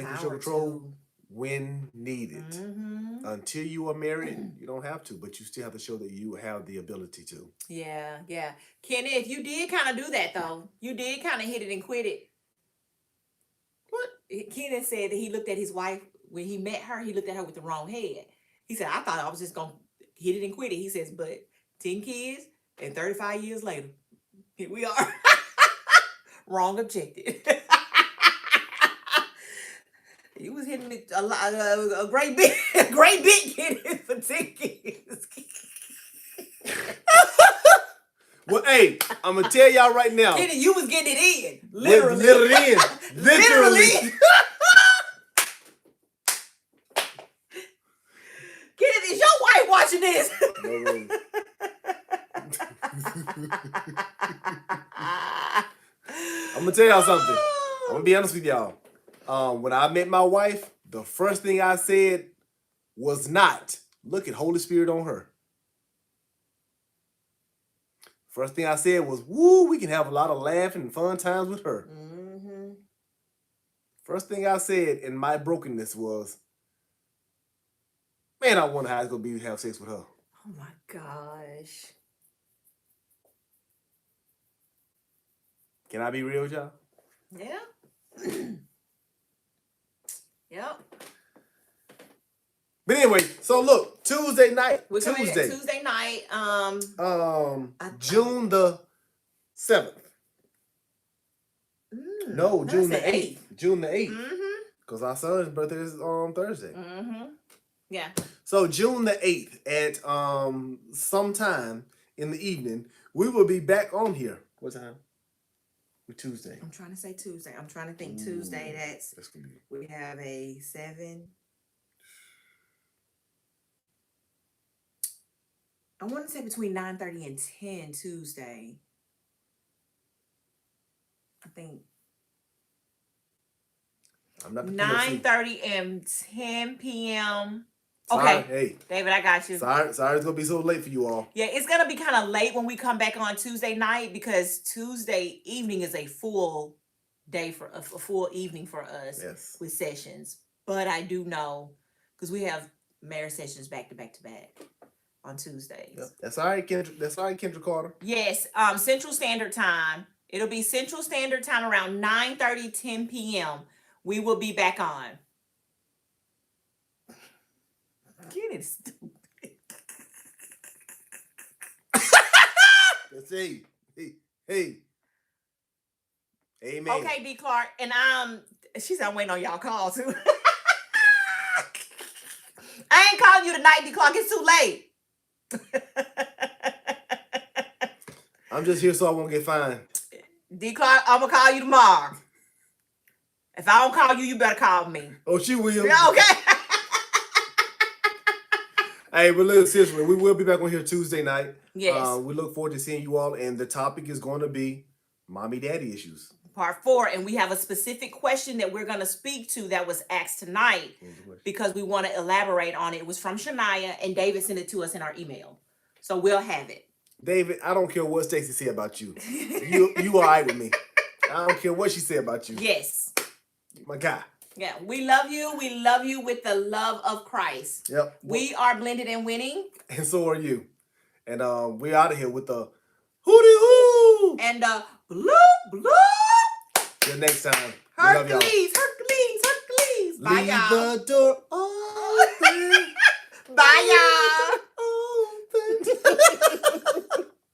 when needed. Mm-hmm. Until you are married, you don't have to, but you still have to show that you have the ability to. Yeah. Kenneth, you did kind of do that, though. You did kind of hit it and quit it. What? Kenneth said that he looked at his wife, when he met her, he looked at her with the wrong head. He said, I thought I was just going to hit it and quit it. He says, but 10 kids and 35 years later, here we are. Wrong objective. He was hitting it a great bit getting for 10 kids. Well, hey, I'm gonna tell y'all right now. Kenny, you was getting it in. Literally. Literally. Kenny, is your wife watching this? No. I'm gonna tell y'all something. I'm gonna be honest with y'all. When I met my wife, the first thing I said was not, look at Holy Spirit on her. First thing I said was, woo, we can have a lot of laughing and fun times with her. Mm-hmm. First thing I said in my brokenness was, man, I wonder how it's gonna be to have sex with her. Oh my gosh. Can I be real with y'all? Yeah. Yep. But anyway, so look, Tuesday night. We're coming Tuesday night. June the 7th. No, June the 8th. June the 8th. Mm-hmm. Because our son's birthday is on Thursday. Mm-hmm. Yeah. So June the 8th at sometime in the evening, we will be back on here. What time? Tuesday. I'm trying to say Tuesday. I'm trying to think Tuesday. That's we have a 7. I want to say between 9:30 and 10 Tuesday. I think I'm not 9:30 and 10 p.m. Sorry, Okay, hey, David, I got you. sorry, it's gonna be so late for you all. Yeah, it's gonna be kind of late when we come back on Tuesday night because Tuesday evening is a full day for a full evening for us Yes. with sessions. But I do know because we have marriage sessions back to back on Tuesdays. Yep. That's all right, Kendra. That's all right, Kendra Carter. Yes, Central Standard Time. It'll be Central Standard Time around 9:30, 10 p.m. We will be back on. Get it stupid. Let's hey. Amen. Okay, D. Clark, and she said I'm waiting on y'all call too. I ain't calling you tonight, D. Clark. It's too late. I'm just here so I won't get fined. D. Clark, I'm gonna call you tomorrow. If I don't call you, you better call me. Oh, she will. Yeah, okay. Hey, but look, seriously, we will be back on here Tuesday night. Yes. We look forward to seeing you all, and the topic is going to be mommy-daddy issues. Part 4, and we have a specific question that we're going to speak to that was asked tonight because we want to elaborate on it. It was from Shania, and David sent it to us in our email. So we'll have it. David, I don't care what Stacey said about you. You all right with me. I don't care what she said about you. Yes. My guy. Yeah, we love you. We love you with the love of Christ. Yep. We are blended and winning. And so are you. And we're out of here with the hootie-hoo. And the bloop, bloop. Till next time. Hercules. Bye, Leave y'all. the door open. Bye, y'all.